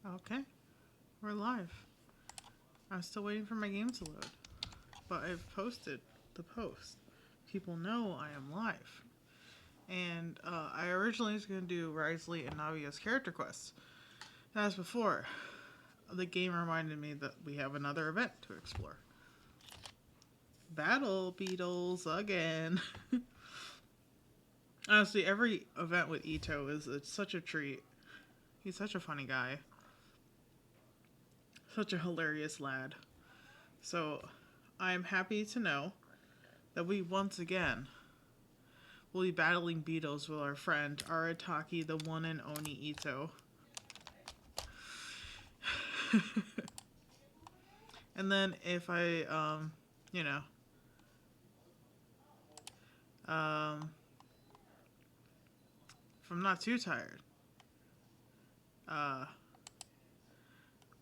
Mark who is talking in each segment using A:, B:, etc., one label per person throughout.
A: Okay, we're live. I'm still waiting for my game to load, but I've posted the post. People know I am live. And I originally was going to do Risley and Navia's character quests. As before, the game reminded me that we have another event to explore. Battle Beetles again. Honestly, every event with Ito is such a treat. He's such a funny guy. Such a hilarious lad. So, I'm happy to know that we once again will be battling beetles with our friend Arataki, the one and only Ito. And then if I, if I'm not too tired,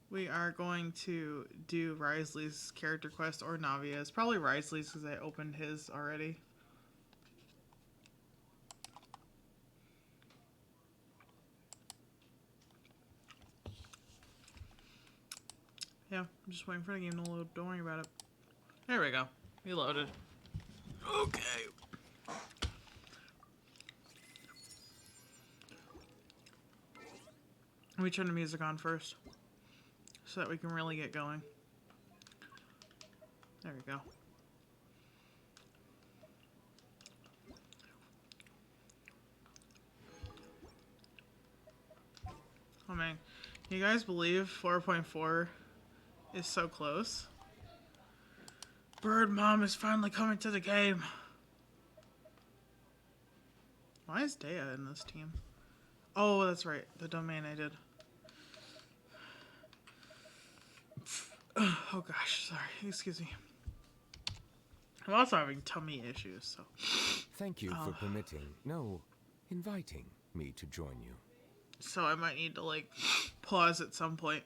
A: we are going to do Risley's character quest or Navia's. Probably Risley's because I opened his already. Yeah, I'm just waiting for the game to load. Don't worry about it. There we go. We loaded. Okay. Let me turn the music on first so that we can really get going. There we go. Oh man, you guys believe 4.4 is so close? Bird Mom is finally coming to the game. Why is Dea in this team? Oh, that's right. The domain I did. Oh gosh, sorry. Excuse me. I'm also having tummy issues, so.
B: Thank you for permitting, no, inviting me to join you.
A: So I might need to, like, pause at some point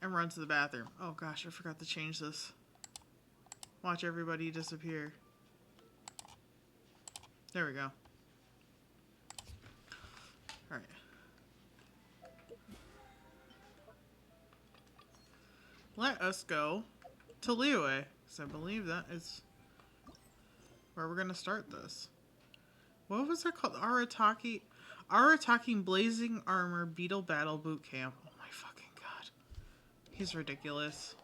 A: and run to the bathroom. Oh gosh, I forgot to change this. Watch everybody disappear. There we go. Alright. Let us go to Liyue, because I believe that is where we're going to start this. What was it called? Arataki Blazing Armor Beetle Battle Boot Camp. Oh my fucking god. He's ridiculous.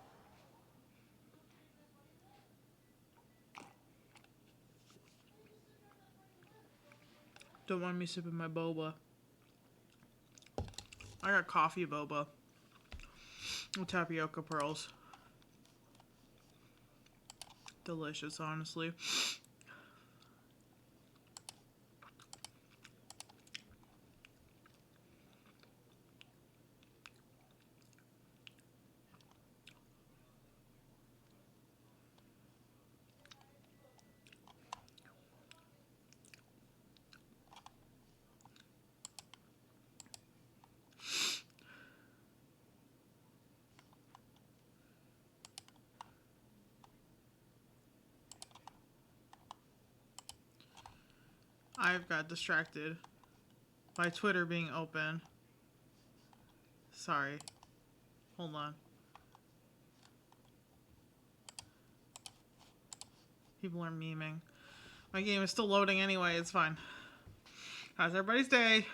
A: Don't mind me sipping my boba. I got coffee boba with tapioca pearls. Delicious, honestly. I've got distracted by Twitter being open. Sorry. Hold on. People are memeing. My game is still loading anyway, it's fine. How's everybody's day?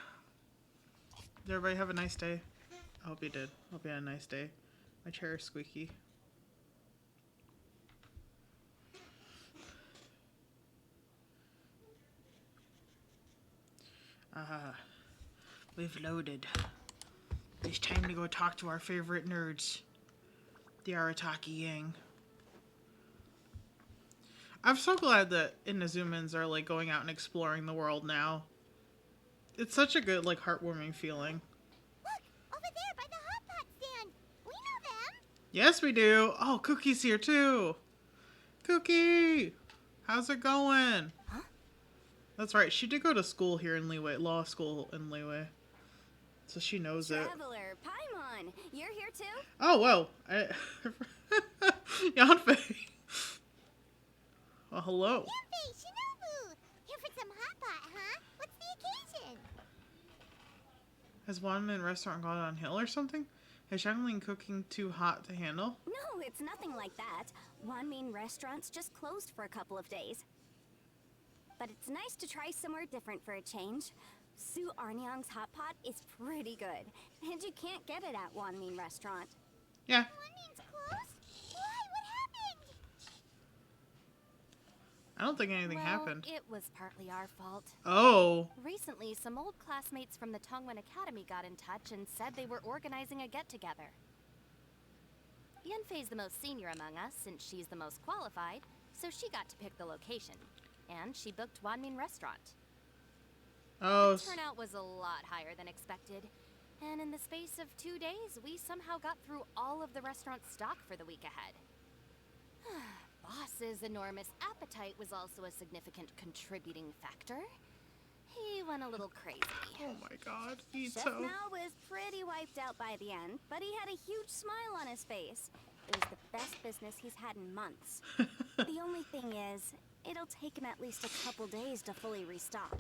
A: Did everybody have a nice day? I hope you did. Hope you had a nice day. My chair is squeaky. We've loaded. It's time to go talk to our favorite nerds. The Arataki Yang. I'm so glad that Inazumans are like going out and exploring the world now. It's such a good, like, heartwarming feeling.
C: Look! Over there by the hot pot stand! We know them!
A: Yes, we do! Oh, Cookie's here too! Cookie! How's it going?
C: Huh?
A: That's right, she did go to school here in Liyue, law school in Liyue. So she knows it.
C: Traveler, Paimon, you're here too?
A: Oh, whoa. Yanfei. Well, hello.
C: Yanfei, Shinobu! Here for some hot pot, huh? What's the occasion?
A: Has Wanman restaurant gone on hill or something? Is Xiangling cooking too hot to handle?
C: No, it's nothing like that. Wanmin restaurant's just closed for a couple of days. But it's nice to try somewhere different for a change. Su Arnyang's hot pot is pretty good, and you can't get it at Wanmin restaurant.
A: Yeah.
C: Wanmin's closed? Why? What happened?
A: I don't think anything happened.
D: It was partly our fault.
A: Oh.
D: Recently, some old classmates from the Tongwen Academy got in touch and said they were organizing a get-together. Yanfei's the most senior among us, since she's the most qualified, so she got to pick the location. And she booked Wanmin Restaurant.
A: Oh.
D: The turnout was a lot higher than expected. And in the space of 2 days, we somehow got through all of the restaurant's stock for the week ahead. Boss's enormous appetite was also a significant contributing factor. He went a little crazy.
A: Oh my god.
C: Chef
A: Ito.
C: Mao was pretty wiped out by the end, but he had a huge smile on his face. It was the best business he's had in months. The only thing is, it'll take him at least a couple days to fully restock.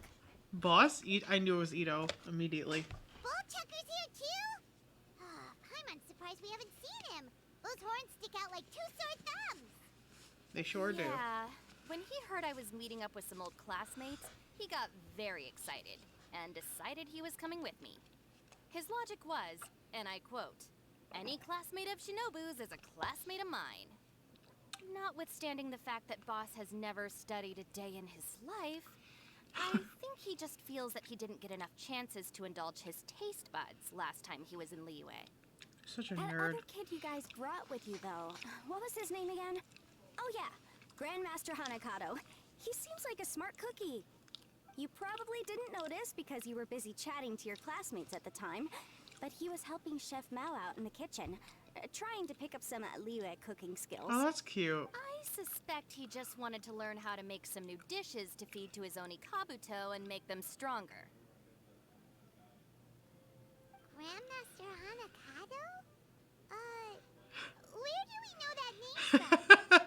A: Boss? I knew it was Ito immediately.
C: Bullchucker's here too? I'm surprised we haven't seen him. Those horns stick out like two sore thumbs.
A: They sure do.
D: Yeah. When he heard I was meeting up with some old classmates, he got very excited and decided he was coming with me. His logic was, and I quote, "Any classmate of Shinobu's is a classmate of mine." Notwithstanding the fact that Boss has never studied a day in his life, I think he just feels that he didn't get enough chances to indulge his taste buds last time he was in Liyue.
A: Such a
C: That
A: nerd.
C: other kid you guys brought with you, though, what was his name again? Oh yeah, Grandmaster Hanakato. He seems like a smart cookie. You probably didn't notice because you were busy chatting to your classmates at the time, but he was helping Chef Mao out in the kitchen, trying to pick up some Liyue cooking skills.
A: Oh, that's cute.
D: I suspect he just wanted to learn how to make some new dishes to feed to his Oni Kabuto and make them stronger.
C: Grandmaster Hanakato? Where do we know that name from?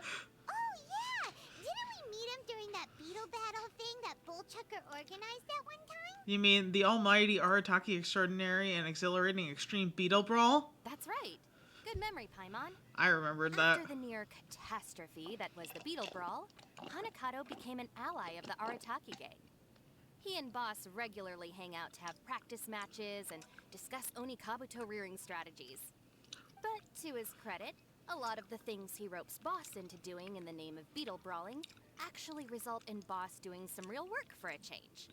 C: Oh yeah! Didn't we meet him during that beetle battle thing that Bullchucker organized that one time?
A: You mean the almighty Arataki extraordinary and exhilarating extreme beetle brawl?
D: That's right. Good memory, Paimon.
A: I remembered that.
D: After the near catastrophe that was the Beetle Brawl, Hanakato became an ally of the Arataki gang. He and Boss regularly hang out to have practice matches and discuss Oni Kabuto rearing strategies. But to his credit, a lot of the things he ropes Boss into doing in the name of beetle brawling actually result in Boss doing some real work for a change.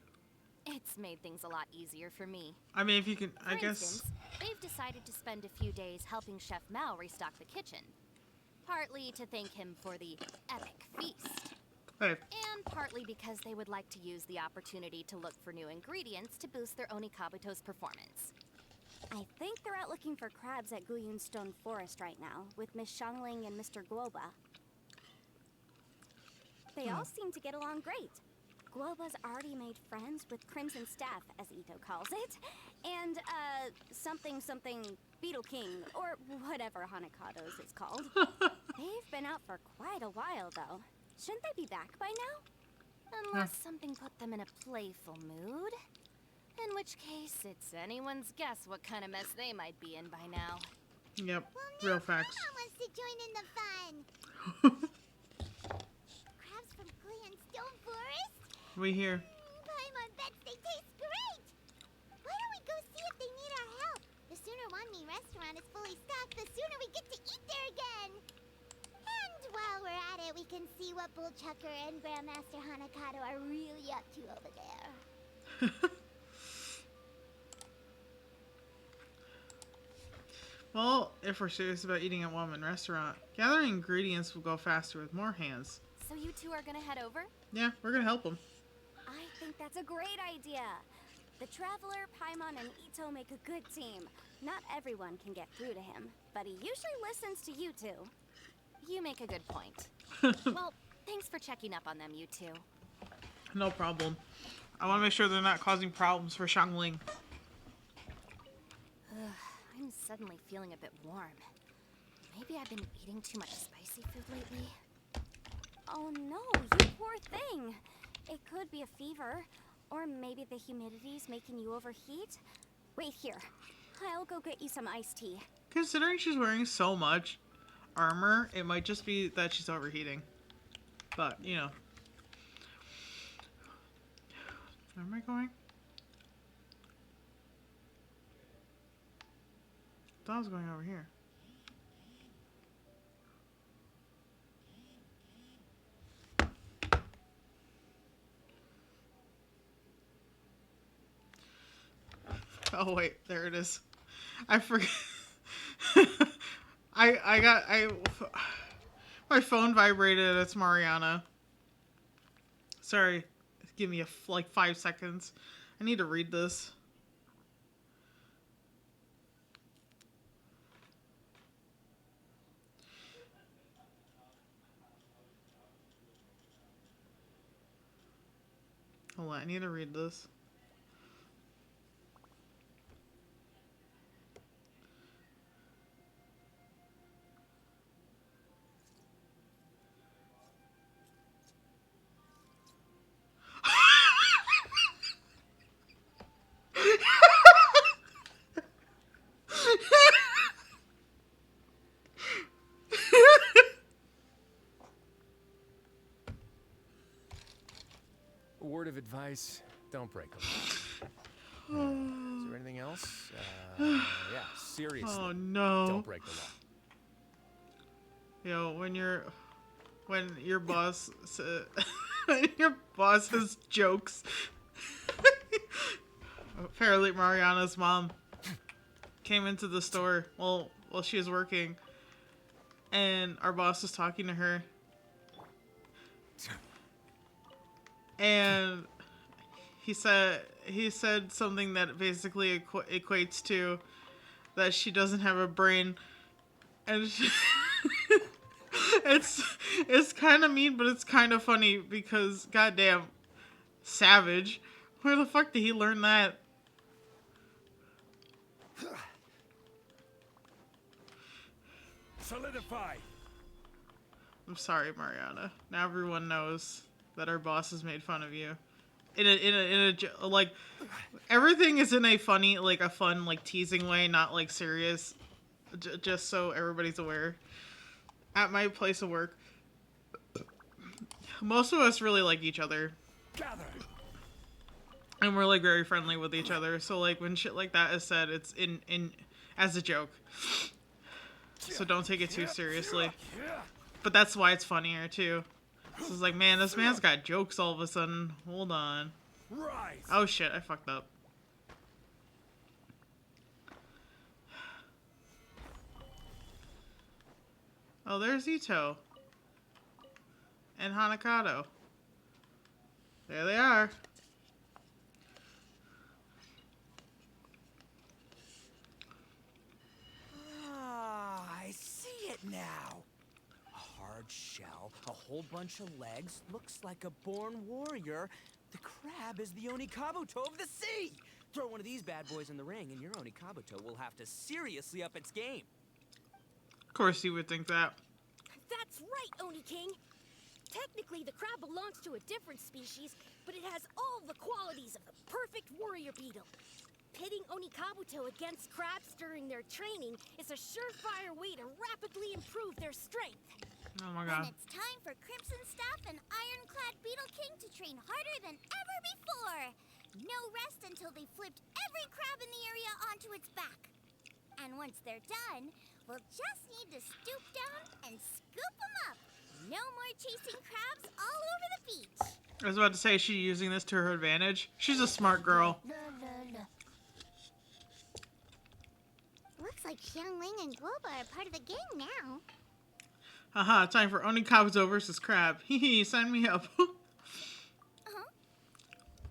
D: It's made things a lot easier for me.
A: I mean, if you can, I
D: For
A: guess.
D: instance, they've decided to spend a few days helping Chef Mao restock the kitchen. Partly to thank him for the epic feast,
A: Hey,
D: and partly because they would like to use the opportunity to look for new ingredients to boost their Oni Kabuto's performance.
C: I think they're out looking for crabs at Guyun Stone Forest right now, with Miss Shangling and Mr. Guoba. They all seem to get along great. Guoba's already made friends with Crimson Staff, as Ito calls it, and, something Beetle King, or whatever Hanakado's is called. They've been out for quite a while, though. Shouldn't they be back by now?
D: Unless something put them in a playful mood. In which case, it's anyone's guess what kind of mess they might be in by now.
A: yep, real facts.
C: Paimon wants to join in the fun. Crabs from Guyun Stone Forest?
A: We here.
C: Paimon bets they taste great! Why don't we go see if they need our help? The sooner Wanmi restaurant is fully stocked, the sooner we get to eat there again! And while we're at it, we can see what Bullchucker and Grandmaster Hanakato are really up to over there.
A: Well, if we're serious about eating at Woman Restaurant, gathering ingredients will go faster with more hands.
D: So you two are gonna head over?
A: Yeah, we're gonna help them.
C: I think that's a great idea. The Traveler, Paimon, and Ito make a good team. Not everyone can get through to him, but he usually listens to you two.
D: You make a good point. Well, thanks for checking up on them, you two.
A: No problem. I want to make sure they're not causing problems for Shangling.
D: I'm suddenly feeling a bit warm. Maybe I've been eating too much spicy food lately.
C: Oh no, you poor thing. It could be a fever, or maybe the humidity's making you overheat. Wait here. I'll go get you some iced tea.
A: Considering she's wearing so much armor, it might just be that she's overheating. But, you know. Where am I going? I thought I was going over here. Oh wait, there it is. I forgot. My phone vibrated. It's Mariana. Sorry. Give me like 5 seconds. I need to read this. Hold on, I need to read this.
B: A word of advice, don't break a law. Is there anything else? Yeah, seriously.
A: Oh no.
B: Don't break the law.
A: Yo, when your boss when your boss has jokes. Apparently Mariana's mom came into the store while she was working, and our boss was talking to her, and he said something that basically equates to that she doesn't have a brain, and it's kind of mean, but it's kind of funny because goddamn, savage. Where the fuck did he learn that?
B: Solidify.
A: I'm sorry, Mariana. Now everyone knows that our boss has made fun of you. In a like, everything is in a funny, like a fun, like teasing way, not like serious. Just so everybody's aware. At my place of work, most of us really like each other.
B: Gather.
A: And we're like very friendly with each other. So like when shit like that is said, it's in as a joke. So don't take it too seriously. But that's why it's funnier too. So it's like, man, this man's got jokes all of a sudden. Hold on.
B: Rise.
A: Oh shit, I fucked up. Oh, there's Ito. And Hanakado. There they are.
E: I see it now. A hard shell, a whole bunch of legs, looks like a born warrior. The crab is the Onikabuto of the sea. Throw one of these bad boys in the ring and your Onikabuto will have to seriously up its game.
A: Of course you would think that.
F: That's right, Oni King. Technically, the crab belongs to a different species, but it has all the qualities of the perfect warrior beetle. Pitting Onikabuto against crabs during their training is a surefire way to rapidly improve their strength.
A: Oh my god.
G: And it's time for Crimson Staff and Ironclad Beetle King to train harder than ever before. No rest until they flipped every crab in the area onto its back. And once they're done, we'll just need to stoop down and scoop them up. No more chasing crabs all over the beach.
A: I was about to say, is she using this to her advantage? She's a smart girl.
G: Looks like Xiangling and Guoba are part of the gang now.
A: Haha, time for Onikabuto versus Crab. Hehe, sign me up.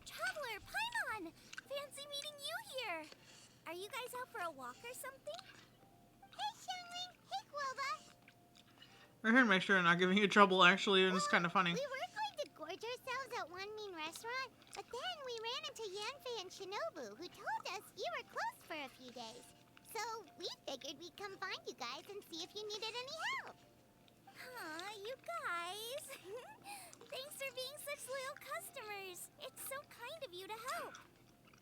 G: Traveler, Paimon! Fancy meeting you here. Are you guys out for a walk or something? Hey, Xiangling. Hey, Guoba.
A: We're here to make sure I'm not giving you trouble, actually, and it's kind of funny.
G: We were going to gorge ourselves at one mean restaurant, but then we ran into Yanfei and Shinobu, who told us you were closed for a few days. So we figured we'd come find you guys and see if you needed any help. Aw, you guys. Thanks for being such loyal customers. It's so kind of you to help.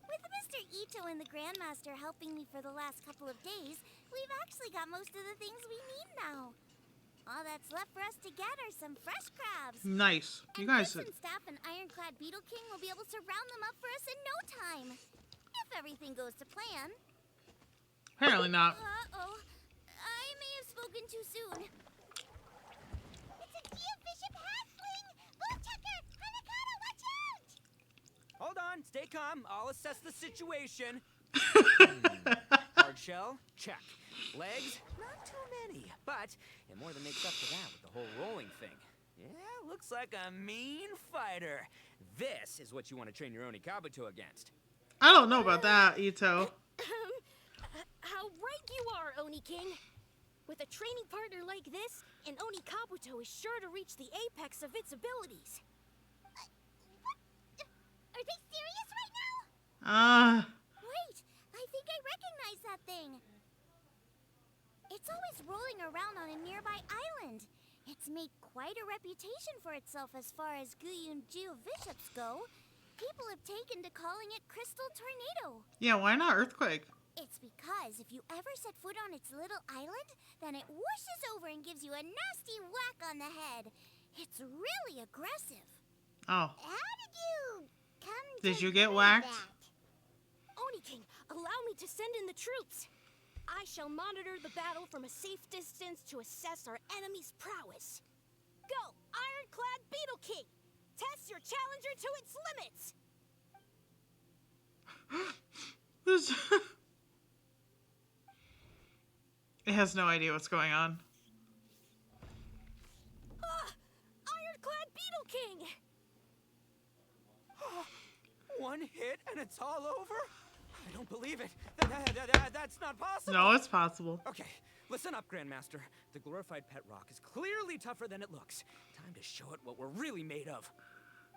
G: With Mr. Ito and the Grandmaster helping me for the last couple of days, we've actually got most of the things we need now. All that's left for us to get are some fresh crabs.
A: Nice. You
G: And
A: guys.
G: Crimson Staff and Ironclad Beetle King will be able to round them up for us in no time. If everything goes to plan.
A: Apparently not.
G: Uh-oh. I may have spoken too soon. It's a Geobishop halfling! Woodchucker! Hanakata, watch out!
E: Hold on, stay calm. I'll assess the situation. Hard shell? Check. Legs? Not too many, but it more than makes up for that with the whole rolling thing. Yeah, looks like a mean fighter. This is what you want to train your Oni Kabuto against.
A: I don't know about that, Ito.
F: How right you are, Oni King. With a training partner like this, an Oni Kabuto is sure to reach the apex of its abilities.
G: What? Are they serious right now? Wait, I think I recognize that thing. It's always rolling around on a nearby island. It's made quite a reputation for itself as far as Guyun Geobishops go. People have taken to calling it Crystal Tornado.
A: Yeah, why not Earthquake?
G: It's because if you ever set foot on its little island, then it whooshes over and gives you a nasty whack on the head. It's really aggressive.
A: Oh.
G: How did you come
A: Did
G: to
A: you get
G: do
A: whacked?
G: that?
F: Oni King, allow me to send in the troops. I shall monitor the battle from a safe distance to assess our enemy's prowess. Go, Ironclad Beetle King! Test your challenger to its limits!
A: This... It has no idea what's going on.
F: Ironclad Beetle King!
E: One hit and it's all over? I don't believe it. That's not possible.
A: No, it's possible.
E: Okay, listen up, Grandmaster. The glorified pet rock is clearly tougher than it looks. Time to show it what we're really made of.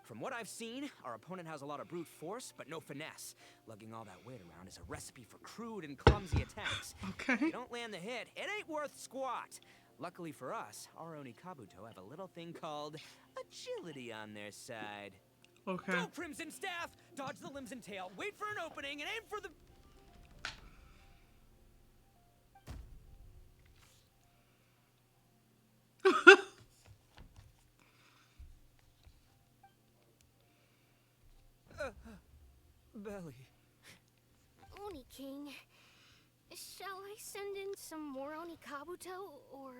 E: From what I've seen, our opponent has a lot of brute force, but no finesse. Lugging all that weight around is a recipe for crude and clumsy attacks. If
A: Okay.
E: you don't land the hit, it ain't worth squat. Luckily for us, our Oni Kabuto have a little thing called agility on their side.
A: Okay.
E: Go, Crimson Staff! Dodge the limbs and tail, wait for an opening, and aim for the... belly.
F: Oni King, shall I send in some more Oni Kabuto, or...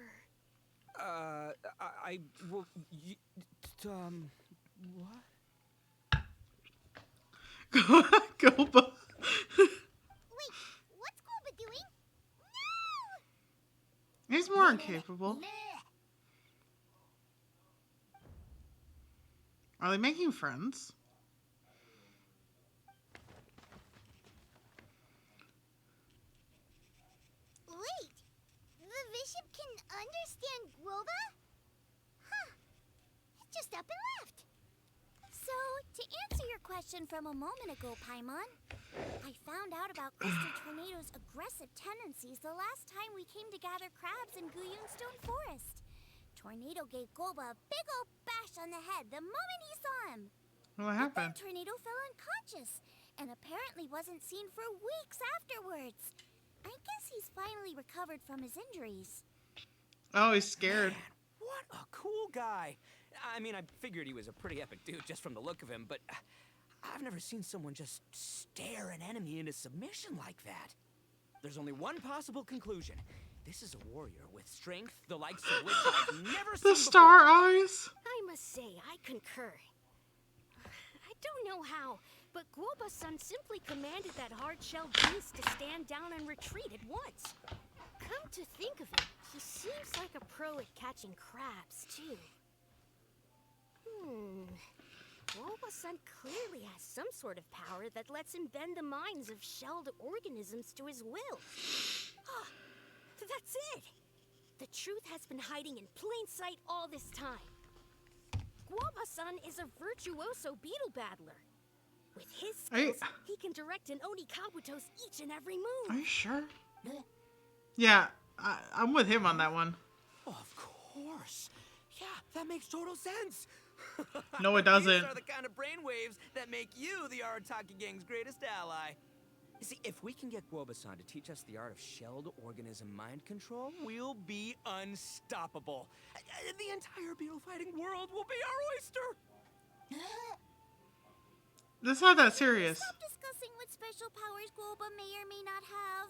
E: Well, what?
A: Goba.
G: Wait, what's Goba doing? No!
A: He's more incapable. Are they making friends?
G: Wait, the bishop can understand Groba? Huh. Just up and left. So, to answer your question from a moment ago, Paimon, I found out about Crystal Tornado's aggressive tendencies the last time we came to gather crabs in Guyunstone Forest. Tornado gave Goba a big old bash on the head the moment he saw him.
A: What
G: But then
A: happened?
G: Tornado fell unconscious and apparently wasn't seen for weeks afterwards. I guess he's finally recovered from his injuries.
A: Oh, he's scared.
E: Man, what a cool guy. I mean, I figured he was a pretty epic dude just from the look of him, but I've never seen someone just stare an enemy into submission like that. There's only one possible conclusion. This is a warrior with strength, the likes of which I've never seen
A: The star
E: before.
A: eyes.
F: I must say, I concur. I don't know how, but Guoba-san simply commanded that hard-shell beast to stand down and retreat at once. Come to think of it, he seems like a pro at catching crabs, too. Guoba-san clearly has some sort of power that lets him bend the minds of shelled organisms to his will. Ah, that's it! The truth has been hiding in plain sight all this time. Guoba-san is a virtuoso beetle battler. With his skills, he can direct an Oni Kabuto's each and every
A: Are
F: move.
A: you sure? Yeah, I'm with him on that one.
E: Of course. Yeah, that makes total sense.
A: No, it doesn't.
E: These are the kind of brainwaves that make you the Arataki gang's greatest ally. You see, if we can get Guoba-san to teach us the art of shelled organism mind control, we'll be unstoppable. The entire beetle fighting world will be our oyster.
A: This is not that serious.
G: Stop discussing what special powers Guoba may or may not have.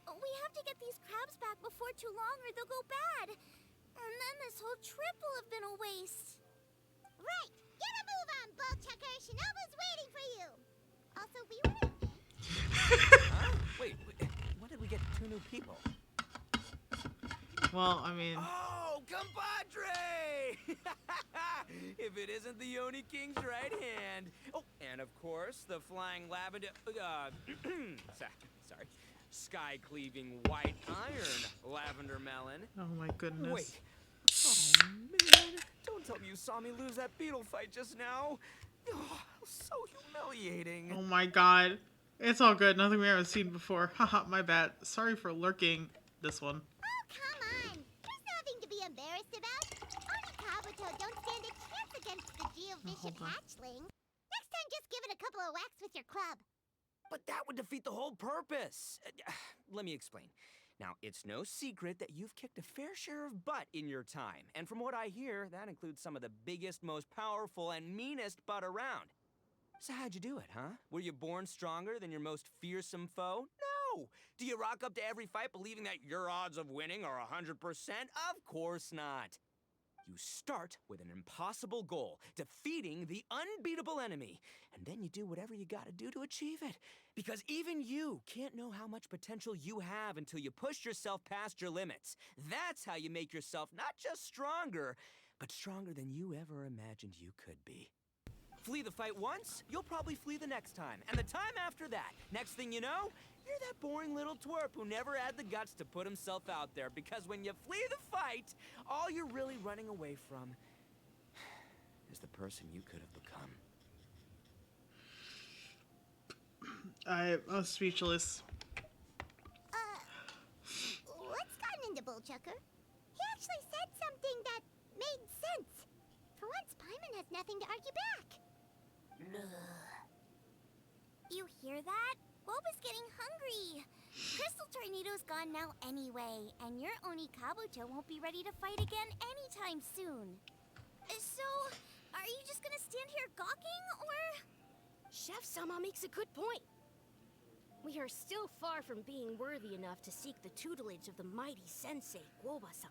G: We have to get these crabs back before too long or they'll go bad. And then this whole trip will have been a waste. Right. Get a move on, Ball Chucker. Shinobu's waiting for you. Also, we want to...
E: Huh? Wait, when did we get 2 new people?
A: Well, I mean...
E: Oh, compadre! If it isn't the Oni King's right hand. Oh, and of course, the flying lavender... sorry. Sky-cleaving white iron lavender melon.
A: Oh my goodness.
E: Wait. Oh, man. Don't tell me you saw me lose that beetle fight just now. Oh, so humiliating.
A: Oh my god. It's all good. Nothing we haven't seen before. Haha, my bad. Sorry for lurking this one.
G: Oh, come on. There's nothing to be embarrassed about. Oni Kabuto don't stand a chance against the Geovicious
A: hold on.
G: hatchling. Next time, just give it a couple of whacks with your club.
E: But that would defeat the whole purpose. Let me explain. Now, it's no secret that you've kicked a fair share of butt in your time. And from what I hear, that includes some of the biggest, most powerful, and meanest butt around. So how'd you do it, huh? Were you born stronger than your most fearsome foe? No! Do you rock up to every fight believing that your odds of winning are 100%? Of course not. You start with an impossible goal, defeating the unbeatable enemy. And then you do whatever you gotta do to achieve it. Because even you can't know how much potential you have until you push yourself past your limits. That's how you make yourself not just stronger, but stronger than you ever imagined you could be. Flee the fight once, you'll probably flee the next time. And the time after that. Next thing you know, you're that boring little twerp who never had the guts to put himself out there. Because when you flee the fight, all you're really running away from is the person you could have become.
A: I was speechless.
G: What's gotten into Bullchucker? He actually said something that made sense. For once, Paimon has nothing to argue back. You hear that? Boba's getting hungry. Crystal Tornado's gone now anyway, and your Oni Kabuto won't be ready to fight again anytime soon. So, are you just gonna stand here gawking, or...?
F: Chef Sama makes a good point. We are still far from being worthy enough to seek the tutelage of the mighty sensei, Guoba-san.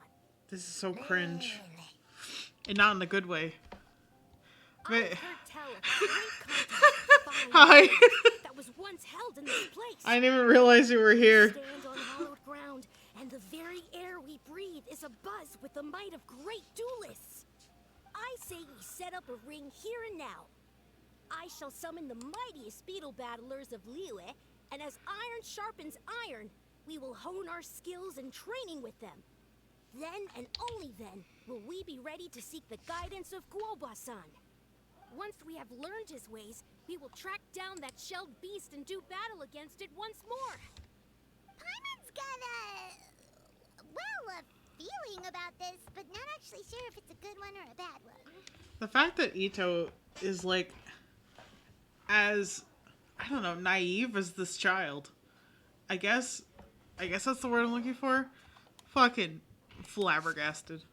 A: This is so cringe. And not in a good way.
F: I've
A: But...
F: heard tell of a great contest
A: Hi.
F: that was once held in this place.
A: I didn't even realize you were here.
F: We stand on hallowed ground, and the very air we breathe is abuzz with the might of great duelists. I say we set up a ring here and now. I shall summon the mightiest beetle battlers of Liyue, and as iron sharpens iron, we will hone our skills and training with them. Then and only then will we be ready to seek the guidance of Guoba-san. Once we have learned his ways, we will track down that shelled beast and do battle against it once more.
G: Paimon's got a feeling about this, but not actually sure if it's a good one or a bad one.
A: The fact that Ito is like as, I don't know, naive as this child. I guess that's the word I'm looking for. Fucking flabbergasted.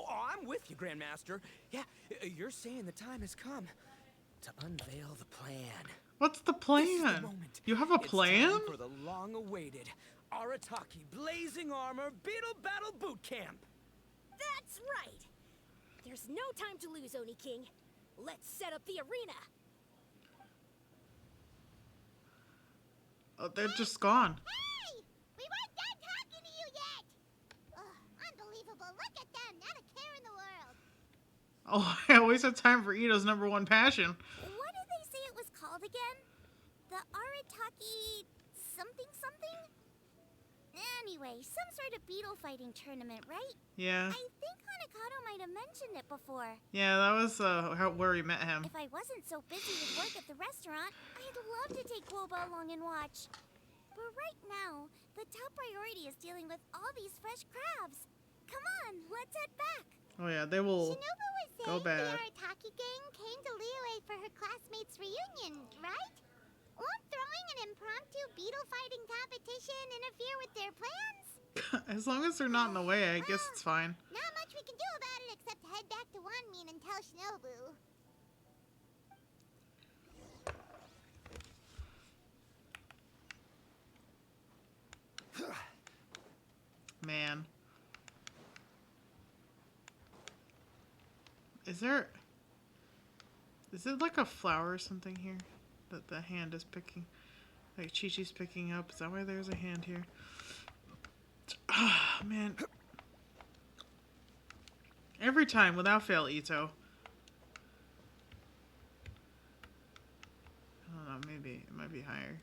E: I'm with you, Grandmaster. Yeah, you're saying the time has come to unveil the plan.
A: What's the plan?
E: This is the moment.
A: You have a plan?
E: It's time for the long-awaited Arataki Blazing Armor Beetle Battle Boot Camp.
F: That's right! There's no time to lose, Oni King. Let's set up the arena.
A: Oh, they're just gone.
G: Hey! We weren't done talking to you yet! Unbelievable. Look at them. Not a care in the world.
A: Oh, I always have time for Ito's #1 passion.
G: What did they say it was called again? The Arataki something something? Anyway, some sort of beetle fighting tournament, right?
A: Yeah.
G: I think Hanakato might have mentioned it before.
A: Yeah, that was where we met him.
G: If I wasn't so busy with work at the restaurant, I'd love to take Guoba along and watch. But right now, the top priority is dealing with all these fresh crabs. Come on, let's head back.
A: Oh yeah, they will
G: Shinobu was
A: go
G: saying
A: bad.
G: the Arataki gang came to Liyue for her classmates' reunion, right? Won't throwing an impromptu beetle fighting competition interfere with their plans?
A: As long as they're not in the way, I guess it's fine.
G: Not much we can do about it except head back to Wanmin and tell Shinobu.
A: Man. Is it like a flower or something here that the hand is picking? Like Chi-Chi's picking up? Is that why there's a hand here? Ah, man. Every time, without fail, Ito. I don't know, maybe it might be higher.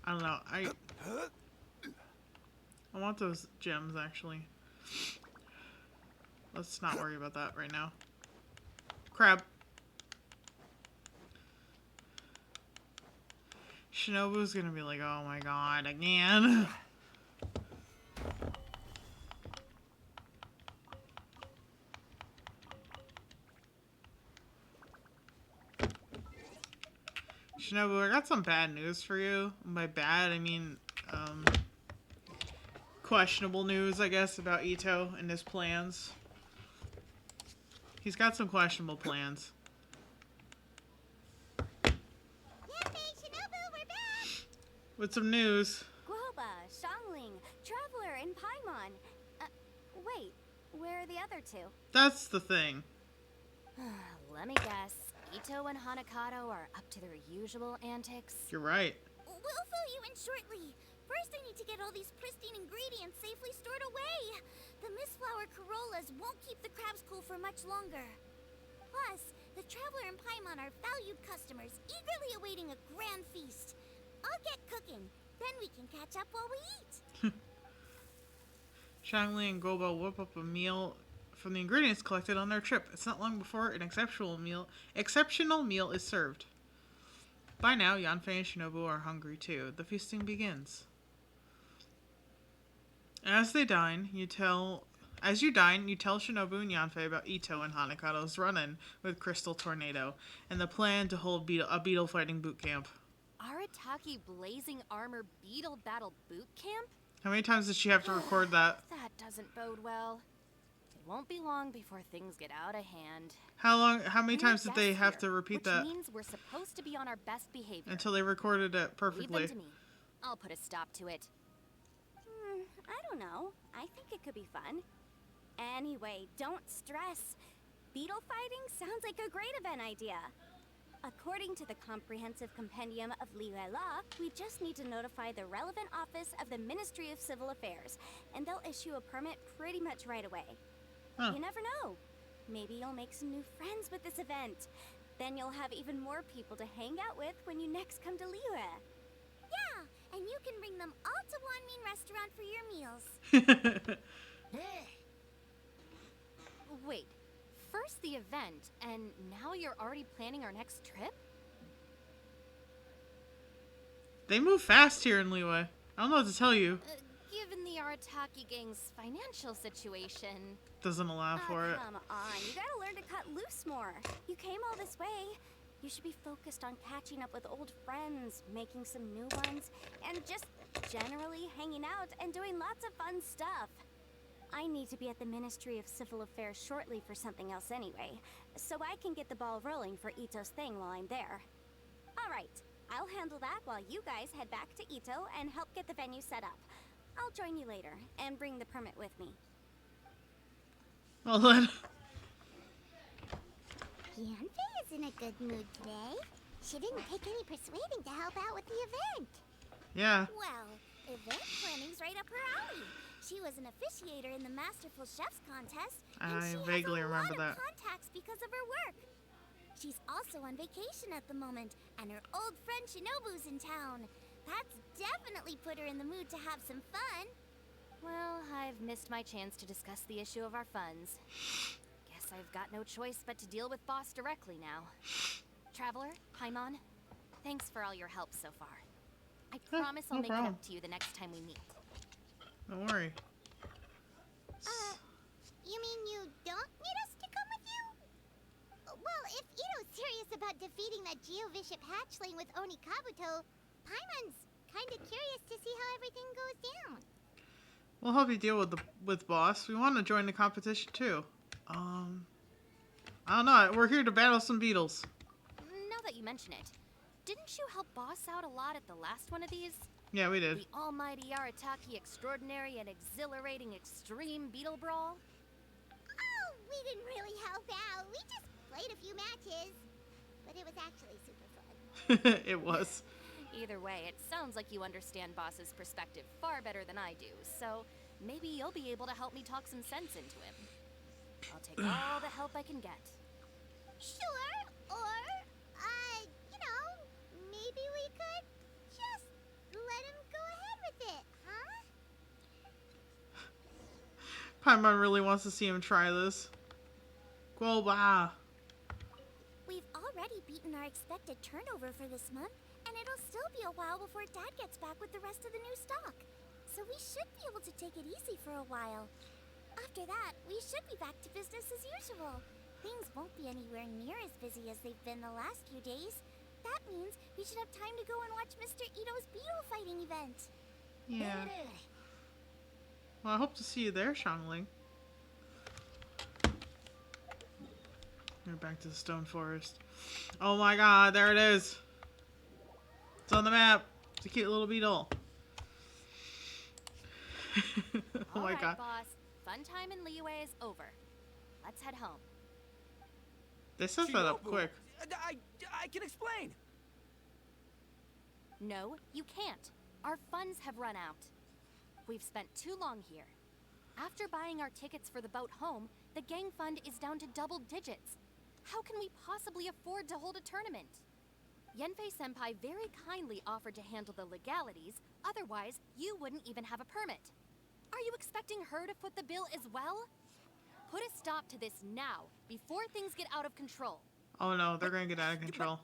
A: I don't know. I want those gems, actually. Let's not worry about that right now. Crab. Shinobu's gonna be like, oh my god, again. Shinobu, I got some bad news for you. And by bad, I mean, questionable news, I guess, about Ito and his plans. He's got some questionable plans.
G: Hey, Shinobu, we're back!
A: With some news.
C: Guoba, Xiangling, Traveler, and Paimon. Wait, where are the other two?
A: That's the thing.
D: Let me guess. Ito and Hanakato are up to their usual antics.
A: You're right.
G: We'll fill you in shortly. First, I need to get all these pristine ingredients safely stored away. The Mistflower Corollas won't keep the crabs cool for much longer. Plus, the Traveler and Paimon are valued customers, eagerly awaiting a grand feast. I'll get cooking. Then we can catch up while we eat.
A: Shangli and Gobo whip up a meal from the ingredients collected on their trip. It's not long before an exceptional meal is served. By now, Yanfei and Shinobu are hungry too. The feasting begins. As you dine, you tell Shinobu and Yanfei about Ito and Hanakato's run-in with Crystal Tornado and the plan to hold a beetle fighting boot camp.
D: Arataki Blazing Armor Beetle Battle Boot Camp?
A: How many times did she have to record that?
D: That doesn't bode well. It won't be long before things get out of hand.
A: How many times did they
D: Guests
A: have
D: here,
A: to repeat
D: which
A: that
D: means we're supposed to be on our best behavior.
A: until they recorded it
D: Leave
A: perfectly?
D: them to me. I'll put a stop to it.
C: I don't know. I think it could be fun. Anyway, don't stress. Beetle fighting sounds like a great event idea. According to the Comprehensive Compendium of Liyue Law, we just need to notify the relevant office of the Ministry of Civil Affairs, and they'll issue a permit pretty much right away.
A: Huh.
C: You never know. Maybe you'll make some new friends with this event. Then you'll have even more people to hang out with when you next come to Liyue.
G: Yeah, and you can bring them all to Wanmin Restaurant for your meals.
D: Wait, first the event, and now you're already planning our next trip?
A: They move fast here in Liyue. I don't know what to tell you.
D: Given the Arataki gang's financial situation...
A: Doesn't allow for it.
C: Come on, you gotta learn to cut loose more. You came all this way. You should be focused on catching up with old friends, making some new ones, and just generally hanging out and doing lots of fun stuff. I need to be at the Ministry of Civil Affairs shortly for something else anyway, so I can get the ball rolling for Ito's thing while I'm there. Alright, I'll handle that while you guys head back to Ito and help get the venue set up. I'll join you later, and bring the permit with me.
A: Well then.
G: Yanfei is in a good mood today. She didn't take any persuading to help out with the event.
A: Yeah.
G: Well, event planning's right up her alley. She was an officiator in the Masterful Chefs contest, and
A: I
G: she
A: vaguely
G: has a
A: remember
G: lot of
A: that.
G: contacts because of her work. She's also on vacation at the moment, and her old friend Shinobu's in town. That's definitely put her in the mood to have some fun.
D: Well, I've missed my chance to discuss the issue of our funds. Guess I've got no choice but to deal with Boss directly now. Traveler, Paimon, Thanks for all your help so far. I
A: Huh,
D: promise I'll
A: no
D: make it
A: problem.
D: up to you the next time we meet.
A: Don't worry.
G: You mean you don't need us to come with you? Well, if Ito's serious about defeating that Geovishap hatchling with Oni Kabuto, Paimon's kind of curious to see how everything goes down.
A: We'll help you deal with boss. We want to join the competition too. I don't know. We're here to battle some beetles.
D: Now that you mention it, didn't you help Boss out a lot at the last one of these?
A: Yeah, we did.
D: The almighty Arataki extraordinary and exhilarating extreme beetle brawl?
G: Oh, we didn't really help out. We just played a few matches. But it was actually super fun.
A: It was.
D: Either way, it sounds like you understand Boss's perspective far better than I do, so maybe you'll be able to help me talk some sense into him. I'll take all the help I can get.
G: Sure, or, you know, maybe we could just let him go ahead with it, huh?
A: Paimon really wants to see him try this. Guoba.
C: We've already beaten our expected turnover for this month, and it'll still be a while before Dad gets back with the rest of the new stock. So we should be able to take it easy for a while. After that, we should be back to business as usual. Things won't be anywhere near as busy as they've been the last few days. That means we should have time to go and watch Mr. Ito's beetle fighting event.
A: Yeah. Well, I hope to see you there, Xiangling. We're back to the stone forest. Oh my god, there it is. It's on the map. It's a cute little beetle. Oh my
D: Alright,
A: god.
D: Boss. Fun time in Liyue is over. Let's head home.
A: They set that up
E: Shinobu,
A: quick.
E: I can explain.
D: No, you can't. Our funds have run out. We've spent too long here. After buying our tickets for the boat home, the gang fund is down to double digits. How can we possibly afford to hold a tournament? Yenfei-senpai very kindly offered to handle the legalities, otherwise you wouldn't even have a permit. Are you expecting her to foot the bill as well? Put a stop to this now, before things get out of control.
A: Oh no, they're gonna get out of control.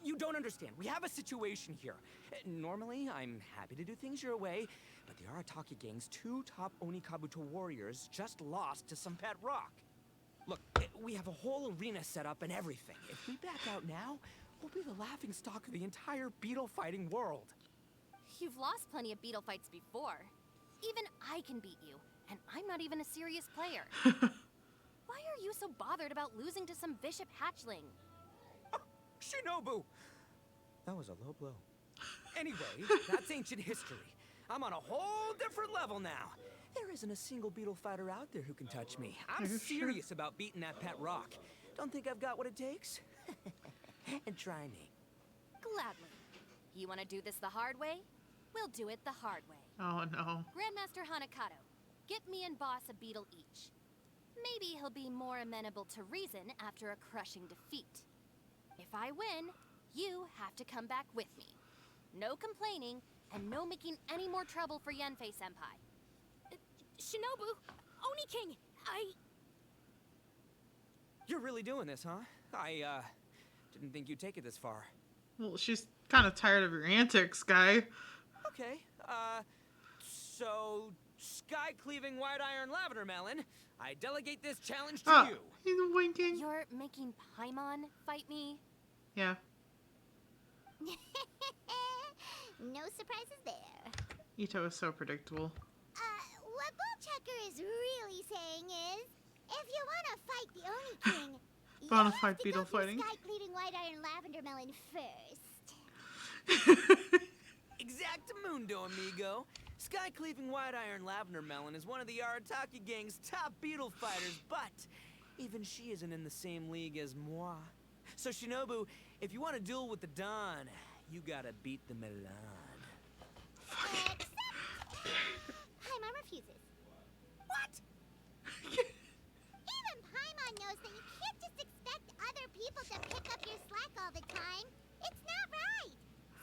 E: You don't understand. We have a situation here. Normally, I'm happy to do things your way, but the Arataki gang's 2 top Oni Kabuto warriors just lost to some pet rock. Look, we have a whole arena set up and everything. If we back out now, we'll be the laughingstock of the entire beetle fighting world.
D: You've lost plenty of beetle fights before. Even I can beat you, and I'm not even a serious player. Why are you so bothered about losing to some bishop hatchling?
E: Shinobu! That was a low blow. Anyway, that's ancient history. I'm on a whole different level now. There isn't a single beetle fighter out there who can touch me. I'm
A: Are you
E: serious about beating that pet rock. Don't think I've got what it takes? And try me.
D: Gladly. You want to do this the hard way? We'll do it the hard way.
A: Oh no.
D: Grandmaster Hanakato, get me and Boss a beetle each. Maybe he'll be more amenable to reason after a crushing defeat. If I win, you have to come back with me. No complaining, and no making any more trouble for Yenfei-senpai.
F: Shinobu, Oni King,
E: You're really doing this, huh? I didn't think you'd take it this far.
A: Well, she's kind of tired of your antics, guy.
E: Okay, so sky-cleaving white iron lavender melon, I delegate this challenge to
A: Oh,
E: you.
A: he's winking.
D: You're making Paimon fight me?
A: Yeah.
G: No surprises there.
A: Ito is so predictable.
G: What Bullchucker is really saying is, if you want to fight the Oni King, you
A: Bona
G: have
A: fide
G: to
A: beetle
G: go through
A: fighting.
G: sky-cleaving white iron lavender melon first.
E: Exactamundo, amigo. Sky-cleaving white iron lavender melon is one of the Arataki gang's top beetle fighters, but even she isn't in the same league as moi. So Shinobu, if you want to duel with the Don, you gotta beat the Milan.
G: Except, Paimon refuses.
E: What?
G: Even Paimon knows that you can't just expect other people to pick up your slack all the time. It's not right.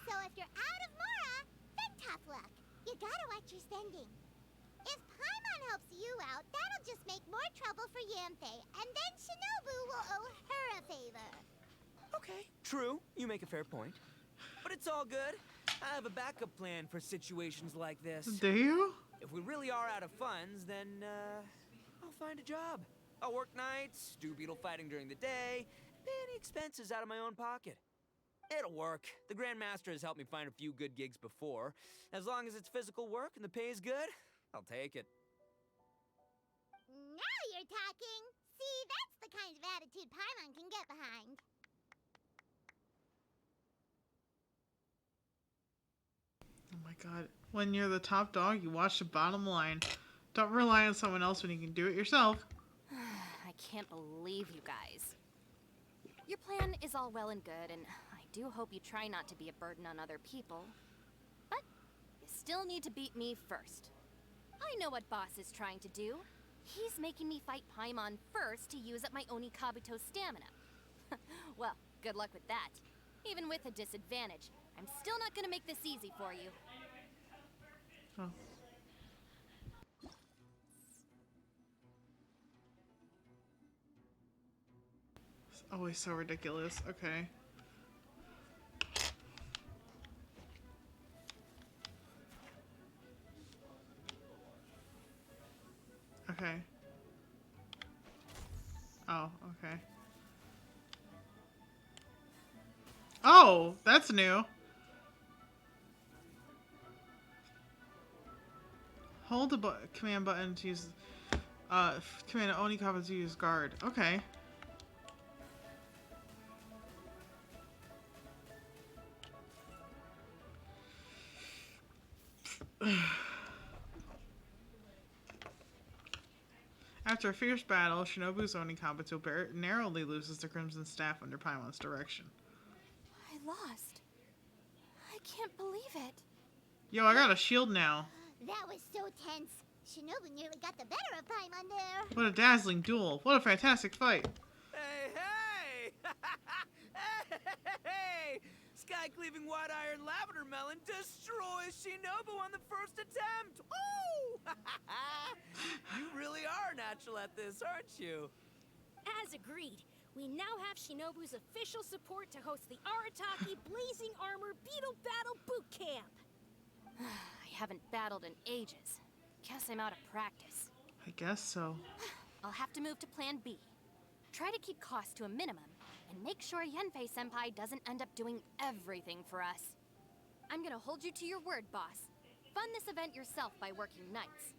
G: So if you're out of Mora, then tough luck. You gotta watch your spending. If Paimon helps you out, that'll just make more trouble for Yanfei, and then Shinobu will owe her a favor.
E: Okay, true. You make a fair point. it's all good. I have a backup plan for situations like this.
A: Do you?
E: If we really are out of funds, then, I'll find a job. I'll work nights, do beetle fighting during the day, pay any expenses out of my own pocket. It'll work. The Grandmaster has helped me find a few good gigs before. As long as it's physical work and the pay is good, I'll take it.
G: Now you're talking. See, that's the kind of attitude Paimon can get behind.
A: Oh my god. When you're the top dog, you watch the bottom line. Don't rely on someone else when you can do it yourself.
D: I can't believe you guys. Your plan is all well and good, and I do hope you try not to be a burden on other people. But you still need to beat me first. I know what Boss is trying to do. He's making me fight Paimon first to use up my Oni Kabuto stamina. Well, good luck with that. Even with a disadvantage, I'm still not gonna make this easy for you.
A: Oh. It's always so ridiculous. Okay. Okay. Oh, okay. Oh, that's new. Hold the command button to use, command Oni Kappa to use guard. Okay. After a fierce battle, Shinobu's Oni Kabuto narrowly loses the Crimson Staff under Paimon's direction.
D: I lost. I can't believe it.
A: Yo, I got a shield now.
G: That was so tense. Shinobu nearly got the better of Paimon there.
A: What a dazzling duel. What a fantastic fight.
E: Hey, hey! Hey! Sky-cleaving white iron lavender melon destroys Shinobu on the first attempt! Woo! You really are natural at this, aren't you?
F: As agreed, we now have Shinobu's official support to host the Arataki Blazing Armor Beetle Battle Boot Camp.
D: I haven't battled in ages. Guess I'm out of practice.
A: I guess so.
D: I'll have to move to Plan B. Try to keep costs to a minimum, and make sure Yenfei-senpai doesn't end up doing everything for us. I'm gonna hold you to your word, boss. Fund this event yourself by working nights.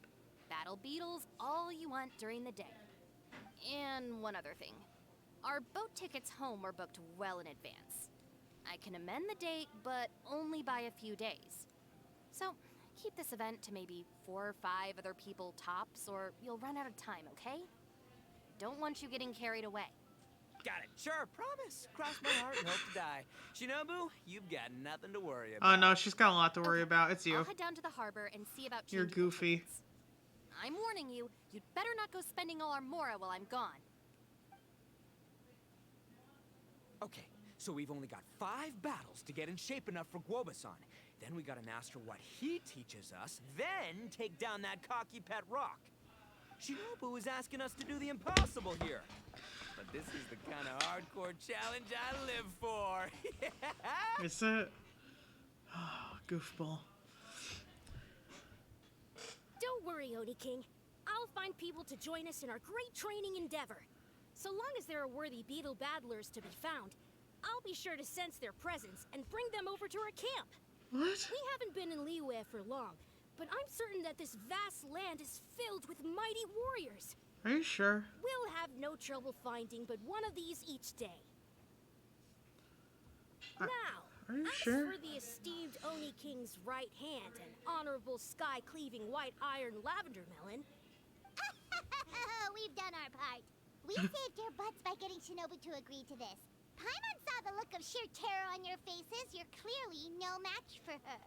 D: Battle beetles all you want during the day. And one other thing. Our boat tickets home were booked well in advance. I can amend the date, but only by a few days. So, keep this event to maybe 4 or 5 other people tops, or you'll run out of time, okay? Don't want you getting carried away.
E: Got it. Sure, promise. Cross my heart and hope to die. Shinobu, you've got nothing to worry
A: Oh
E: about.
A: no, she's got a lot to worry
D: Okay,
A: about. It's you.
D: I'll head down to the harbor and see about
A: You're
D: changing the
A: goofy.
D: tickets. I'm warning you, you'd better not go spending all our mora while I'm gone.
E: Okay, so we've only got 5 battles to get in shape enough for Guobasan. Then we gotta master what he teaches us, then take down that cocky pet rock. Shinobu is asking us to do the impossible here. But this is the kind of hardcore challenge I live for. Yeah.
A: Is it? Oh, goofball.
F: Don't worry, Oni King. I'll find people to join us in our great training endeavor. So long as there are worthy beetle battlers to be found, I'll be sure to sense their presence and bring them over to our camp.
A: What?
F: We haven't been in Liyue for long, but I'm certain that this vast land is filled with mighty warriors.
A: Are you sure?
F: We'll have no trouble finding but one of these each day. Now,
A: Are you
F: as
A: sure?
F: for the esteemed Oni King's right hand and honorable sky-cleaving white iron lavender melon,
G: We've done our part. We saved your butts by getting Shinobu to agree to this. Paimon saw the look of sheer terror on your faces. You're clearly no match for her.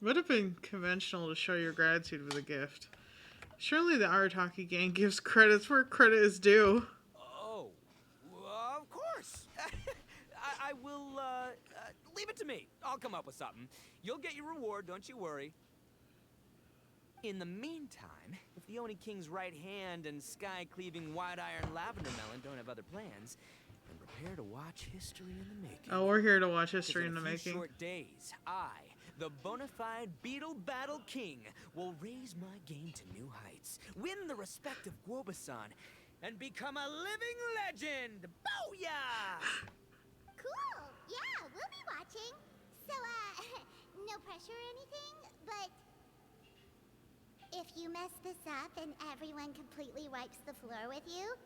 A: Would have been conventional to show your gratitude with a gift. Surely the Arataki gang gives credits where credit is due.
E: Oh, of course. I will, leave it to me. I'll come up with something. You'll get your reward, don't you worry. In the meantime, if the Oni King's right hand and sky-cleaving white iron lavender melon don't have other plans, then prepare to watch history in the making.
A: Oh, we're here to watch
E: 'Cause
A: history in the
E: a few
A: making.
E: short days, I, the bona fide Beetle Battle King, will raise my game to new heights, win the respect of Guobasan, and become a living legend! Booyah!
G: Cool. Yeah, we'll be watching. So, no pressure or anything, but if you mess this up and everyone completely wipes the floor with you,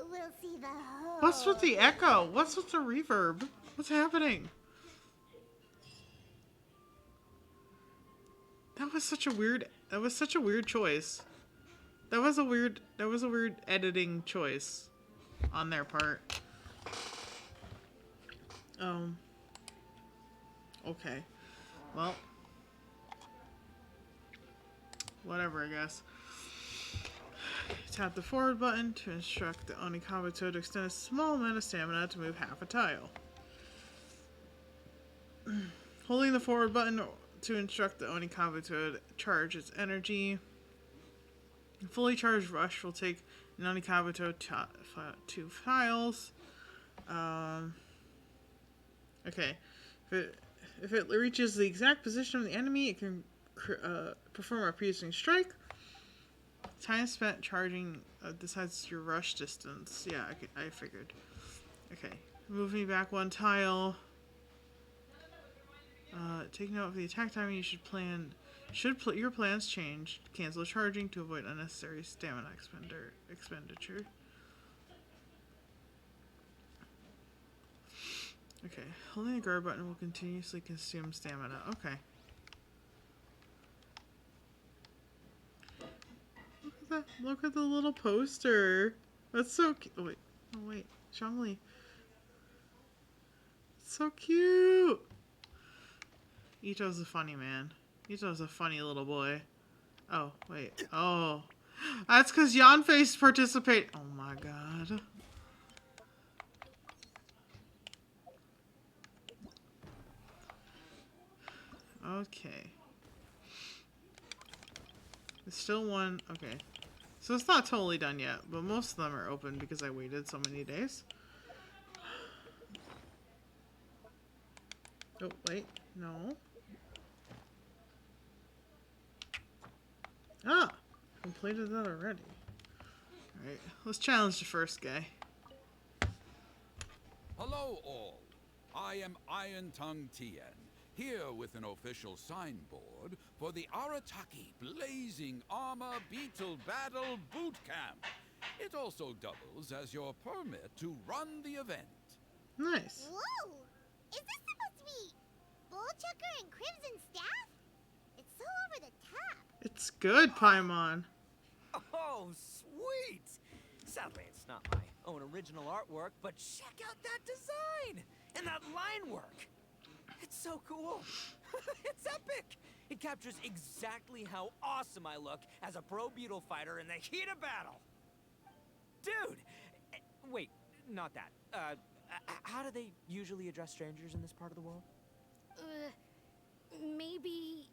G: we'll see the whole...
A: What's with the echo? What's with the reverb? What's happening? That was such a weird choice. That was a weird editing choice on their part. Okay. Well, whatever, I guess. Tap the forward button to instruct the Onikabuto to extend a small amount of stamina to move half a tile. Holding the forward button to instruct the Onikabuto to charge its energy. A fully charged rush will take an Onikabuto 2 tiles. Okay. If it reaches the exact position of the enemy, it can perform a piercing strike. Time spent charging decides your rush distance. Yeah, I figured. Okay. Move me back 1 tile. Take note of the attack timing. You should plan. Your plans change? Cancel charging to avoid unnecessary stamina expenditure. Okay, holding the guard button will continuously consume stamina. Okay. Look at that! Look at the little poster. That's so cute. Oh wait, Chongli. So cute. Ito's a funny man. Ito's a funny little boy. Oh, wait. Oh. That's because Yanfei's participate. Oh my god. Okay. There's still one. Okay. So it's not totally done yet, but most of them are open because I waited so many days. Oh, wait. No. Ah! Completed that already. Alright, let's challenge the first guy.
H: Hello all. I am Iron Tongue Tien, here with an official signboard for the Arataki Blazing Armor Beetle Battle Boot Camp. It also doubles as your permit to run the event.
A: Nice.
G: Whoa! Is this supposed to be Bullchucker and Crimson Staff? It's so over the top.
A: It's good, Paimon.
E: Oh, sweet! Sadly, it's not my own original artwork, but check out that design! And that line work! It's so cool! It's epic! It captures exactly how awesome I look as a pro beetle fighter in the heat of battle! Dude! Wait, not that. How do they usually address strangers in this part of the world?
F: Maybe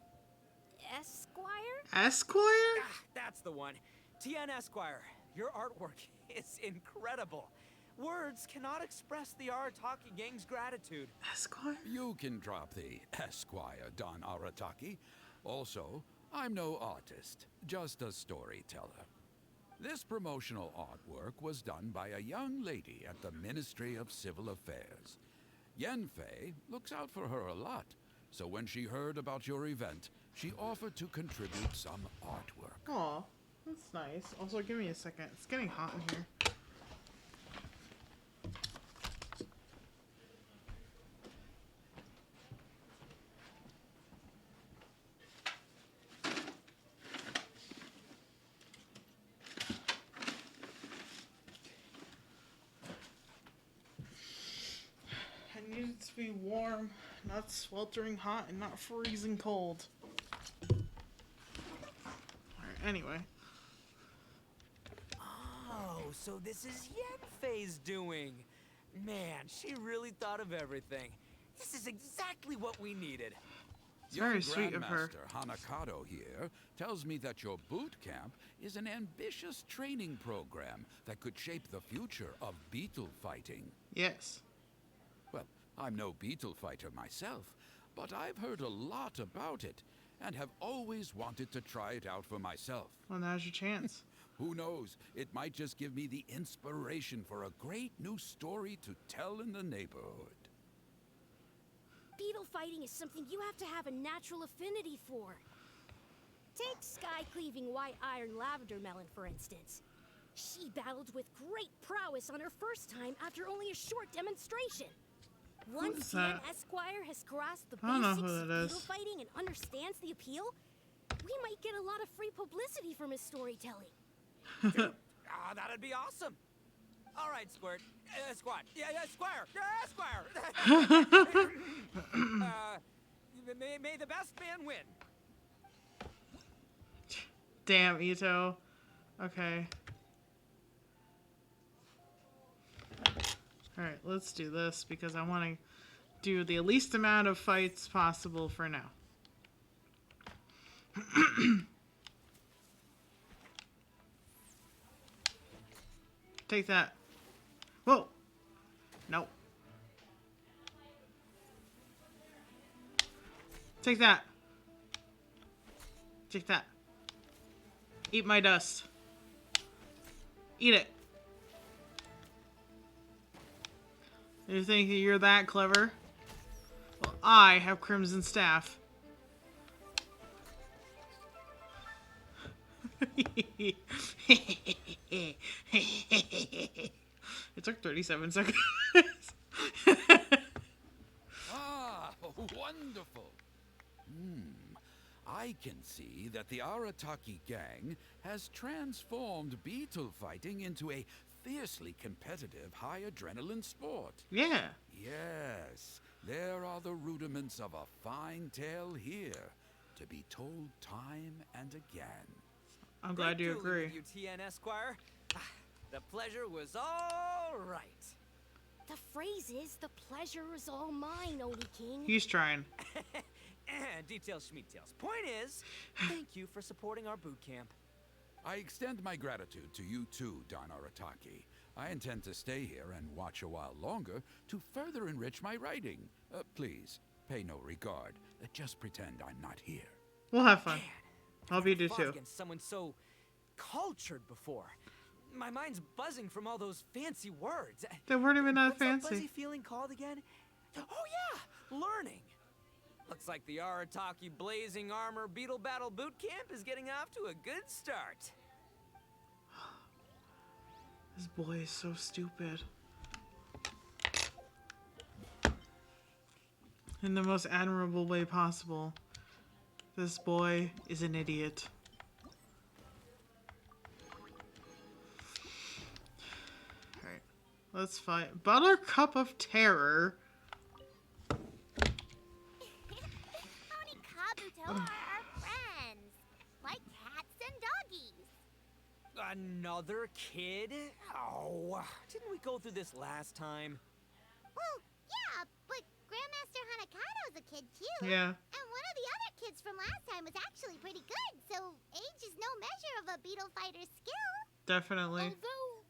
F: Esquire?
A: Esquire?
E: Ah, that's the one. Tien Esquire, your artwork is incredible. Words cannot express the Arataki gang's gratitude.
A: Esquire?
H: You can drop the Esquire, Don Arataki. Also, I'm no artist, just a storyteller. This promotional artwork was done by a young lady at the Ministry of Civil Affairs. Yanfei looks out for her a lot, so when she heard about your event, she offered to contribute some artwork.
A: Aw, that's nice. Also, give me a second. It's getting hot in here. I need it to be warm, not sweltering hot, and not freezing cold. Alright, anyway.
E: Oh, so this is Yanfei's doing. Man, she really thought of everything. This is exactly what we needed.
A: It's very sweet of her.
H: Grandmaster Hanakado here tells me that your boot camp is an ambitious training program that could shape the future of beetle fighting.
A: Yes.
H: I'm no beetle fighter myself, but I've heard a lot about it and have always wanted to try it out for myself.
A: Well, now's your chance.
H: Who knows? It might just give me the inspiration for a great new story to tell in the neighborhood.
F: Beetle fighting is something you have to have a natural affinity for. Take sky-cleaving white iron lavender melon, for instance. She battled with great prowess on her first time after only a short demonstration. Once
A: is
F: Dan
A: that?
F: Esquire has grasped the
A: I don't know
F: basics
A: who
F: of
A: that
F: beetle
A: is.
F: fighting and understands the appeal, we might get a lot of free publicity from his storytelling.
E: Ah, that'd be awesome. All right, Squirt. Squat. Yeah, Squire. Yeah, Squire. May the best man win.
A: Damn, Ito. Okay. Alright, let's do this because I want to do the least amount of fights possible for now. Take that. Whoa. Nope. Take that. Take that. Eat my dust. Eat it. You think you're that clever? Well, I have Crimson Staff. It took 37 seconds.
H: Ah, wonderful. I can see that the Arataki gang has transformed beetle fighting into a fiercely competitive high adrenaline sport.
A: Yeah.
H: Yes, there are the rudiments of a fine tale here, to be told time and again.
A: I'm glad you
E: Great dueling
A: agree.
E: with you, TN Esquire. The pleasure was all right.
F: The phrase is, the pleasure is all mine, Oni King.
A: He's trying.
E: Details, schmeetails. Point is, thank you for supporting our boot camp.
H: I extend my gratitude to you too, Don Arataki. I intend to stay here and watch a while longer to further enrich my writing. Please, pay no regard. Just pretend I'm not here.
A: We'll have fun.
E: Man,
A: Hope you do
E: fought
A: too.
E: against someone so cultured before. My mind's buzzing from all those fancy words.
A: They weren't even that
E: What's that
A: fancy.
E: buzzy feeling called again? Oh yeah, learning. Looks like the Arataki Blazing Armor Beetle Battle Boot Camp is getting off to a good start.
A: This boy is so stupid. In the most admirable way possible. This boy is an idiot. Alright. Let's fight. Buttercup of Terror.
G: Oni Kabuto are our friends, like cats and doggies.
E: Another kid? Oh, didn't we go through this last time?
G: Well, yeah, but Grandmaster Hanakado's a kid too.
A: Yeah.
G: And one of the other kids from last time was actually pretty good, so age is no measure of a beetle fighter's skill.
A: Definitely.
F: Although,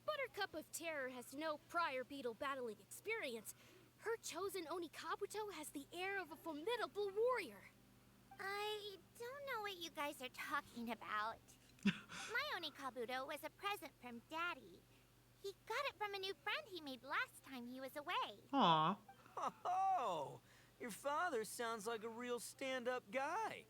F: Buttercup of Terror has no prior beetle battling experience, her chosen Oni Kabuto has the air of a formidable warrior.
G: I don't know what you guys are talking about. My Oni Kabuto was a present from Daddy. He got it from a new friend he made last time he was away.
A: Aw.
E: Oh, your father sounds like a real stand-up guy.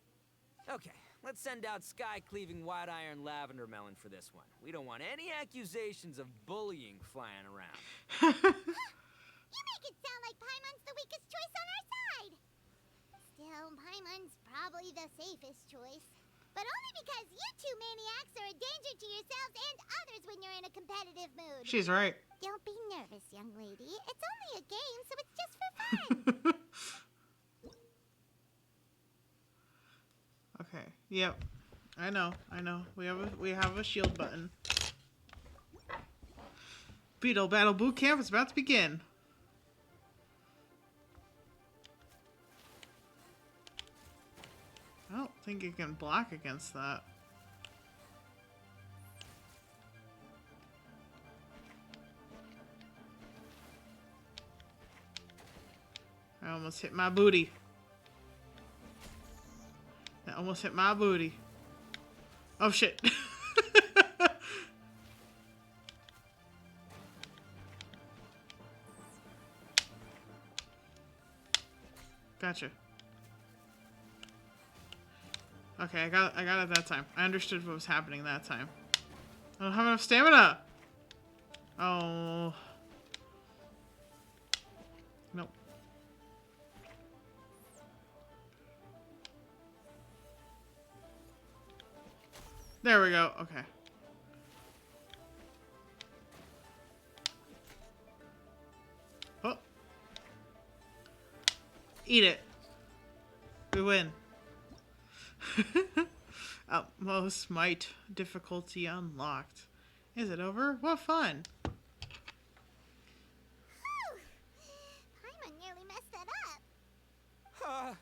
E: Okay, let's send out sky-cleaving white iron lavender melon for this one. We don't want any accusations of bullying flying around.
G: You make it sound like Paimon's the weakest choice on our side. Still, Paimon's probably the safest choice. But only because you two maniacs are a danger to yourselves and others when you're in a competitive mood.
A: She's right.
G: Don't be nervous, young lady. It's only a game, so it's just for fun.
A: Okay. Yep. I know. We have a shield button. Beetle Battle Boot Camp is about to begin. I don't think it can block against that. I almost hit my booty. I almost hit my booty. Oh shit. Gotcha. Okay, I got it that time. I understood what was happening that time. I don't have enough stamina. Oh. Nope. There we go. Okay. Oh. Eat it. We win. Utmost might difficulty unlocked. Is it over? What fun.
G: Paimon nearly messed that up.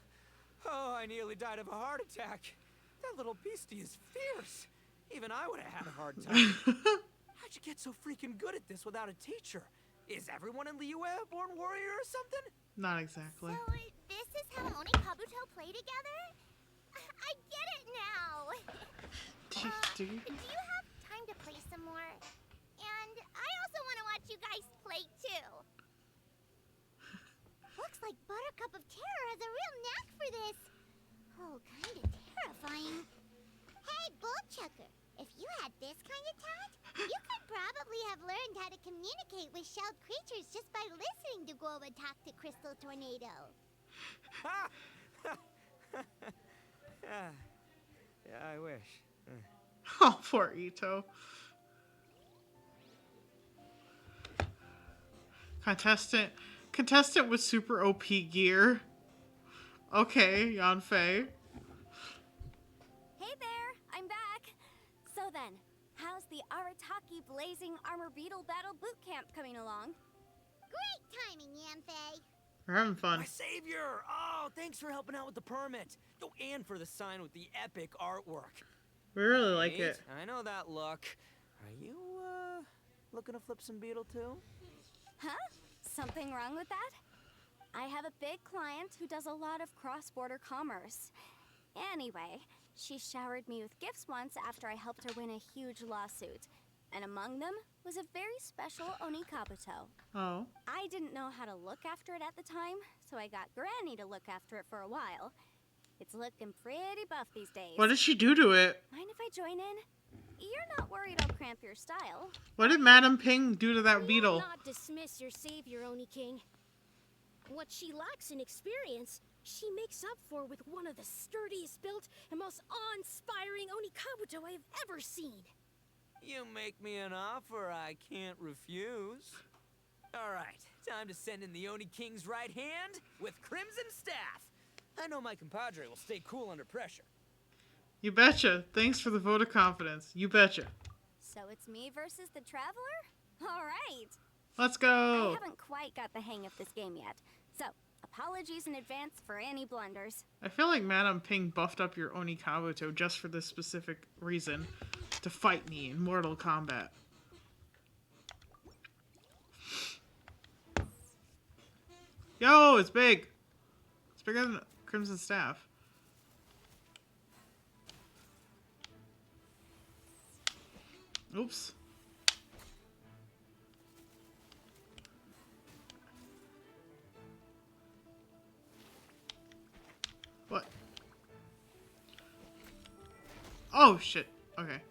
E: Oh, I nearly died of a heart attack. That little beastie is fierce. Even I would have had a hard time. How'd you get so freaking good at this without a teacher? Is everyone in Liyue a born warrior or something?
A: Not exactly.
G: So, this is how Oni Kabuto play together? I get it now!
A: Do you?
G: Do you have time to play some more? And I also want to watch you guys play too. Looks like Buttercup of Terror has a real knack for this. Oh, kind of terrifying. Hey, Bullchucker, if you had this kind of talent, you could probably have learned how to communicate with shelled creatures just by listening to Guoba talk to Crystal Tornado.
E: Ha! Yeah, I wish.
A: Oh, poor Ito. Contestant with super OP gear. Okay, Yanfei.
C: Hey there, I'm back. So then, how's the Arataki Blazing Armor Beetle Battle Boot Camp coming along?
G: Great timing, Yanfei.
A: We're having fun.
E: My savior! Oh, thanks for helping out with the permit. Oh, and for the sign with the epic artwork.
A: We really like
E: Nate,
A: it.
E: I know that look. Are you, looking to flip some Beetle too?
C: Huh? Something wrong with that? I have a big client who does a lot of cross-border commerce. Anyway, she showered me with gifts once after I helped her win a huge lawsuit. And among them was a very special Oni Kabuto.
A: Oh.
C: I didn't know how to look after it at the time, so I got Granny to look after it for a while. It's looking pretty buff these days.
A: What did she do to it?
C: Mind if I join in? You're not worried I'll cramp your style?
A: What did Madame Ping do to that
F: We
A: beetle?
F: will not dismiss your savior, Oni King. What she lacks in experience, she makes up for with one of the sturdiest built and most awe-inspiring Oni Kabuto I have ever seen.
E: You make me an offer I can't refuse. All right, time to send in the Oni King's right hand with Crimson Staff. I know my compadre will stay cool under pressure.
A: You betcha. Thanks for the vote of confidence. You betcha.
C: So it's me versus the Traveler? All right.
A: Let's
C: I
A: go.
C: haven't quite got the hang of this game yet, so apologies in advance for any blunders.
A: I feel like Madame Ping buffed up your Oni Kabuto just for this specific reason. To fight me in Mortal Kombat. Yo, it's big. It's bigger than Crimson Staff. Oops. What? Oh, shit. Okay.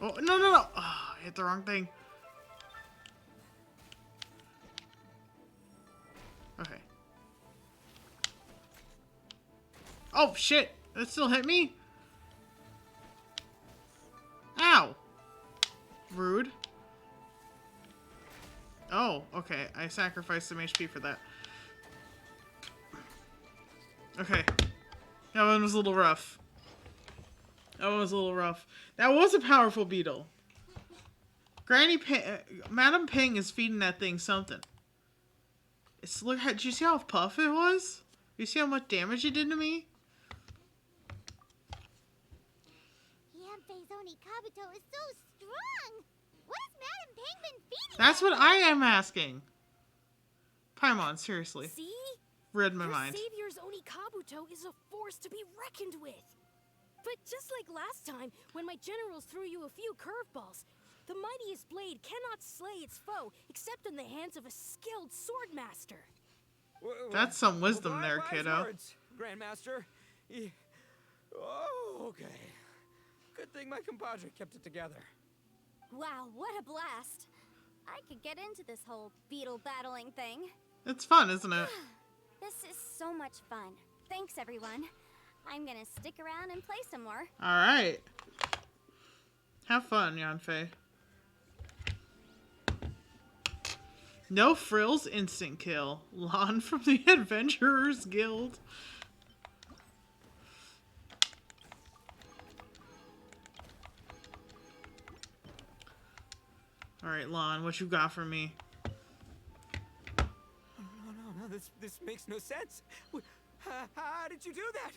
A: Oh, no, no, no. Oh, I hit the wrong thing. Okay. Oh, shit. That still hit me? Ow. Rude. Oh, okay. I sacrificed some HP for that. Okay. That one was a little rough. That one was a little rough. That was a powerful beetle. Madame Ping is feeding that thing something. It's look. Did you see how puff it was? You see how much damage it did to me?
G: Fei's Oni Kabuto is so strong. What is Madam Penguin feeding
A: That's
G: her?
A: what I am asking. Paimon, seriously.
F: See?
A: Read my
F: Your
A: mind.
F: savior's Oni Kabuto is a force to be reckoned with. But just like last time, when my generals threw you a few curveballs, the mightiest blade cannot slay its foe except in the hands of a skilled swordmaster.
A: That's some wisdom
E: Wise
A: there, kiddo.
E: words, Grandmaster. Oh, okay. Good thing my compadre kept it together.
C: Wow, what a blast. I could get into this whole beetle battling thing.
A: It's fun, isn't it?
C: This is so much fun. Thanks, everyone. I'm gonna stick around and play some more.
A: Alright. Have fun, Yanfei. No frills, instant kill. Lon from the Adventurers Guild. Alright, Lon, what you got for me?
E: No, this makes no sense. How did you do that?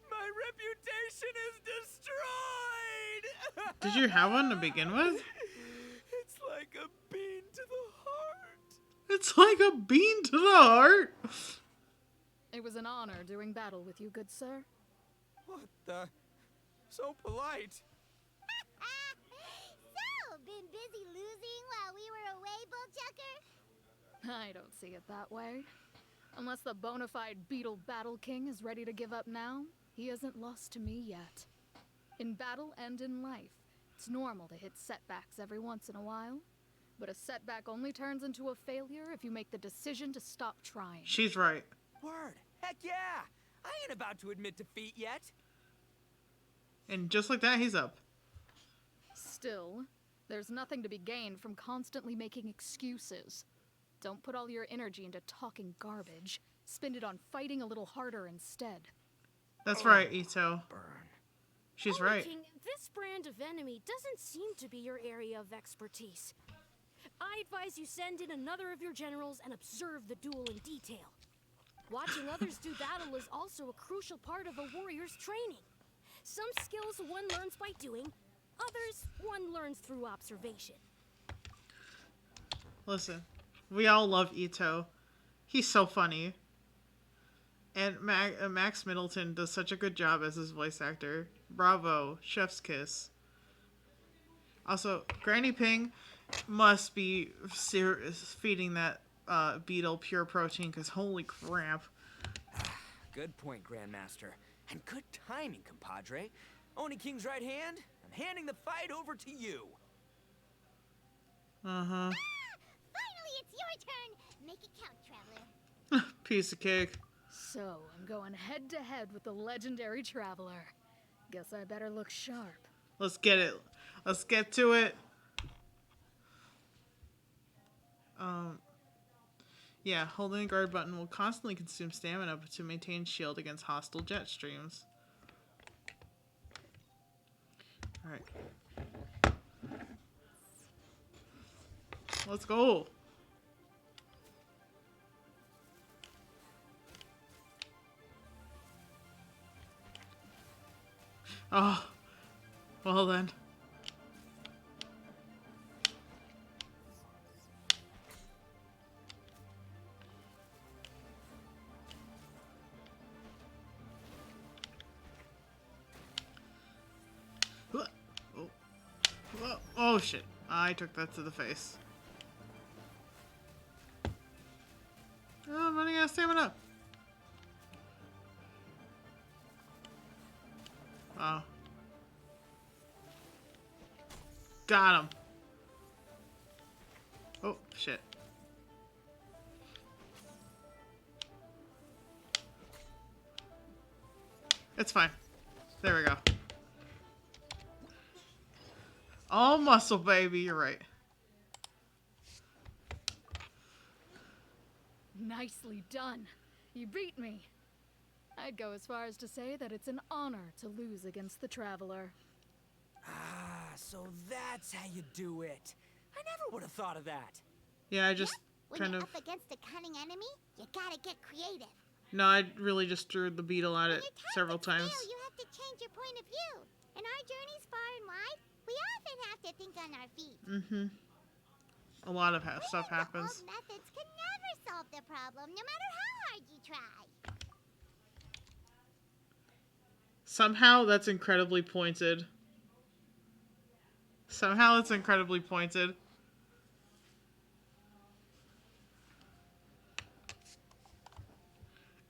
E: My reputation is destroyed!
A: Did you have one to begin with?
E: It's like a bean to the heart.
A: It's like a bean to the heart.
I: It was an honor doing battle with you, good sir.
E: What the? So polite.
G: So, been busy losing while we were away, Bullchucker?
I: I don't see it that way. Unless the bona fide Beetle Battle King is ready to give up now, he hasn't lost to me yet. In battle and in life, it's normal to hit setbacks every once in a while. But a setback only turns into a failure if you make the decision to stop trying.
A: She's right.
E: Word. Heck yeah. I ain't about to admit defeat yet.
A: And just like that, he's up.
I: Still, there's nothing to be gained from constantly making excuses. Don't put all your energy into talking garbage. Spend it on fighting a little harder instead.
A: That's right, Ito.
E: Burn.
A: She's
F: Oni
A: right.
F: King, this brand of enemy doesn't seem to be your area of expertise. I advise you send in another of your generals and observe the duel in detail. Watching others do battle is also a crucial part of a warrior's training. Some skills one learns by doing, others one learns through observation.
A: Listen, we all love Ito. He's so funny. And Max Middleton does such a good job as his voice actor. Bravo. Chef's kiss. Also, Granny Ping must be feeding that beetle pure protein, because holy crap.
E: Good point, Grandmaster. And good timing, compadre. Oni King's right hand, I'm handing the fight over to you.
A: Uh-huh.
G: Finally, it's your turn. Make it count, Traveler.
A: Piece of cake.
I: So, I'm going head to head with the legendary Traveler. Guess I better look sharp.
A: Let's get it. Let's get to it. Yeah, holding the guard button will constantly consume stamina to maintain shield against hostile jet streams. Alright. Let's go. Oh, well then. Oh shit, I took that to the face. Oh, I'm running out of stamina. Oh. Got him. Oh, shit. It's fine. There we go. All muscle, baby. You're right.
I: Nicely done. You beat me. I'd go as far as to say that it's an honor to lose against the Traveler.
E: Ah, so that's how you do it. I never would have thought of that.
A: Yeah, I just
G: When
A: kind
G: you're
A: of...
G: up against a cunning enemy, you gotta get creative.
A: No, I really just threw the beetle at
G: When
A: it
G: your
A: several
G: tactics
A: times.
G: fail, you have to change your point of view. In our journeys far and wide, we often have to think on our feet.
A: Mm-hmm. A lot of stuff
G: The
A: happens.
G: old methods can never solve the problem, no matter how hard you try.
A: Somehow that's incredibly pointed. Somehow it's incredibly pointed.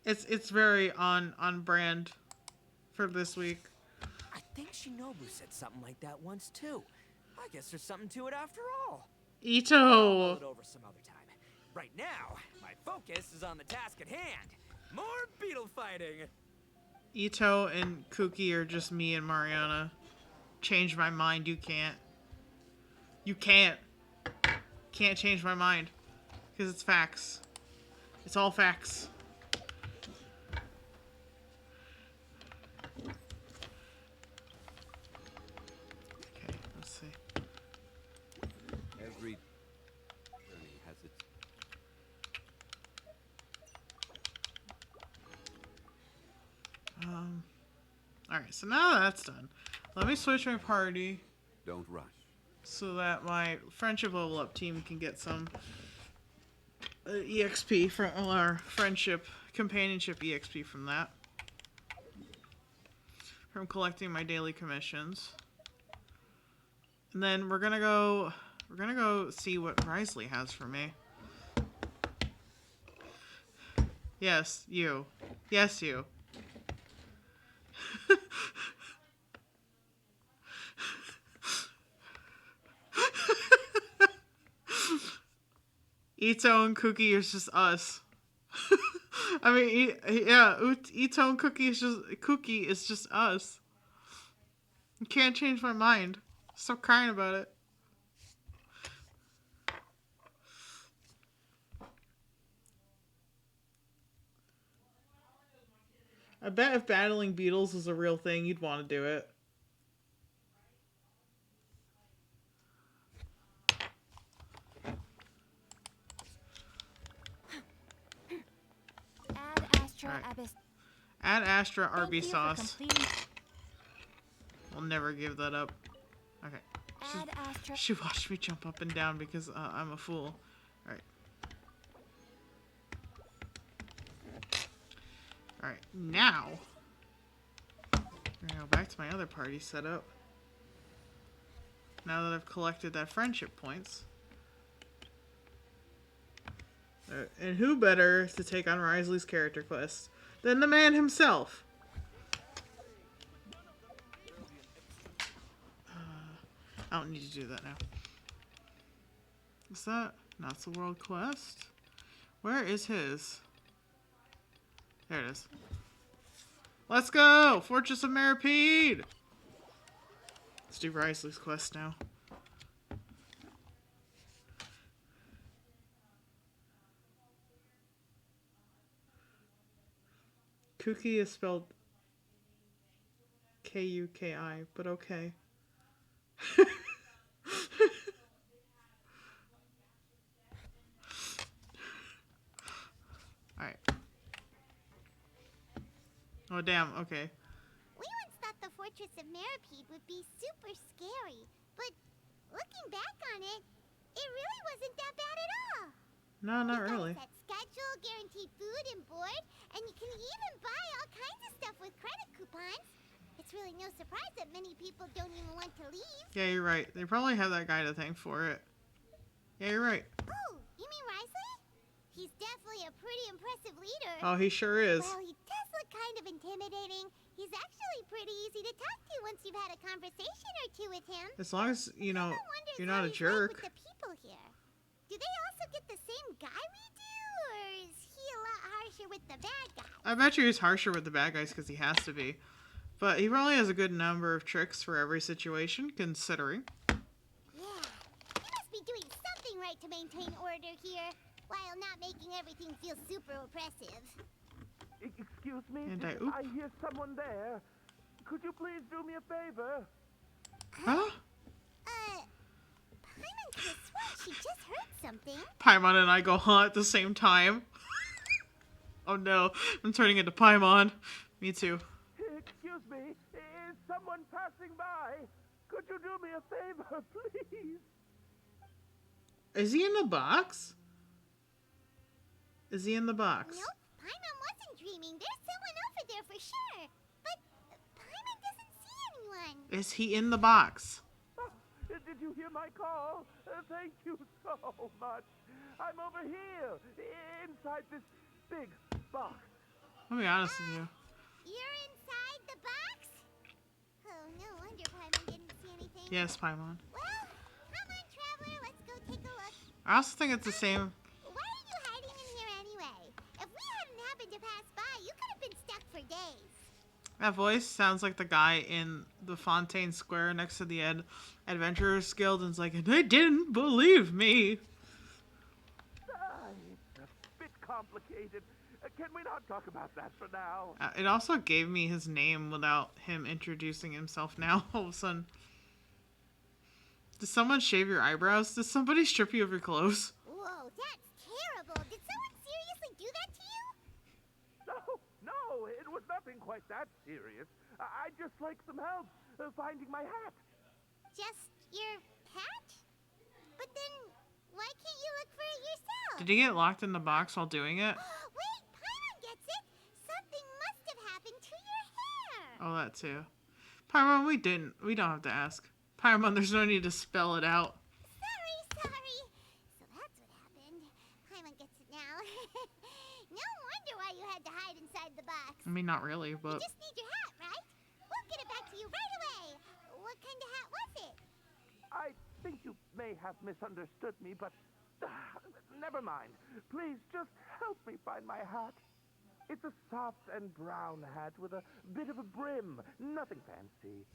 A: It's very on brand for this week.
E: I think Shinobu said something like that once too. I guess there's something to it after all. I'll mull
A: Ito.
E: it over some other time. Right now, my focus is on the task at hand. More beetle fighting.
A: Ito and Cookie are just me and Mariana. Change my mind, you can't. You can't. Can't change my mind. Because it's facts. It's all facts. Okay, let's see.
J: Every journey has its...
A: Alright, so now that's done. Let me switch my party
J: Don't rush.
A: so that my friendship level up team can get some EXP from our friendship, companionship EXP from that. From collecting my daily commissions. And then we're gonna go see what Risley has for me. Yes, you. Yes, you. Ito and Cookie is just us. I mean, yeah, Ito and Cookie is just us. You can't change my mind. Stop crying about it. I bet if battling beetles was a real thing, you'd want to do it.
C: Add Astra
A: Alright.
C: Abyss.
A: Add Astra
C: Thank
A: RB
C: you for
A: sauce.
C: completing-
A: I'll never give that up. Okay.
C: Add Astra.
A: She watched me jump up and down because I'm a fool. Alright. Alright, now we're gonna go back to my other party setup. Now that I've collected that friendship points. And who better to take on Risley's character quest than the man himself? I don't need to do that now. Is that? No, it's a world quest. Where is his? There it is. Let's go! Fortress of Maripede! Let's do Risley's quest now. Cookie is spelled Kuki, but okay. Alright. Oh, damn, okay.
G: We once thought the Fortress of Maripede would be super scary, but looking back on it, it really wasn't that bad at all.
A: No, not
G: You've got
A: really.
G: a set schedule, guaranteed food and board, and you can even buy all kinds of stuff with credit coupons. It's really no surprise that many people don't even want to leave.
A: Yeah, you're right. They probably have that guy to thank for it. Yeah, you're right.
G: Oh, you mean Risley? He's definitely a pretty impressive leader.
A: Oh, he sure is.
G: Well, he does look kind of intimidating. He's actually pretty easy to talk to once you've had a conversation or two with him.
A: As long as, you know,
G: Everyone wonders
A: you're
G: how
A: not a
G: he's like
A: jerk.
G: with the people here. Do they also get the same guy we do, or is he a lot harsher with the bad guys?
A: I bet you he's harsher with the bad guys because he has to be. But he probably has a good number of tricks for every situation, considering.
G: Yeah, he must be doing something right to maintain order here, while not making everything feel super oppressive.
K: Excuse me?
A: And
K: I hear someone there. Could you please do me a favor?
A: Huh?
G: Paimon could have sworn she just heard something.
A: Paimon and I go huh at the same time. Oh no, I'm turning into Paimon. Me too.
K: Excuse me. Is someone passing by? Could you do me a favor, please?
A: Is he in the box? Is he in the box?
G: Nope, Paimon wasn't dreaming. There's someone over there for sure. But Paimon doesn't see anyone.
A: Is he in the box?
K: Oh, did you hear my call? Thank you so much. I'm over here, inside this big box.
A: I'll be honest with you.
G: You're inside the box? Oh, no wonder Paimon didn't see anything.
A: Yes, Paimon.
G: Well, come on, Traveler. Let's go take a look.
A: I also think it's the same.
G: Why are you hiding in here anyway? If we hadn't happened to pass by, you could have been stuck for days.
A: That voice sounds like the guy in the Fontaine Square next to the Adventurers Guild, and it's like, they didn't believe me.
K: It's a bit complicated. Can we not talk about that for now?
A: It also gave me his name without him introducing himself now, all of a sudden. Did someone shave your eyebrows? Did somebody strip you of your clothes?
G: Whoa, that's terrible. Did someone seriously do that to you?
K: No, it was nothing quite that serious. I'd just like some help finding my hat.
G: Just your hat? But then, why can't you look for it yourself?
A: Did he get locked in the box while doing it?
G: Wait, Paimon gets it. Something must have happened to your hair.
A: Oh, that too. Paimon, we don't have to ask. Paimon, there's no need to spell it out.
G: Sorry. So that's what happened. Paimon gets it now. No wonder why you had to hide inside the box.
A: I mean, not really,
G: You
A: but...
G: just need your hat, right? We'll get it back to you right away. What kind of hat was it?
K: I think you may have misunderstood me, but never mind. Please just help me find my hat. It's a soft and brown hat with a bit of a brim. Nothing fancy.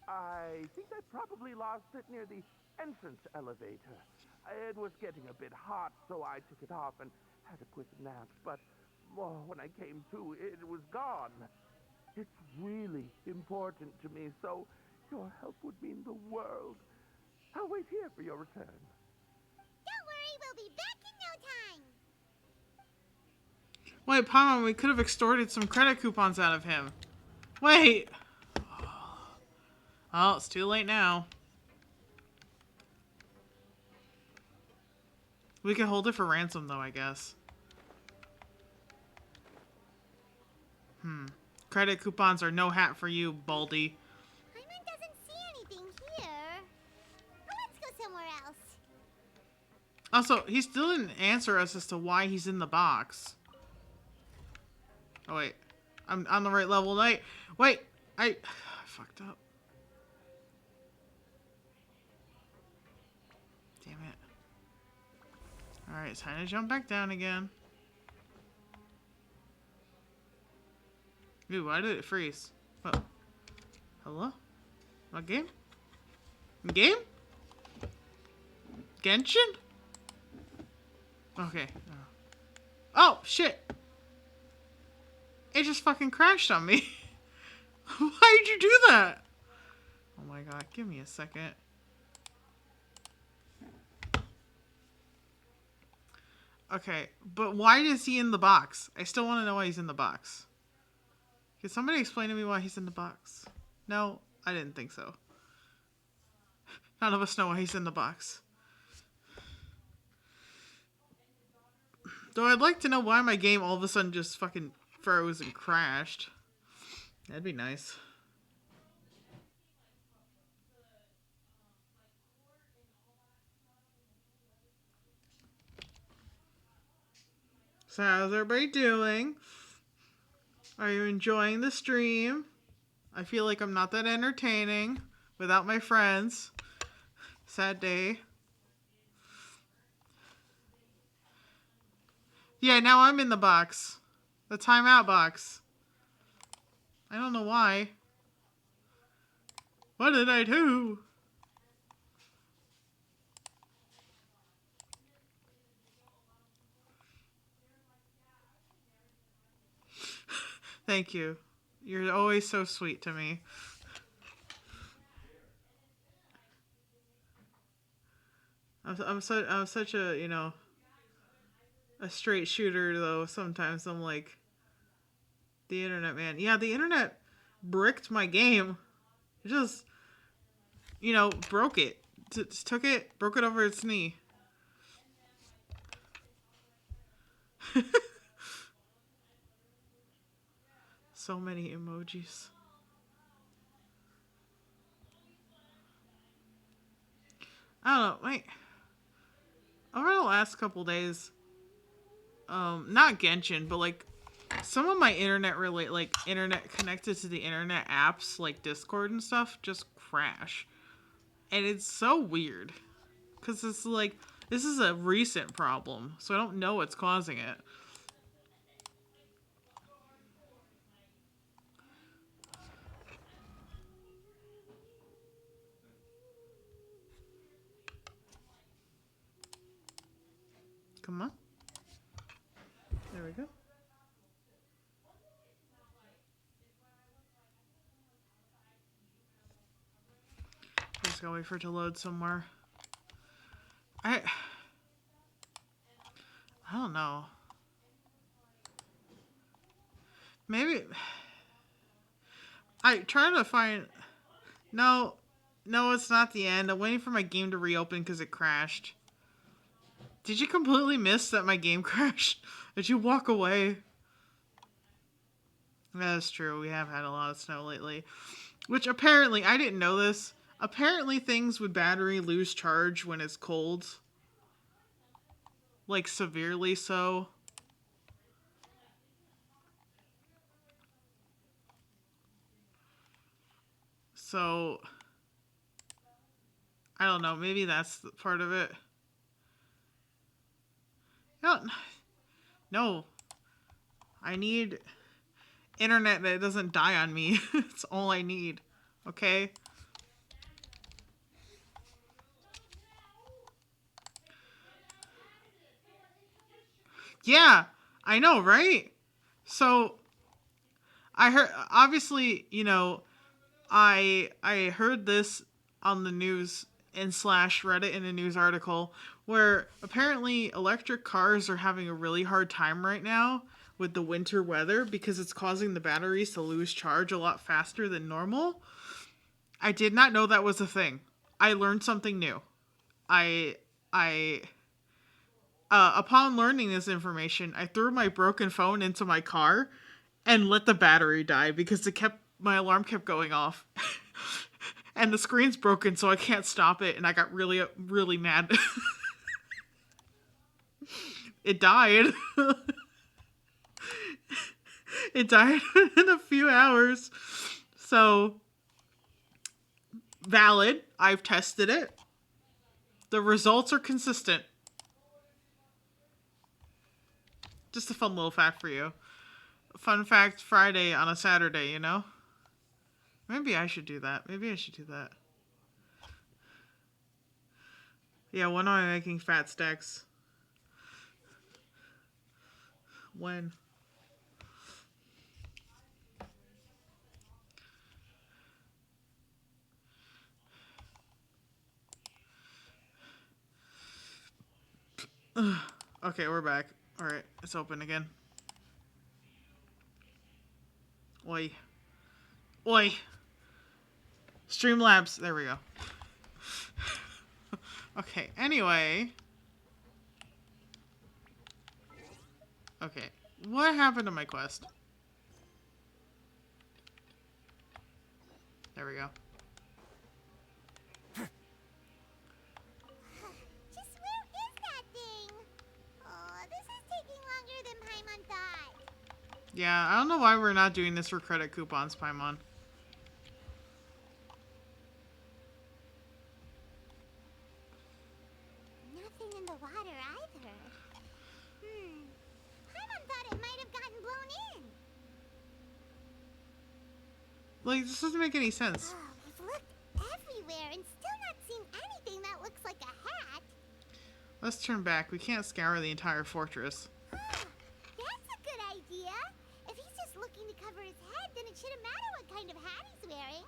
K: I think I probably lost it near the entrance elevator. It was getting a bit hot, so I took it off and had a quick nap. But when I came to, it was gone. It's really important to me, so your help would mean the world. I'll wait here for your return.
G: Don't worry, we'll be back in no time.
A: Wait, Paimon, we could have extorted some credit coupons out of him. Wait! Oh, it's too late now. We could hold it for ransom, though, I guess. Credit coupons are no hat for you, Baldy.
G: Paimon doesn't see anything here. Let's go somewhere else.
A: Also, he still didn't answer us as to why he's in the box. Oh, wait. I'm on the right level. Wait, I fucked up. Damn it. Alright, it's time to jump back down again. Ooh, why did it freeze? What? Hello? What game? Game? Genshin? Okay. Oh, shit! It just fucking crashed on me. Why'd you do that? Oh my god, give me a second. Okay, but why is he in the box? I still want to know why he's in the box. Can somebody explain to me why he's in the box? No, I didn't think so. None of us know why he's in the box. Though I'd like to know why my game all of a sudden just fucking froze and crashed. That'd be nice. So how's everybody doing? Are you enjoying the stream? I feel like I'm not that entertaining without my friends. Sad day. Yeah, now I'm in the box. The timeout box. I don't know why. What did I do? Thank you. You're always so sweet to me. I'm such a, you know, a straight shooter though. Sometimes I'm like, the internet, man. Yeah, the internet bricked my game It just, broke it. Just took it, broke it over its knee. So many emojis. I don't know, wait. Over the last couple days, not Genshin, but like some of my internet internet connected to the internet apps like Discord and stuff just crash. And it's so weird. Cause it's like, this is a recent problem, so I don't know what's causing it. Come on. There we go. Just gotta wait for it to load somewhere. I don't know. Maybe I try to find. No, it's not the end. I'm waiting for my game to reopen because it crashed. Did you completely miss that my game crashed? Did you walk away? That's true. We have had a lot of snow lately. Which apparently, I didn't know this. Apparently things with battery lose charge when it's cold. Like severely so. So, I don't know. Maybe that's part of it. No. I need internet that doesn't die on me. It's all I need. Okay? Yeah, I know, right? So, I heard, obviously, I heard this on the news and slash Reddit in a news article where apparently electric cars are having a really hard time right now with the winter weather because it's causing the batteries to lose charge a lot faster than normal. I did not know that was a thing. I learned something new. Upon learning this information, I threw my broken phone into my car and let the battery die because my alarm kept going off. And the screen's broken, so I can't stop it, and I got really, really mad. It died. It died in a few hours. So, valid. I've tested it. The results are consistent. Just a fun little fact for you. Fun fact Friday on a Saturday, you know? Maybe I should do that. Yeah, when am I making fat stacks? When? Okay, we're back. Alright, it's open again. Oi. Streamlabs. There we go. Okay, anyway. Okay, what happened to my quest? There we go.
G: Just where is that thing? Oh, this is taking longer than Paimon thought.
A: Yeah, I don't know why we're not doing this for credit coupons, Paimon.
G: Nothing in the water either. Paimon thought it might have gotten blown in.
A: Like, this doesn't make any sense.
G: Oh, we've looked everywhere and still not seen anything that looks like a hat.
A: Let's turn back. We can't scour the entire fortress.
G: That's a good idea. If he's just looking to cover his head, then it shouldn't matter what kind of hat he's wearing.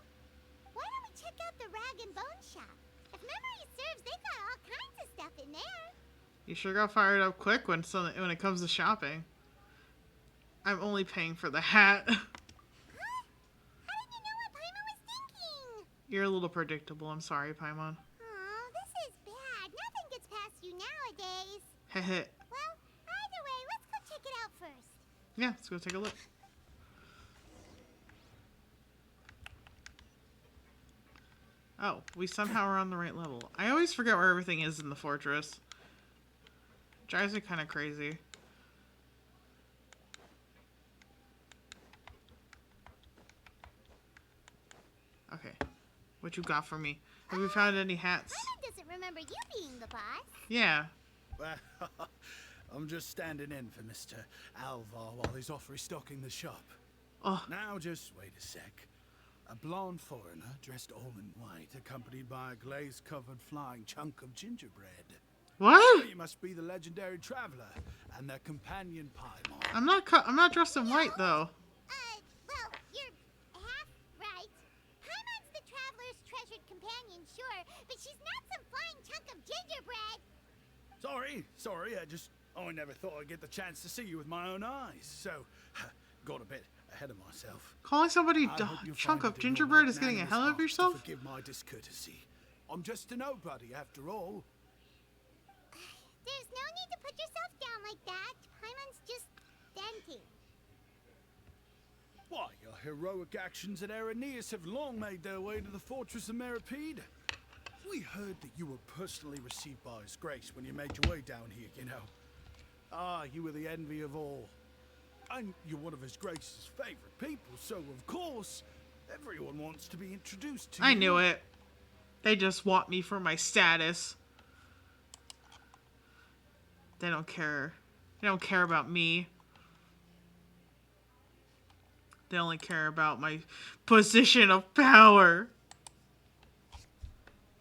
G: Why don't we check out the rag and bone shop? If memory serves, they've got all kinds of stuff in there.
A: You sure got fired up quick when it comes to shopping. I'm only paying for the hat.
G: Huh? How did you know what Paimon was thinking?
A: You're a little predictable. I'm sorry, Paimon.
G: Aw, this is bad. Nothing gets past you nowadays.
A: Heh.
G: Well, either way, let's go check it out first.
A: Yeah, let's go take a look. Oh, we somehow are on the right level. I always forget where everything is in the fortress. Drives me kind of crazy. Okay. What you got for me? Have you found any hats?
G: Paimon doesn't remember you being the boss.
A: Yeah.
L: Well, I'm just standing in for Mr. Alvar while he's off restocking the shop.
A: Oh.
L: Now, just wait a sec. A blonde foreigner dressed all in white, accompanied by a glaze-covered flying chunk of gingerbread.
A: What?
L: You must be the legendary traveler and their companion Paimon.
A: I'm not dressed in white though.
G: Well, you're half right. Paimon's the traveler's treasured companion, sure, but she's not some flying chunk of gingerbread.
L: Sorry, I never thought I'd get the chance to see you with my own eyes, so got a bit ahead of myself.
A: Calling somebody
L: I hope you'll
A: chunk
L: find
A: of
L: it in your
A: gingerbread is getting
L: magnanimous
A: ahead of
L: heart to
A: yourself?
L: Forgive my discourtesy. I'm just a nobody, after all.
G: There's no need to put yourself down like that. Paimon's just venting.
L: Why, your heroic actions at Aeneas have long made their way to the fortress of Meripede. We heard that you were personally received by His Grace when you made your way down here, you know. Ah, you were the envy of all. And you're one of His Grace's favorite people, so of course, everyone wants to be introduced to you.
A: I knew it. They just want me for my status. They don't care. They don't care about me. They only care about my position of power.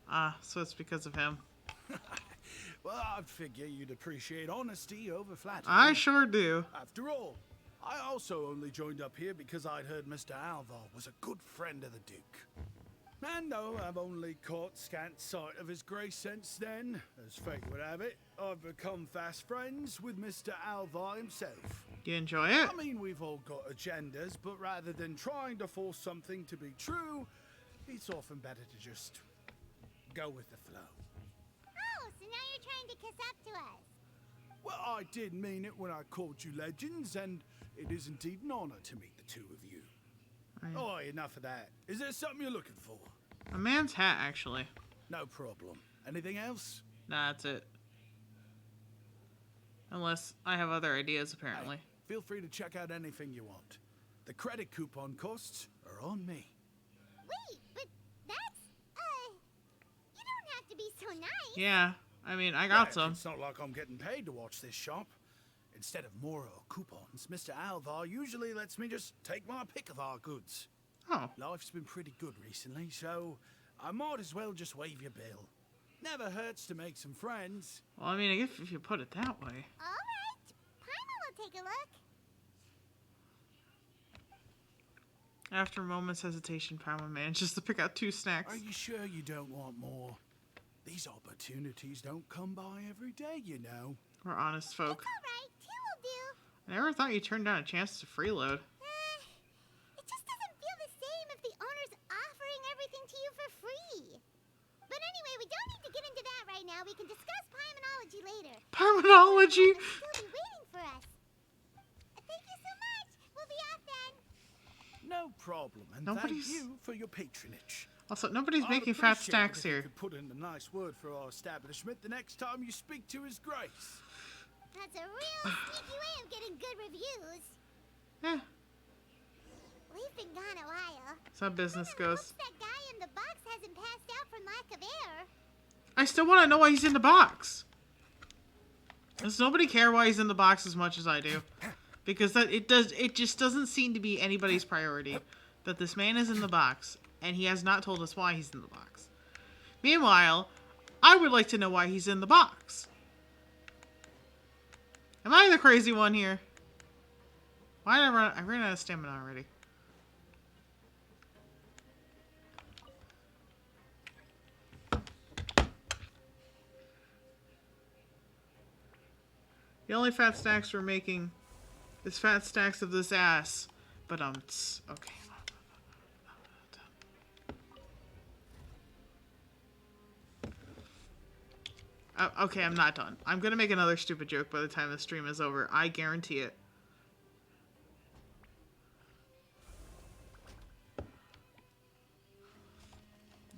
A: Ah, so it's because of him.
L: Well, I'd figure you'd appreciate honesty over flattery.
A: I sure do.
L: After all, I also only joined up here because I'd heard Mr. Alvar was a good friend of the Duke. And though I've only caught scant sight of His Grace since then, as fate would have it, I've become fast friends with Mr. Alvar himself.
A: You enjoy it?
L: I mean, we've all got agendas, but rather than trying to force something to be true, it's often better to just go with the flow.
G: Oh, so now you're trying to kiss up to us.
L: Well, I did mean it when I called you legends, and it is indeed an honor to meet the two of you. Oh, enough of that. Is there something you're looking for?
A: A man's hat, actually.
L: No problem. Anything else?
A: Nah, that's it. Unless I have other ideas, apparently.
L: Hey, feel free to check out anything you want. The credit coupon costs are on me.
G: Wait, but that's, you don't have to be so nice.
A: Yeah, I mean, I got
L: Yeah,
A: some.
L: It's not like I'm getting paid to watch this shop. Instead of more coupons, Mr. Alvar usually lets me just take my pick of our goods.
A: Oh.
L: Life's been pretty good recently, so I might as well just waive your bill. Never hurts to make some friends.
A: Well, I mean, if you put it that way.
G: All right, Paimon will take a look.
A: After a moment's hesitation, Paimon manages to pick out 2 snacks.
L: Are you sure you don't want more? These opportunities don't come by every day, you know.
A: We're honest folk.
G: All right, 2 will do.
A: I never thought you turned down a chance to freeload.
G: It just doesn't feel the same if the owner's offering everything to you for free. But anyway, we don't need to get into that right now. We can discuss Paimonology later.
A: Paimonology?
G: They'll still be waiting for us. Thank you so much. We'll be off then.
L: No problem, and
A: Nobody's-
L: thank you for your patronage.
A: Also, nobody's
L: I'd
A: making fat
L: appreciate
A: stacks
L: it if you
A: here.
L: could put in a nice word for our establishment the next time you speak to His Grace.
G: That's a real sneaky way of getting good reviews.
A: Eh,
G: We've been gone a while.
A: that's how business
G: Hopes
A: goes.
G: that guy in the box hasn't passed out from lack of air.
A: I still want to know why he's in the box. Does nobody care why he's in the box as much as I do? Because it just doesn't seem to be anybody's priority that this man is in the box, and he has not told us why he's in the box. Meanwhile, I would like to know why he's in the box. Am I the crazy one here? Why did I ran out of stamina already. The only fat stacks we're making is fat stacks of this ass. But okay. Okay, I'm not done. I'm gonna make another stupid joke by the time the stream is over. I guarantee it.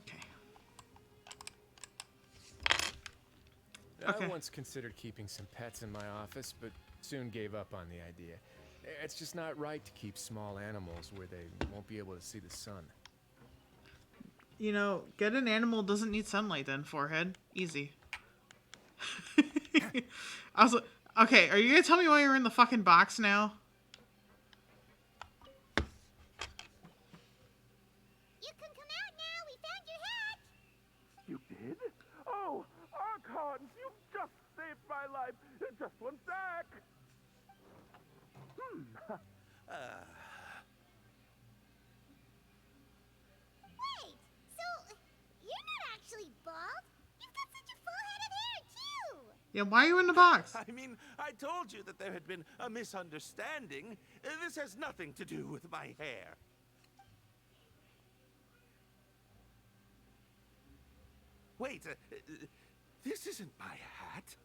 A: Okay.
B: I
A: Okay.
B: once considered keeping some pets in my office, but soon gave up on the idea. It's just not right to keep small animals where they won't be able to see the sun.
A: You know, get an animal doesn't need sunlight then, forehead. Easy. Also, okay, are you gonna tell me why you're in the fucking box now?
G: You can come out now. We found your hat.
K: You did? Oh, Archons, you just saved my life. Just one sec.
G: Wait, so you're not actually bald? You've got such a full head of hair, too.
A: Yeah, why are you in the box?
K: I mean, I told you that there had been a misunderstanding. This has nothing to do with my hair. Wait, this isn't my hat.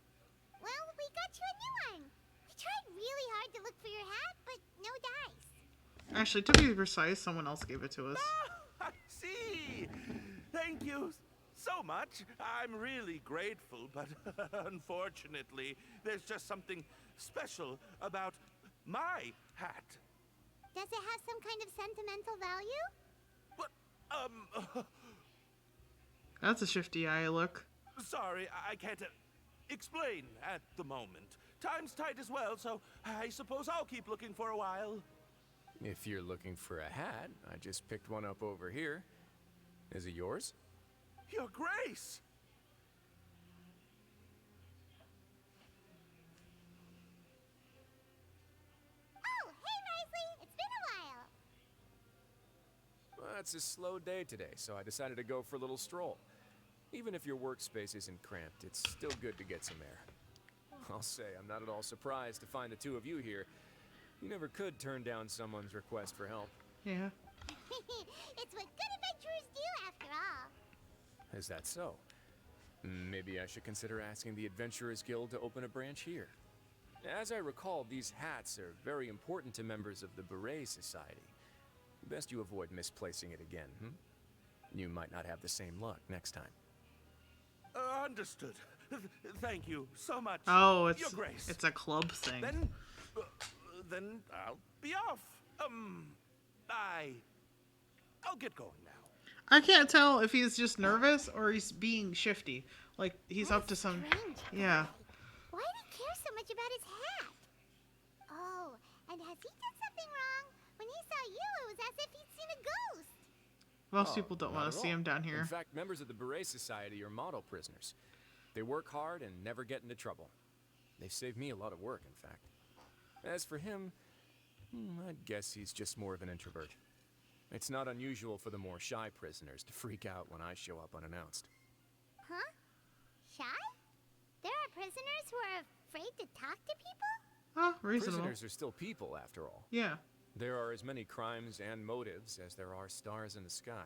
G: Well, we got you a new one. We tried really hard to look for your hat, but no dice.
A: Actually, to be precise, someone else gave it to us.
K: I see. Thank you so much. I'm really grateful, but unfortunately, there's just something special about my hat.
G: Does it have some kind of sentimental value?
K: But,
A: That's a shifty eye look.
K: sorry, I can't explain at the moment. Time's tight as well, so I suppose I'll keep looking for a while.
B: If you're looking for a hat, I just picked one up over here. Is it yours?
K: Your Grace!
G: Oh, hey, Risley. It's been a while.
B: Well, it's a slow day today, so I decided to go for a little stroll. Even if your workspace isn't cramped, it's still good to get some air. I'll say, I'm not at all surprised to find the two of you here. You never could turn down someone's request for help.
A: Yeah.
G: It's what good adventurers do, after all.
B: Is that so? Maybe I should consider asking the Adventurers Guild to open a branch here. As I recall, these hats are very important to members of the Beret Society. Best you avoid misplacing it again, You might not have the same luck next time.
K: Understood. Thank you so much.
A: Oh,
K: Your Grace.
A: it's a club thing.
K: Then I'll be off. I'll get going now.
A: I can't tell if he's just nervous or he's being shifty. Like he's up to some.
G: Strange.
A: Yeah.
G: Why do you care so much about his hat? Oh, and has he done something wrong? When he saw you, it was as if he'd seen a ghost.
A: Most people don't
B: Not
A: want
B: at
A: to see
B: all.
A: him down here.
B: In fact, members of the Beret Society are model prisoners. They work hard and never get into trouble. They've saved me a lot of work, in fact. As for him, I'd guess he's just more of an introvert. It's not unusual for the more shy prisoners to freak out when I show up unannounced.
G: Huh? Shy? There are prisoners who are afraid to talk to people?
A: Oh, reasonable.
B: Prisoners are still people, after all.
A: Yeah.
B: There are as many crimes and motives as there are stars in the sky.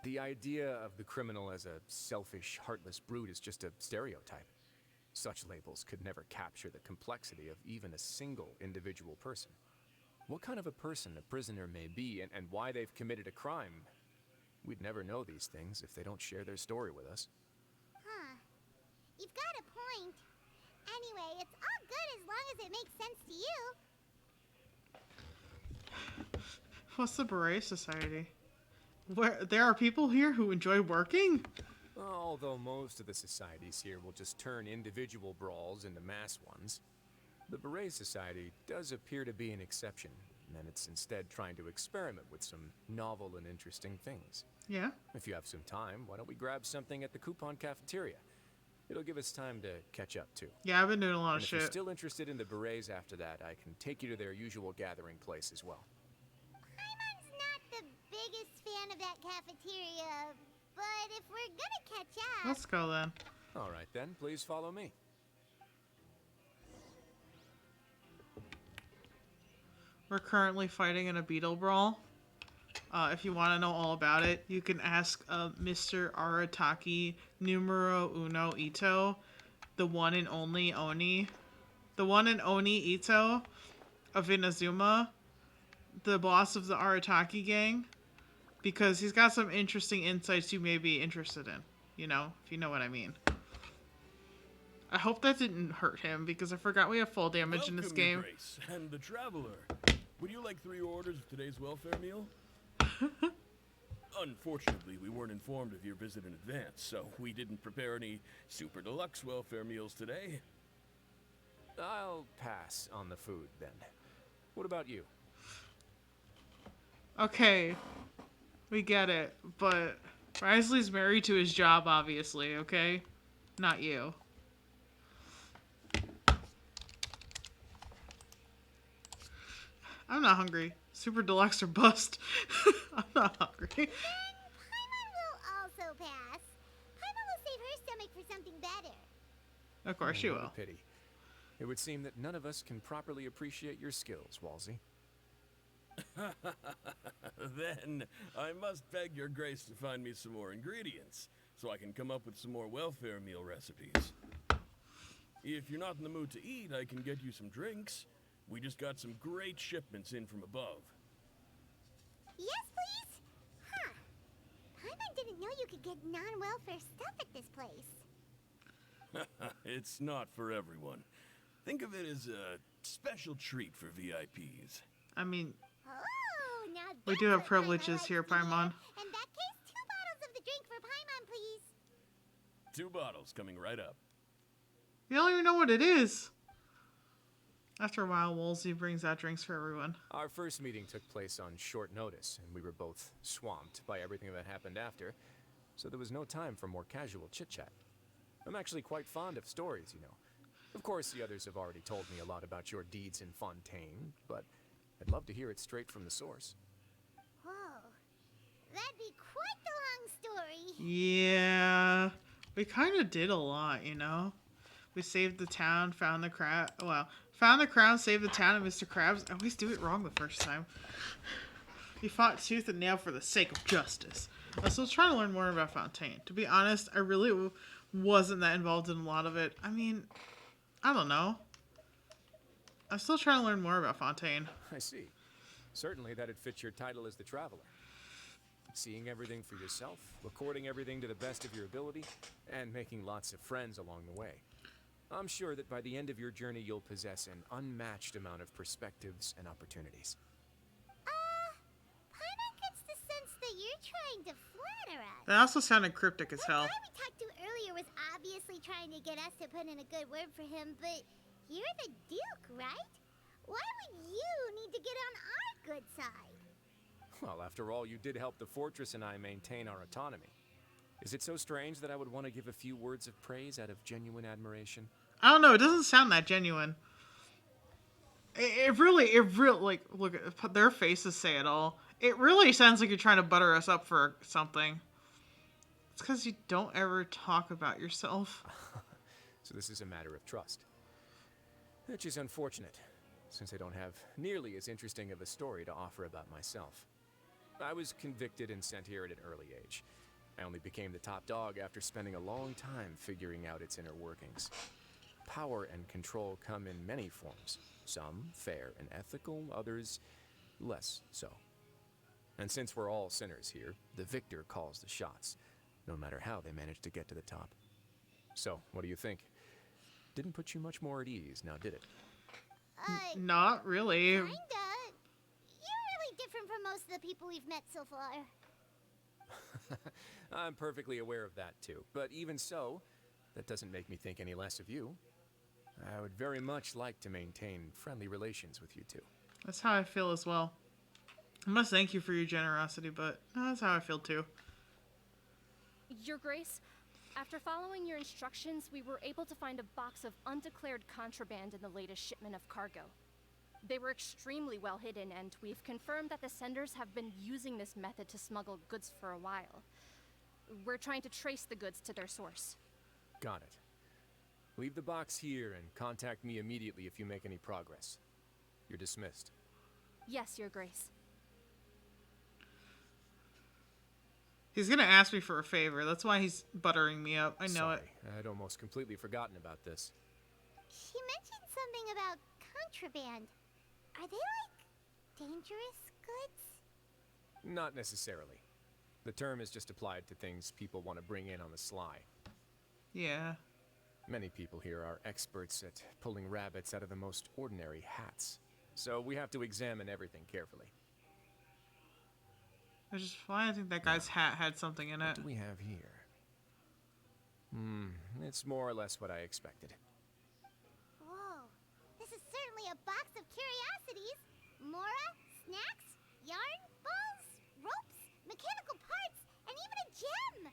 B: The idea of the criminal as a selfish, heartless brute is just a stereotype. Such labels could never capture the complexity of even a single individual person. What kind of a person a prisoner may be and why they've committed a crime, we'd never know these things if they don't share their story with us.
G: Huh. You've got a point. Anyway, it's all good as long as it makes sense to you.
A: What's the Beret Society? Where there are people here who enjoy working?
B: Although most of the societies here will just turn individual brawls into mass ones, the Beret Society does appear to be an exception, and it's instead trying to experiment with some novel and interesting things.
A: Yeah.
B: If you have some time, why don't we grab something at the coupon cafeteria? It'll give us time to catch up too.
A: Yeah, I've been doing a lot
B: And
A: of
B: if you're
A: shit.
B: still interested in the Berets after that, I can take you to their usual gathering place as well.
G: Paimon's not the biggest fan of that cafeteria, but if we're gonna catch up...
A: Let's go then.
B: All right then, please follow me.
A: We're currently fighting in a beetle brawl. If you want to know all about it, you can ask Mr. Arataki numero uno Ito. the one and only Oni, the one and only Ito of Inazuma, the boss of the Arataki gang, because he's got some interesting insights you may be interested in, you know, if you know what I mean. I hope that didn't hurt him, because I forgot we have full damage in this
M: Welcome, Your
A: game.
M: Grace, and the Traveler. Would you like 3 orders of today's welfare meal? Unfortunately, we weren't informed of your visit in advance, so we didn't prepare any super deluxe welfare meals today.
B: I'll pass on the food, then. What about you?
A: Okay, we get it, but Risley's married to his job, obviously, okay? Not you. I'm not hungry. Super deluxe or bust. I'm not hungry.
G: Paimon will also pass. Paimon will save her stomach for something better.
A: Of course she
B: What a
A: will.
B: pity. It would seem that none of us can properly appreciate your skills, Walsey.
M: Then, I must beg your grace to find me some more ingredients, so I can come up with some more welfare meal recipes. If you're not in the mood to eat, I can get you some drinks. We just got some great shipments in from above.
G: Yes, please? Huh. Paimon didn't know you could get non-welfare stuff at this place.
M: It's not for everyone. Think of it as a special treat for VIPs.
A: I mean,
G: Oh, now
A: we
G: that's
A: do have
G: what Paimon
A: privileges
G: likes
A: here,
G: to hear.
A: Paimon.
G: In that case, 2 bottles of the drink for Paimon, please.
M: 2 bottles coming right up.
A: You don't even know what it is. After a while, Wolsey brings out drinks for everyone.
B: Our first meeting took place on short notice, and we were both swamped by everything that happened after, so there was no time for more casual chit-chat. I'm actually quite fond of stories, you know. Of course, the others have already told me a lot about your deeds in Fontaine, but I'd love to hear it straight from the source.
G: Whoa. That'd be quite the long story.
A: Yeah, we kind of did a lot, you know. We saved the town, found the crab. Well, found the crown, saved the town, and Mr. Krabs. I always do it wrong the first time. We fought tooth and nail for the sake of justice. I was still trying to learn more about Fontaine. To be honest, I really wasn't that involved in a lot of it. I mean, I don't know. I'm still trying to learn more about Fontaine.
B: I see. Certainly that'd fit your title as the Traveler. Seeing everything for yourself, recording everything to the best of your ability, and making lots of friends along the way. I'm sure that by the end of your journey, you'll possess an unmatched amount of perspectives and opportunities.
G: Paimon gets the sense that you're trying to flatter us.
A: That also sounded cryptic as
G: The
A: hell.
G: guy we talked to earlier was obviously trying to get us to put in a good word for him, but you're the Duke, right? Why would you need to get on our good side?
B: Well, after all, you did help the fortress and I maintain our autonomy. Is it so strange that I would want to give a few words of praise out of genuine admiration?
A: I don't know. It doesn't sound that genuine. It really, like, look at their faces say it all. It really sounds like you're trying to butter us up for something. It's because you don't ever talk about yourself.
B: So this is a matter of trust. Which is unfortunate, since I don't have nearly as interesting of a story to offer about myself. I was convicted and sent here at an early age. I only became the top dog after spending a long time figuring out its inner workings. Power and control come in many forms. Some fair and ethical, others less so. And since we're all sinners here, the victor calls the shots, no matter how they manage to get to the top. So, what do you think? Didn't put you much more at ease, now did it?
A: Not really.
G: Kinda. You're really different from most of the people we've met so far.
B: I'm perfectly aware of that too, but even so, that doesn't make me think any less of you. I would very much like to maintain friendly relations with you two.
A: That's how I feel as well. I must thank you for your generosity, but that's how I feel too.
N: Your Grace, after following your instructions, we were able to find a box of undeclared contraband in the latest shipment of cargo. They were extremely well hidden, and we've confirmed that the senders have been using this method to smuggle goods for a while. We're trying to trace the goods to their source.
B: Got it. Leave the box here and contact me immediately if you make any progress. You're dismissed.
N: Yes, Your Grace.
A: He's gonna ask me for a favor. That's why he's buttering me up. I know
B: Sorry,
A: it.
B: I'd almost completely forgotten about this.
G: She mentioned something about contraband. Are they like dangerous goods?
B: Not necessarily. The term is just applied to things people want to bring in on the sly.
A: Yeah.
B: Many people here are experts at pulling rabbits out of the most ordinary hats. So we have to examine everything carefully.
A: I just why I think that guy's hat had something in
B: What
A: it.
B: do we have here? It's more or less what I expected.
G: Whoa, this is certainly a box of curiosities. Mora, snacks, yarn, balls, ropes, mechanical parts, and even a gem.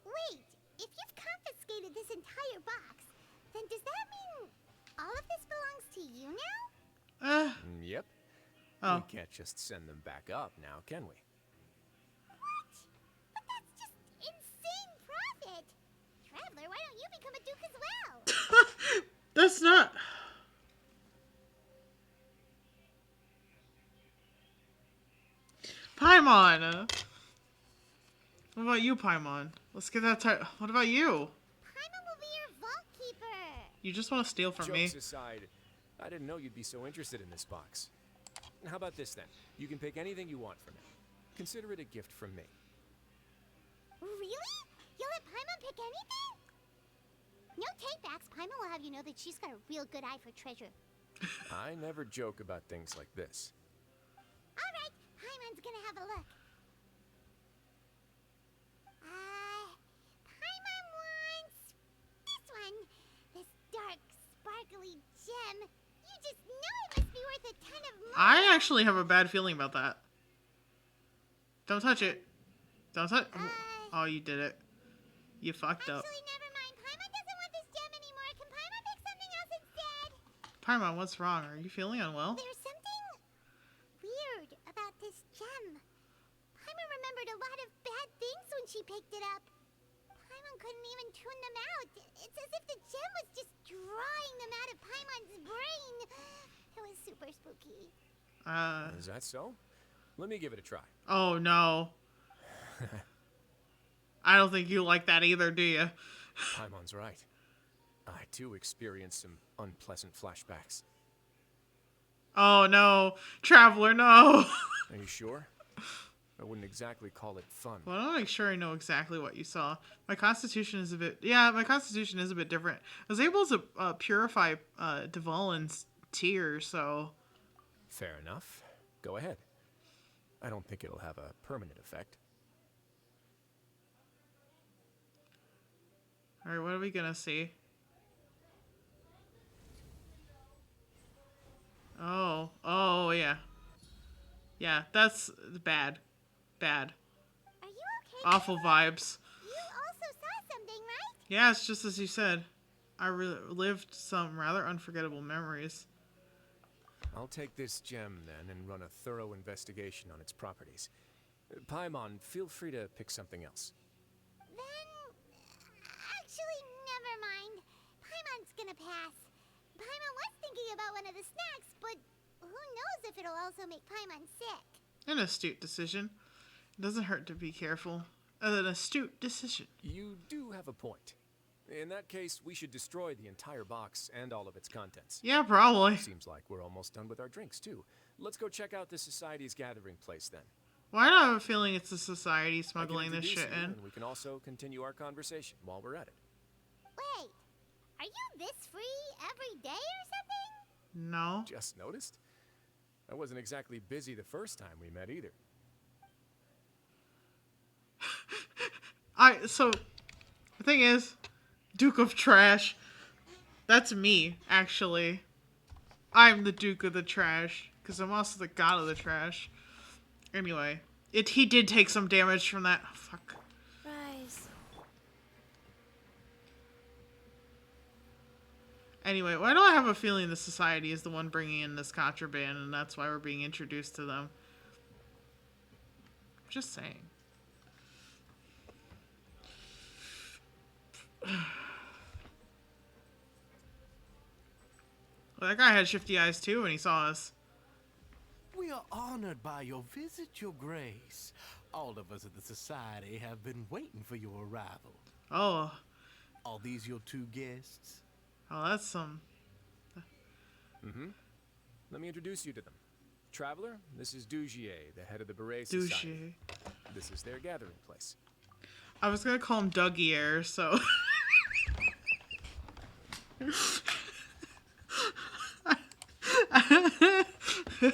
G: Wait, if you've confiscated this entire box, then does that mean all of this belongs to you now?
B: Yep.
A: Oh.
B: We can't just send them back up now, can we?
G: What? But that's just insane profit. Traveler, why don't you become a duke as well?
A: That's not. Paimon. What about you, Paimon? Let's get that title. What about you?
G: Paimon will be your vault keeper.
A: You just want to steal from me.
B: Jokes aside, I didn't know you'd be so interested in this box. How about this then? You can pick anything you want from it. Consider it a gift from me.
G: Really? You'll let Paimon pick anything? No takebacks. Paimon will have you know that she's got a real good eye for treasure.
B: I never joke about things like this.
G: All right, Paimon's gonna have a look. Paimon wants this one. This dark, sparkly gem. You just know it must be worth a ton of money.
A: I actually have a bad feeling about that. Don't touch it. Don't touch. Oh, you did it. You fucked up.
G: Actually, never mind. Paimon doesn't want this gem anymore. Can Paimon pick something else instead?
A: Paimon, what's wrong? Are you feeling unwell?
G: There's something weird about this gem. Paimon remembered a lot of bad things when she picked it up. Paimon couldn't even tune them out. It's as if the gem was just drawing them out of Paimon's brain. It was super spooky.
B: Is that so? Let me give it a try.
A: Oh, no. I don't think you like that either, do you?
B: Paimon's right. I too experienced some unpleasant flashbacks.
A: Oh, no. Traveler, no.
B: Are you sure? I wouldn't exactly call it fun.
A: Well, I want to make sure I know exactly what you saw. My constitution is a bit... Yeah, my constitution is a bit different. I was able to purify Dvalin's tears, so...
B: Fair enough. Go ahead. I don't think it'll have a permanent effect.
A: Alright, what are we gonna see? Oh, yeah. Yeah, that's bad. Bad.
G: Are you okay?
A: Awful vibes.
G: You also saw something, right?
A: Yeah, it's just as you said. I relived some rather unforgettable memories.
B: I'll take this gem then and run a thorough investigation on its properties. Paimon, feel free to pick something else.
G: Then, actually, never mind. Paimon's gonna pass. Paimon was thinking about one of the snacks, but who knows if it'll also make Paimon sick.
A: An astute decision. It doesn't hurt to be careful. An astute decision.
B: You do have a point. In that case, we should destroy the entire box and all of its contents.
A: Yeah, probably.
B: Seems like we're almost done with our drinks, too. Let's go check out the Society's gathering place, then.
A: Why do I have a feeling it's the society
B: I can
A: smuggling this
B: introduce
A: shit
B: you,
A: in?
B: and we can also continue our conversation while we're at it.
G: Wait, are you this free every day or something?
A: No.
B: Just noticed? I wasn't exactly busy the first time we met, either.
A: So, the thing is, Duke of Trash, that's me, actually. I'm the Duke of the Trash, because I'm also the god of the trash. Anyway, he did take some damage from that. Oh, fuck.
C: Rise.
A: Anyway, why do I have a feeling the society is the one bringing in this contraband, and that's why we're being introduced to them? Just saying. Well, that guy had shifty eyes too when he saw us.
O: We are honored by your visit, Your Grace. All of us at the Society have been waiting for your arrival.
A: Oh.
O: Are these your two guests?
A: Oh, that's some...
B: Mm-hmm. Let me introduce you to them. Traveler, this is Dugier, the head of the Beret Society.
A: Douchey.
B: This is their gathering place.
A: I was gonna call him Dougier, so...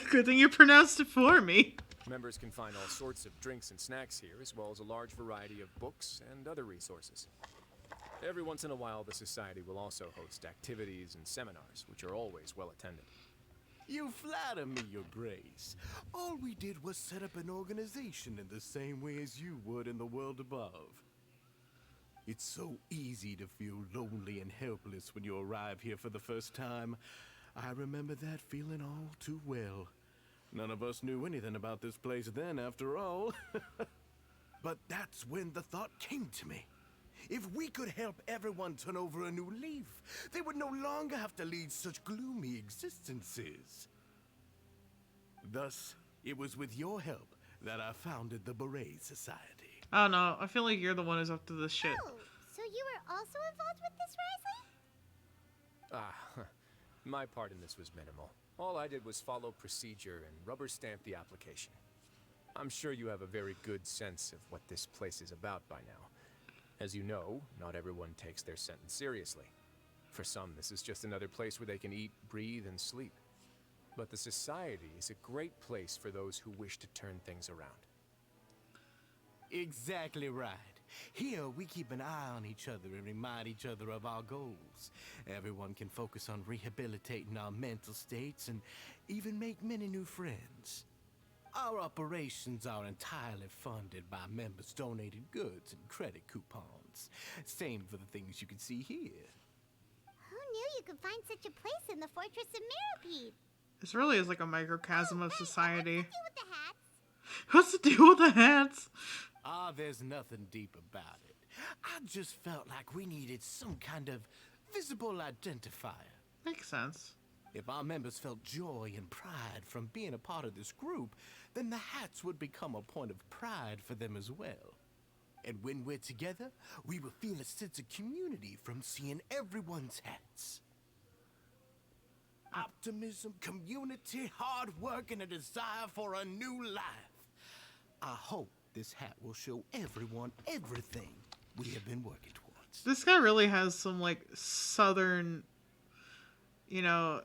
A: Good thing you pronounced it for me.
B: Members can find all sorts of drinks and snacks here, as well as a large variety of books and other resources. Every once in a while, the Society will also host activities and seminars, which are always well attended.
O: You flatter me, Your Grace. All we did was set up an organization in the same way as you would in the world above. It's so easy to feel lonely and helpless when you arrive here for the first time. I remember that feeling all too well. None of us knew anything about this place then, after all. But that's when the thought came to me. If we could help everyone turn over a new leaf, they would no longer have to lead such gloomy existences. Thus, it was with your help that I founded the Beret Society.
A: Oh no, I feel like you're the one who's up to this shit.
G: Oh, so you were also involved with this, Risley?
B: My part in this was minimal. All I did was follow procedure and rubber stamp the application. I'm sure you have a very good sense of what this place is about by now. As you know, not everyone takes their sentence seriously. For some, this is just another place where they can eat, breathe, and sleep. But the Society is a great place for those who wish to turn things around.
O: Exactly right. Here, we keep an eye on each other and remind each other of our goals. Everyone can focus on rehabilitating our mental states and even make many new friends. Our operations are entirely funded by members' donated goods and credit coupons. Same for the things you can see here.
G: Who knew you could find such a place in the Fortress of Mirapede?
A: This really is like a microcosm of society.
G: What's the deal with the hats?
A: What's the deal with the hats?
O: Ah, there's nothing deep about it. I just felt like we needed some kind of visible identifier.
A: Makes sense.
O: If our members felt joy and pride from being a part of this group, then the hats would become a point of pride for them as well. And when we're together, we will feel a sense of community from seeing everyone's hats. Optimism, community, hard work, and a desire for a new life. I hope this hat will show everyone everything we have been working towards.
A: This guy really has some, like, southern, you know,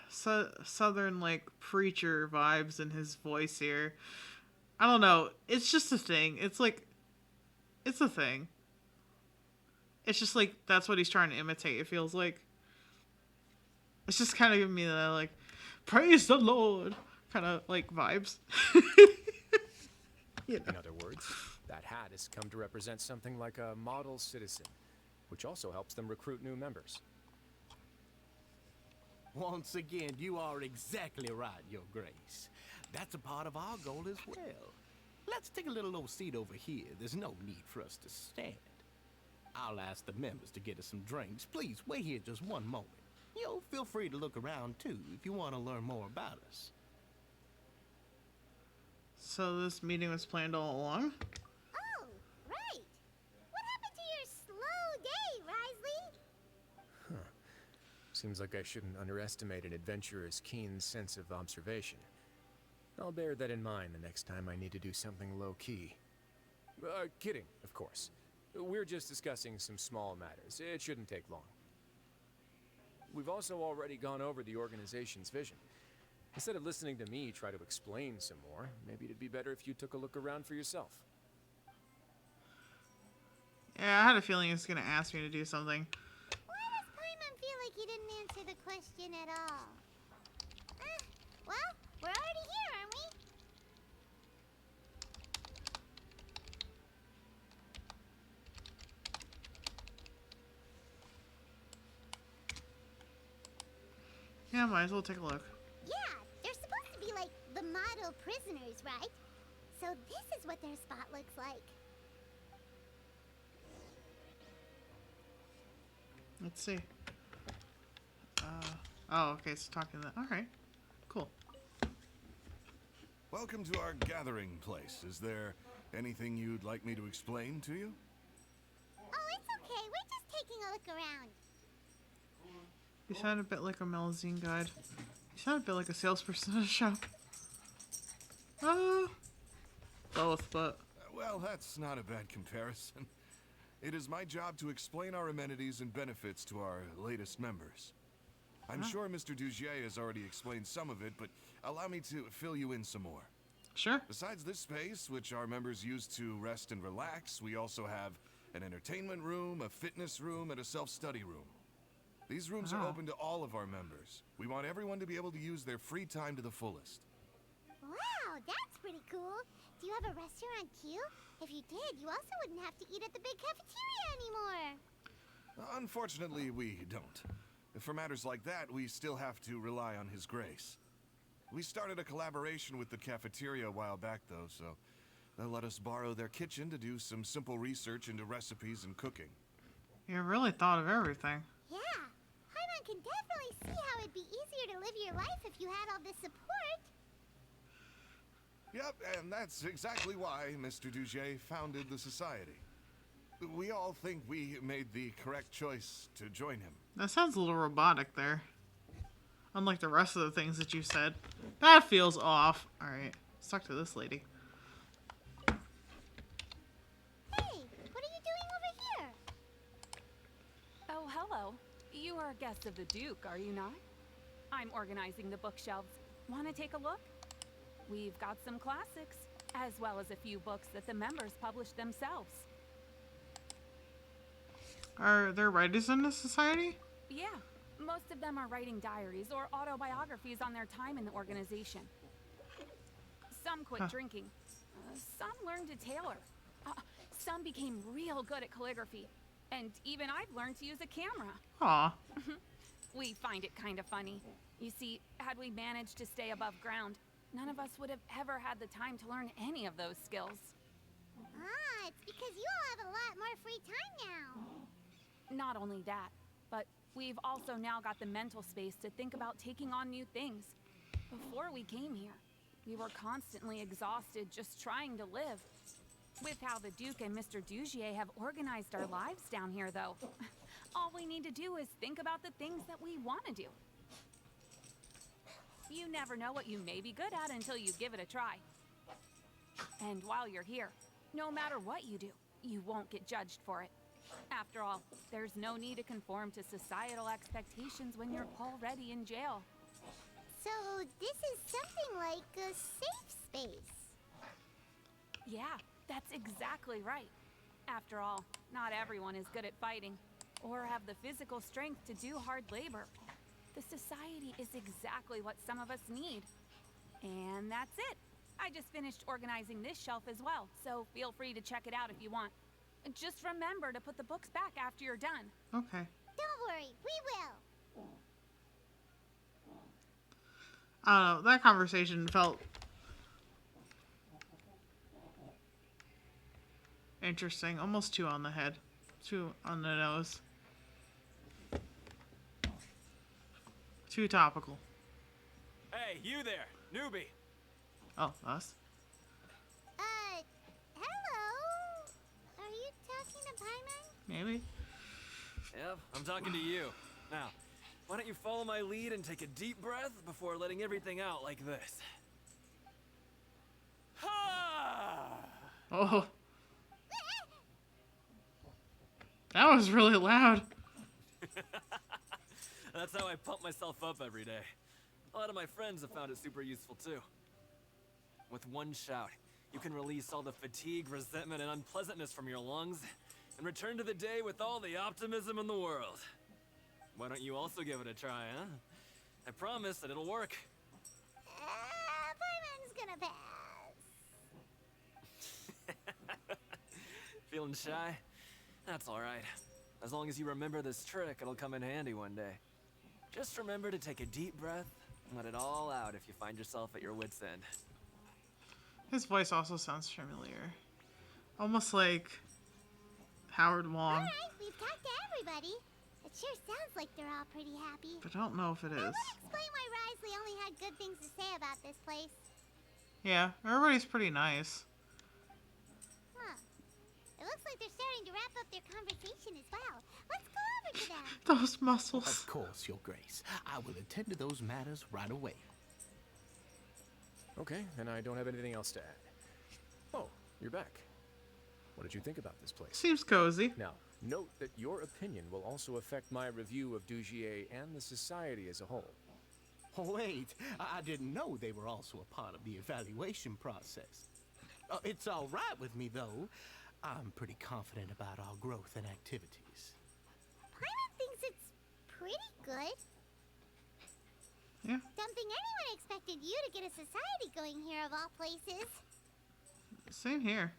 A: southern, like, preacher vibes in his voice here. I don't know. It's just a thing. It's like, it's a thing. It's just like, that's what he's trying to imitate, it feels like. It's just kind of giving me that, like, praise the Lord kind of, like, vibes.
B: In other words, that hat has come to represent something like a model citizen, which also helps them recruit new members.
O: Once again, you are exactly right, Your Grace. That's a part of our goal as well. Let's take a little old seat over here. There's no need for us to stand. I'll ask the members to get us some drinks. Please, wait here just one moment. You know, feel free to look around, too, if you want to learn more about us.
A: So this meeting was planned all along?
G: Oh, right. What happened to your slow day, Risley?
B: Seems like I shouldn't underestimate an adventurer's keen sense of observation. I'll bear that in mind the next time I need to do something low-key. Kidding, of course. We're just discussing some small matters. It shouldn't take long. We've also already gone over the organization's vision. Instead of listening to me try to explain some more, maybe it'd be better if you took a look around for yourself.
A: Yeah, I had a feeling he was going to ask me to do something.
G: Why does Paimon feel like you didn't answer the question at all? Well, we're already here, aren't we?
A: Yeah, might as well take a look.
G: Yeah, they're supposed to be like the model prisoners, right? So this is what their spot looks like.
A: Let's see. Oh, okay, so talking to that. Alright, cool.
P: Welcome to our gathering place. Is there anything you'd like me to explain to you?
G: Oh, it's okay. We're just taking a look around.
A: You sound a bit like a magazine guide. You sound a bit like a salesperson at a shop. Both, but...
P: Well, that's not a bad comparison. It is my job to explain our amenities and benefits to our latest members. I'm sure Mr. Dugier has already explained some of it, but allow me to fill you in some more.
A: Sure.
P: Besides this space, which our members use to rest and relax, we also have an entertainment room, a fitness room, and a self-study room. These rooms are open to all of our members. We want everyone to be able to use their free time to the fullest.
G: Wow, that's pretty cool. Do you have a restaurant too? If you did, you also wouldn't have to eat at the big cafeteria anymore.
P: Unfortunately, we don't. For matters like that, we still have to rely on His Grace. We started a collaboration with the cafeteria a while back, though, so they'll let us borrow their kitchen to do some simple research into recipes and cooking.
A: You really thought of everything.
G: Yeah, Paimon can definitely see how it'd be easier to live your life if you had all this support.
P: Yep, and that's exactly why Mr. Dugier founded the society. We all think we made the correct choice to join him.
A: That sounds a little robotic there. Unlike the rest of the things that you said. That feels off. Alright, let's talk to this lady.
G: Hey, what are you doing over here?
Q: Oh, hello. You are guests of the Duke, are you not? I'm organizing the bookshelves. Want to take a look? We've got some classics, as well as a few books that the members published themselves.
A: Are there writers in this society?
Q: Yeah, most of them are writing diaries or autobiographies on their time in the organization. Some quit drinking. Some learned to tailor. Some became real good at calligraphy. And even I've learned to use a camera.
A: Aw.
Q: We find it kind of funny. You see, had we managed to stay above ground, none of us would have ever had the time to learn any of those skills.
G: Ah, it's because you all have a lot more free time now.
Q: Not only that, but we've also now got the mental space to think about taking on new things. Before we came here, we were constantly exhausted just trying to live. With how the Duke and Mr. Dugier have organized our lives down here, though, all we need to do is think about the things that we want to do. You never know what you may be good at until you give it a try. And while you're here, no matter what you do, you won't get judged for it. After all, there's no need to conform to societal expectations when you're already in jail.
G: So this is something like a safe space.
Q: Yeah, that's exactly right. After all, not everyone is good at fighting, or have the physical strength to do hard labor. The society is exactly what some of us need. And that's it. I just finished organizing this shelf as well, so feel free to check it out if you want. Just remember to put the books back after you're done.
A: Okay.
G: Don't worry, we will.
A: I don't know. That conversation felt interesting. Almost too on the head. Too on the nose. Too topical.
B: Hey, you there, newbie.
A: Oh, us?
G: Hello? Are you talking to Paimon?
A: Maybe.
R: Yep, I'm talking to you. Now, why don't you follow my lead and take a deep breath before letting everything out like this? Ha!
A: Oh. That was really loud.
R: That's how I pump myself up every day. A lot of my friends have found it super useful too. With one shout, you can release all the fatigue, resentment, and unpleasantness from your lungs and return to the day with all the optimism in the world. Why don't you also give it a try, huh? I promise that it'll work.
G: Paimon's gonna pass.
R: Feeling shy? That's alright. As long as you remember this trick, it'll come in handy one day. Just remember to take a deep breath and let it all out if you find yourself at your wit's end.
A: His voice also sounds familiar. Almost like Howard Wong.
G: Alright, we've talked to everybody. It sure sounds like they're all pretty happy.
A: But I don't know if it is.
G: I want to explain why Risley only had good things to say about this place.
A: Yeah, everybody's pretty nice.
G: Huh. It looks like they're starting to wrap up their conversation as well. Let's go over to them.
A: Those muscles.
O: Of course, Your Grace. I will attend to those matters right away.
B: Okay, then I don't have anything else to add. Oh, you're back. What did you think about this place?
A: Seems cozy.
B: Now, note that your opinion will also affect my review of Dugier and the society as a whole.
O: Oh, wait, I didn't know they were also a part of the evaluation process. It's all right with me, though. I'm pretty confident about our growth and activities.
G: Paimon thinks it's pretty good.
A: Yeah.
G: Don't think anyone expected you to get a society going here of all places.
A: Same here.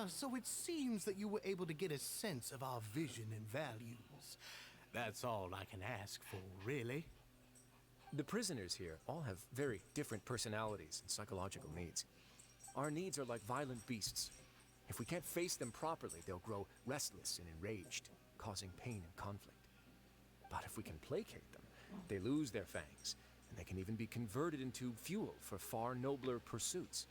O: So it seems that you were able to get a sense of our vision and values. That's all I can ask for, really.
B: The prisoners here all have very different personalities and psychological needs. Our needs are like violent beasts. If we can't face them properly, they'll grow restless and enraged, causing pain and conflict. But if we can placate them, they lose their fangs, and they can even be converted into fuel for far nobler pursuits.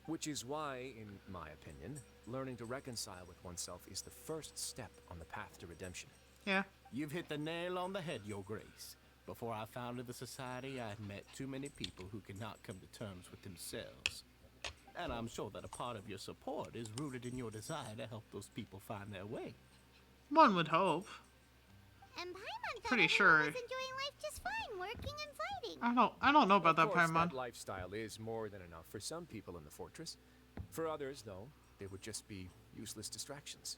B: Which is why, in my opinion, learning to reconcile with oneself is the first step on the path to redemption.
A: Yeah.
O: You've hit the nail on the head, Your Grace. Before I founded the society, I had met too many people who could not come to terms with themselves. And I'm sure that a part of your support is rooted in your desire to help those people find their way.
A: One would hope.
G: And Paimon thought
A: Pretty
G: everyone
A: sure.
G: was enjoying life just fine, working and fighting.
A: I don't know about that,
B: Of course,
A: Paimon.
B: that lifestyle is more than enough for some people in the fortress. For others, though, they would just be useless distractions.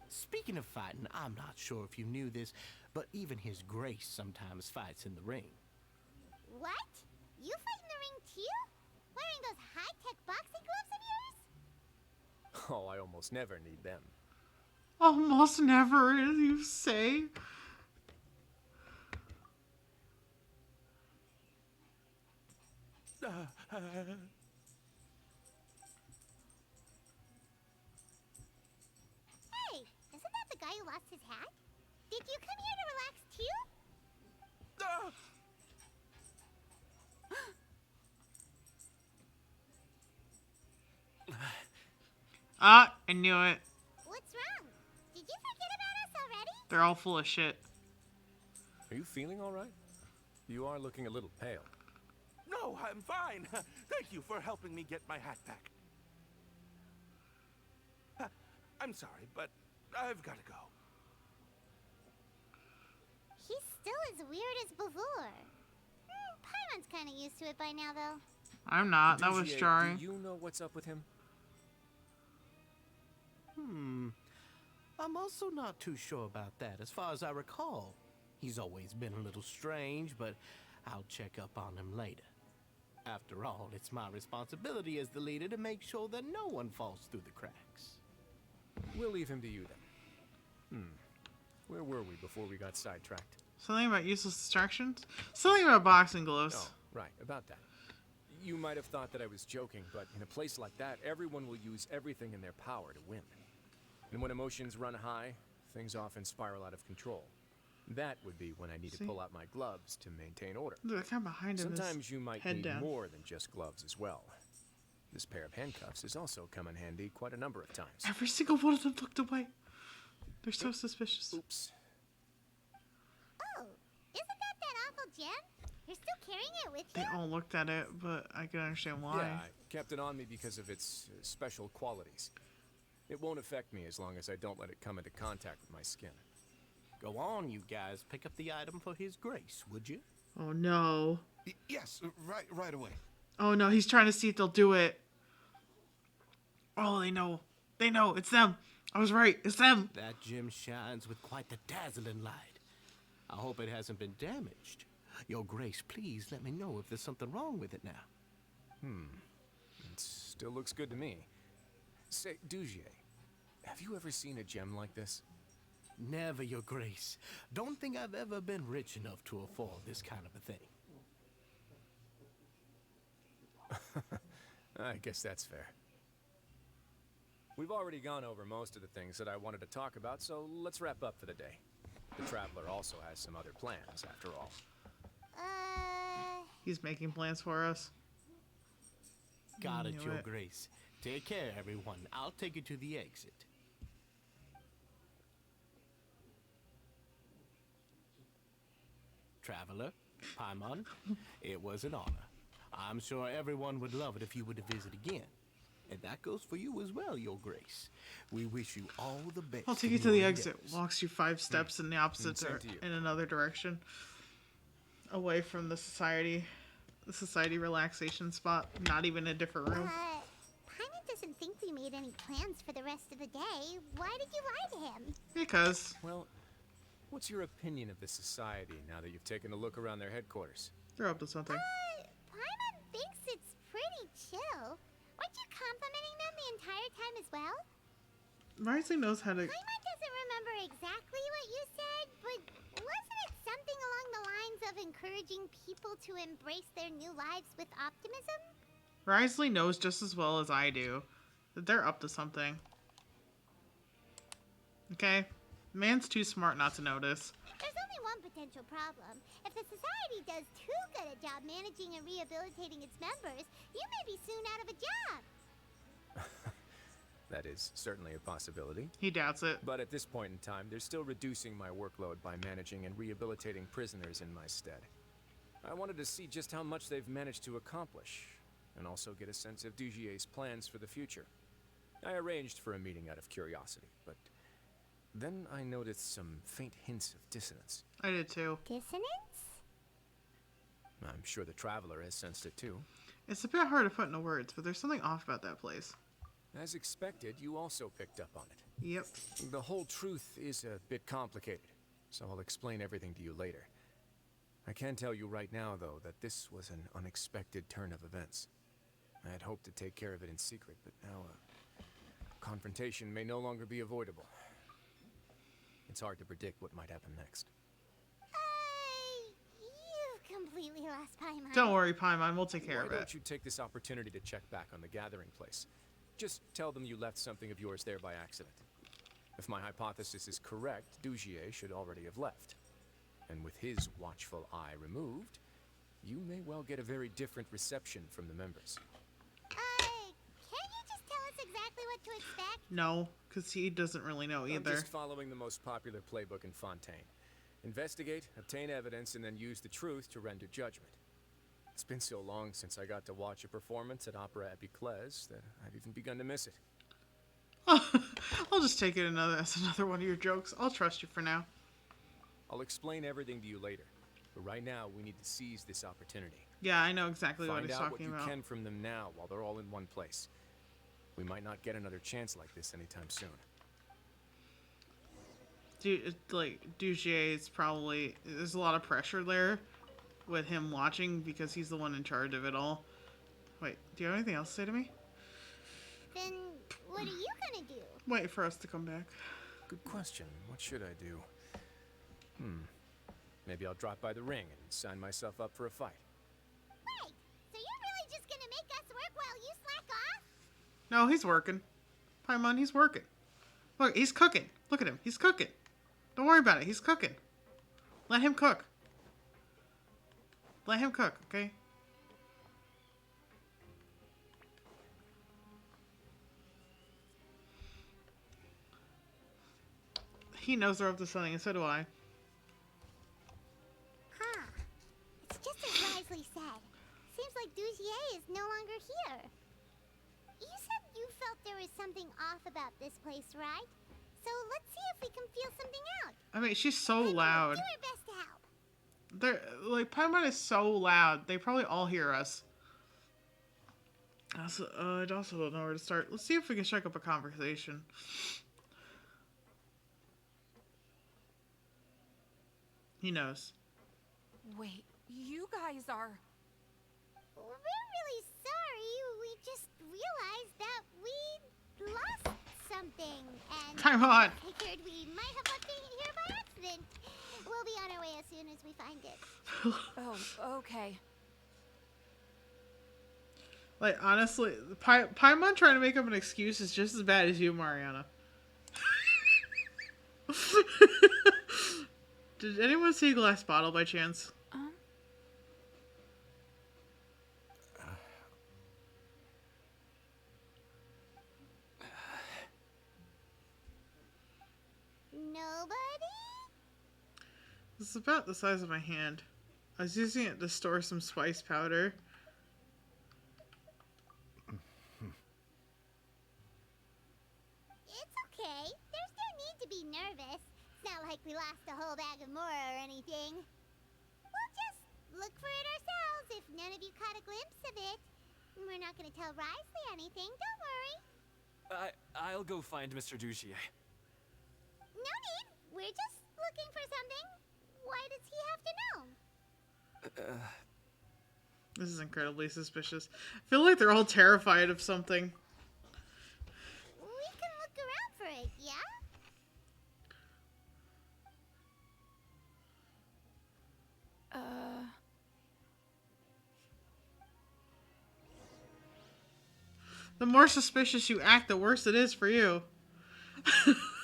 O: Speaking of fighting, I'm not sure if you knew this, but even His Grace sometimes fights in the ring.
G: What? You fight in the ring too? Wearing those high-tech boxing gloves of yours?
B: Oh, I almost never need them.
A: Almost never, as you say.
G: Hey, isn't that the guy who lost his hat? Did you come here to relax too?
A: I knew it.
G: What's wrong? Did you forget about us already?
A: They're all full of shit.
B: Are you feeling all right? You are looking a little pale.
K: No, I'm fine. Thank you for helping me get my hat back. I'm sorry, but I've got to go.
G: He's still as weird as before. Paimon's kind of used to it by now, though.
A: I'm not. That was
B: Dugier,
A: jarring.
B: Do you know what's up with him?
O: I'm also not too sure about that. As far as I recall, he's always been a little strange, but I'll check up on him later. After all, it's my responsibility as the leader to make sure that no one falls through the cracks.
B: We'll leave him to you then. Where were we before we got sidetracked?
A: Something about useless distractions? Something about boxing gloves.
B: Oh, right, about that. You might have thought that I was joking, but in a place like that, everyone will use everything in their power to win. And when emotions run high, things often spiral out of control. That would be when I need to pull out my gloves to maintain order.
A: The guy behind him is
B: Sometimes you might
A: head
B: need
A: down.
B: more than just gloves as well. This pair of handcuffs has also come in handy quite a number of times.
A: Every single one of them looked away. They're so suspicious.
B: Oops.
G: Oh, isn't that awful gem? You're still carrying it with
A: They
G: you?
A: all looked at it, but I can understand why.
B: Yeah, I kept it on me because of its special qualities. It won't affect me as long as I don't let it come into contact with my skin.
O: Go on, you guys. Pick up the item for His Grace, would you?
A: Oh no.
P: Yes, right away.
A: Oh no, he's trying to see if they'll do it. Oh, they know. They know. It's them. I was right. It's them.
O: That gem shines with quite the dazzling light. I hope it hasn't been damaged. Your Grace, please let me know if there's something wrong with it now.
B: It still looks good to me. Say, Dugier, have you ever seen a gem like this?
O: Never, Your Grace. Don't think I've ever been rich enough to afford this kind of a thing.
B: I guess that's fair. We've already gone over most of the things that I wanted to talk about, so let's wrap up for the day. The Traveler also has some other plans, after all.
A: He's making plans for us.
O: Got it,
A: Knew
O: Your
A: it.
O: Grace. Take care, everyone. I'll take you to the exit. Traveler, Paimon, it was an honor. I'm sure everyone would love it if you were to visit again. And that goes for you as well, Your Grace. We wish you all the best.
A: I'll take
O: in
A: you to the
O: your
A: exit.
O: endeavors.
A: Walks you 5 steps in the opposite
B: Same to you.
A: in another direction. Away from the society relaxation spot. Not even a different room.
G: Paimon doesn't think we made any plans for the rest of the day. Why did you lie to him?
A: Because.
B: Well, what's your opinion of the society now that you've taken a look around their headquarters?
A: They're up to something.
G: Paimon thinks it's pretty chill. Weren't you complimenting them the entire time as well?
A: Risley knows how to.
G: Paimon doesn't remember exactly what you said, but wasn't it something along the lines of encouraging people to embrace their new lives with optimism?
A: Risley knows just as well as I do that they're up to something. Okay? Man's too smart not to notice.
G: There's only one potential problem. If the society does too good a job managing and rehabilitating its members, you may be soon out of a job.
B: That is certainly a possibility.
A: He doubts it.
B: But at this point in time, they're still reducing my workload by managing and rehabilitating prisoners in my stead. I wanted to see just how much they've managed to accomplish, and also get a sense of Dugier's plans for the future. I arranged for a meeting out of curiosity, but then I noticed some faint hints of dissonance.
A: I did too.
G: Dissonance?
B: I'm sure the Traveler has sensed it too.
A: It's a bit hard to put into words, but there's something off about that place.
B: As expected, you also picked up on it.
A: Yep.
B: The whole truth is a bit complicated, so I'll explain everything to you later. I can tell you right now, though, that this was an unexpected turn of events. I had hoped to take care of it in secret, but now confrontation may no longer be avoidable. It's hard to predict what might happen next.
G: You completely lost Paimon.
A: Don't worry, Paimon. We'll take care of
B: Why
A: it.
B: don't you take this opportunity to check back on the gathering place? Just tell them you left something of yours there by accident. If my hypothesis is correct, Dugier should already have left. And with his watchful eye removed, you may well get a very different reception from the members.
G: Can't you just tell us exactly what to expect?
A: No, because he doesn't really know
B: I'm
A: either.
B: just following the most popular playbook in Fontaine. Investigate, obtain evidence, and then use the truth to render judgment. It's been so long since I got to watch a performance at Opera Epiclese that I've even begun to miss it.
A: I'll just take it as another one of your jokes. I'll trust you for now.
B: I'll explain everything to you later, but right now we need to seize this opportunity.
A: Yeah, I know exactly what he's
B: Find out what
A: talking
B: you
A: about.
B: can from them now while they're all in one place. We might not get another chance like this anytime soon.
A: Dugier is probably... There's a lot of pressure there with him watching because he's the one in charge of it all. Wait, do you have anything else to say to me?
G: Then what are you gonna do?
A: Wait for us to come back.
B: Good question. What should I do? Maybe I'll drop by the ring and sign myself up for a fight.
G: Wait, so you're really just gonna make us work while you slack off?
A: No, he's working. Paimon, he's working. Look, he's cooking. Look at him. He's cooking. Don't worry about it. He's cooking. Let him cook. Let him cook, okay? He knows they're up to something, and so do I.
G: Huh. It's just as Risley said. Seems like Dugier is no longer here. You said you felt there was something off about this place, right? So let's see if we can feel something out.
A: I mean, she's so loud.
G: Do our best to help.
A: They're, like, Paimon is so loud. They probably all hear us. I also don't know where to start. Let's see if we can strike up a conversation. He knows.
Q: Wait, you guys are...
G: We're really sorry. We just realized that we lost something. And
A: Paimon!
G: figured we might have left it here by accident. We'll be on our way as soon as we find it.
Q: Oh, okay.
A: Like, honestly, Paimon trying to make up an excuse is just as bad as you, Mariana. Did anyone see Glass Bottle by chance? This is about the size of my hand. I was using it to store some spice powder.
G: It's okay. There's no need to be nervous. It's not like we lost a whole bag of Mora or anything. We'll just look for it ourselves if none of you caught a glimpse of it. We're not gonna tell Risley anything, don't worry.
R: I'll go find Mr. Duchier.
G: No need. We're just looking for something. Why does he have to know?
A: This is incredibly suspicious. I feel like they're all terrified of something.
G: We can look around for it, yeah?
A: The more suspicious you act, the worse it is for you.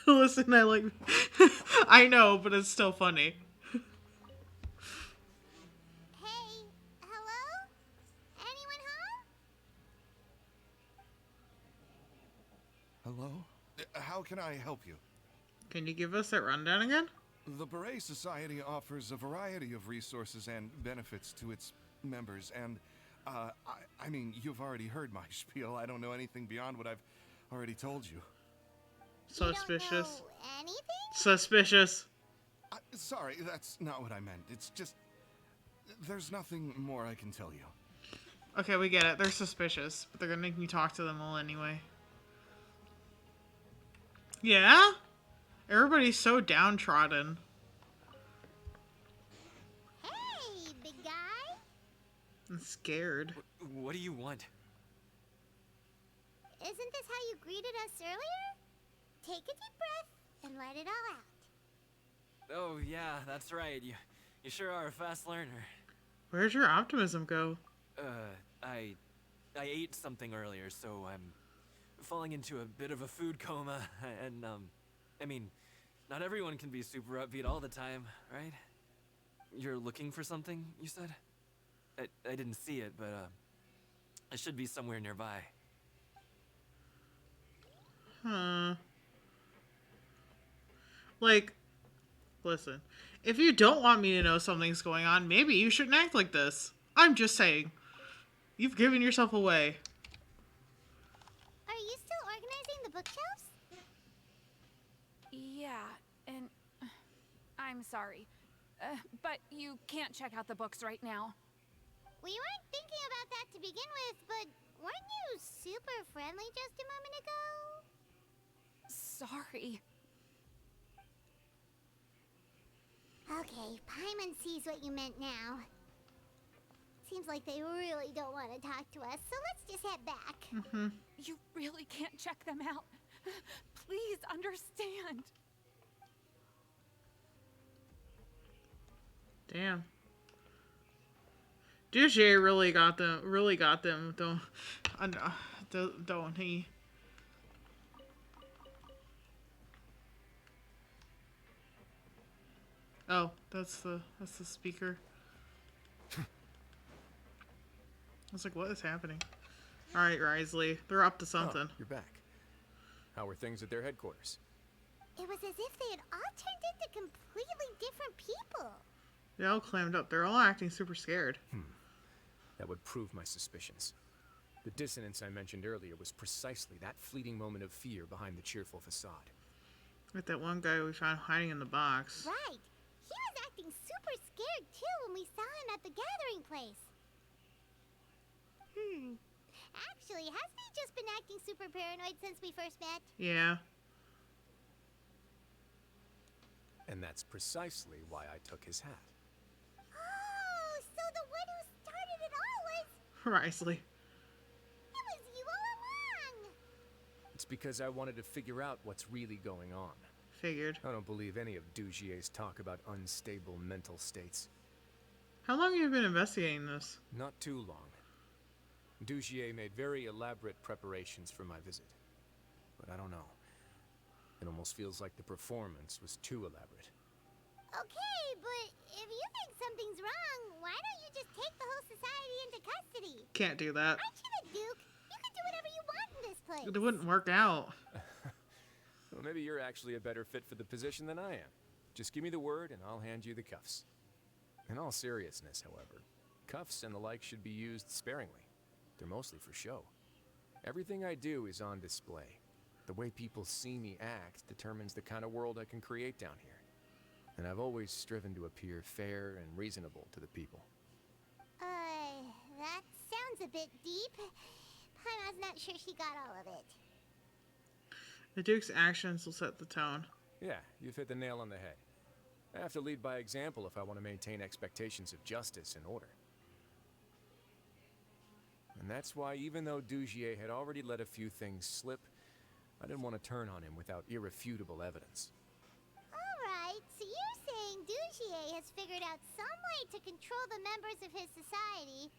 A: Listen, I like... I know, but it's still funny.
G: Hey, hello? Anyone home?
P: Hello? How can I help you?
A: Can you give us that rundown again?
P: The Beret Society offers a variety of resources and benefits to its members, and I mean, you've already heard my spiel. I don't know anything beyond what I've already told you.
A: Suspicious.
G: You don't know anything?
A: Suspicious.
P: Sorry, that's not what I meant. It's just... There's nothing more I can tell you.
A: Okay, we get it. They're suspicious, but they're gonna make me talk to them all anyway. Yeah? Everybody's so downtrodden.
G: Hey, big guy.
A: I'm scared.
R: What do you want?
G: Isn't this how you greeted us earlier? Take a deep breath and let it all out.
R: Oh yeah, that's right. You sure are a fast learner.
A: Where'd your optimism go?
R: I ate something earlier, so I'm falling into a bit of a food coma, and I mean, not everyone can be super upbeat all the time, right? You're looking for something, you said? I didn't see it, but it should be somewhere nearby.
A: Huh. Like, listen, if you don't want me to know something's going on, maybe you shouldn't act like this. I'm just saying. You've given yourself away.
G: Are you still organizing the bookshelves?
Q: Yeah, and I'm sorry. But you can't check out the books right now.
G: We weren't thinking about that to begin with, but weren't you super friendly just a moment ago?
Q: Sorry.
G: Okay, Paimon sees what you meant now. Seems like they really don't want to talk to us, so let's just head back.
Q: You really can't check them out. Please understand.
A: Damn. Duchier really got them, don't he? Oh, that's the speaker. I was like, what is happening? Alright, Risley. They're up to something.
B: Oh, you're back. How are things at their headquarters?
G: It was as if they had all turned into completely different people.
A: They all clammed up. They're all acting super scared.
B: That would prove my suspicions. The dissonance I mentioned earlier was precisely that fleeting moment of fear behind the cheerful facade.
A: Like that one guy we found hiding in the box.
G: Right. He was acting super scared too when we saw him at the gathering place. Actually, hasn't he just been acting super paranoid since we first met?
A: Yeah.
B: And that's precisely why I took his hat.
G: Oh, so the one who started it all was...
A: Risley.
G: It was you all along!
B: It's because I wanted to figure out what's really going on.
A: Figured.
B: I don't believe any of Dugier's talk about unstable mental states.
A: How long have you been investigating this?
B: Not too long. Dugier made very elaborate preparations for my visit. But I don't know. It almost feels like the performance was too elaborate.
G: Okay, but if you think something's wrong, why don't you just take the whole society into custody?
A: Can't do that.
G: Aren't you the Duke? You can do whatever you want in this place.
A: It wouldn't work out.
B: Well, maybe you're actually a better fit for the position than I am. Just give me the word and I'll hand you the cuffs. In all seriousness, however, cuffs and the like should be used sparingly. They're mostly for show. Everything I do is on display. The way people see me act determines the kind of world I can create down here. And I've always striven to appear fair and reasonable to the people.
G: That sounds a bit deep. Paimon's not sure she got all of it.
A: The Duke's actions will set the tone.
B: Yeah, you've hit the nail on the head. I have to lead by example if I want to maintain expectations of justice and order. And that's why, even though Dugier had already let a few things slip, I didn't want to turn on him without irrefutable evidence.
G: Alright, so you're saying Dugier has figured out some way to control the members of his society.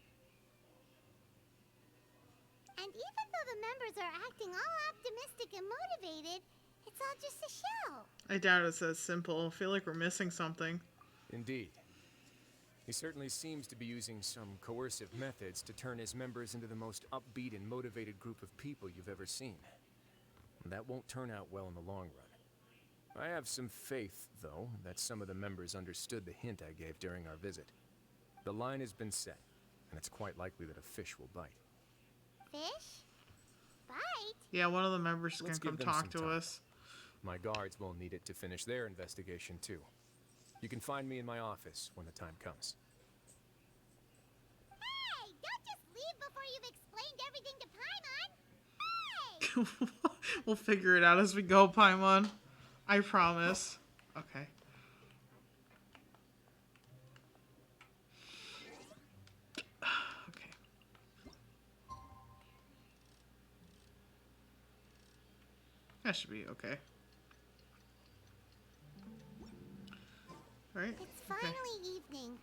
G: And even though the members are acting all optimistic and motivated, it's all just a show.
A: I doubt it's that simple. I feel like we're missing something.
B: Indeed. He certainly seems to be using some coercive methods to turn his members into the most upbeat and motivated group of people you've ever seen. And that won't turn out well in the long run. I have some faith, though, that some of the members understood the hint I gave during our visit. The line has been set, and it's quite likely that a fish will bite.
G: Fish? Bite?
A: Yeah, one of the members
B: Let's
A: can
B: give
A: come
B: them
A: talk
B: some
A: to
B: time.
A: us.
B: My guards will need it to finish their investigation, too. You can find me in my office when the time comes.
G: Hey! Don't just leave before you've explained everything to Paimon! Hey!
A: We'll figure it out as we go, Paimon. I promise. Okay. Okay. That should be okay. Right?
G: It's finally evening.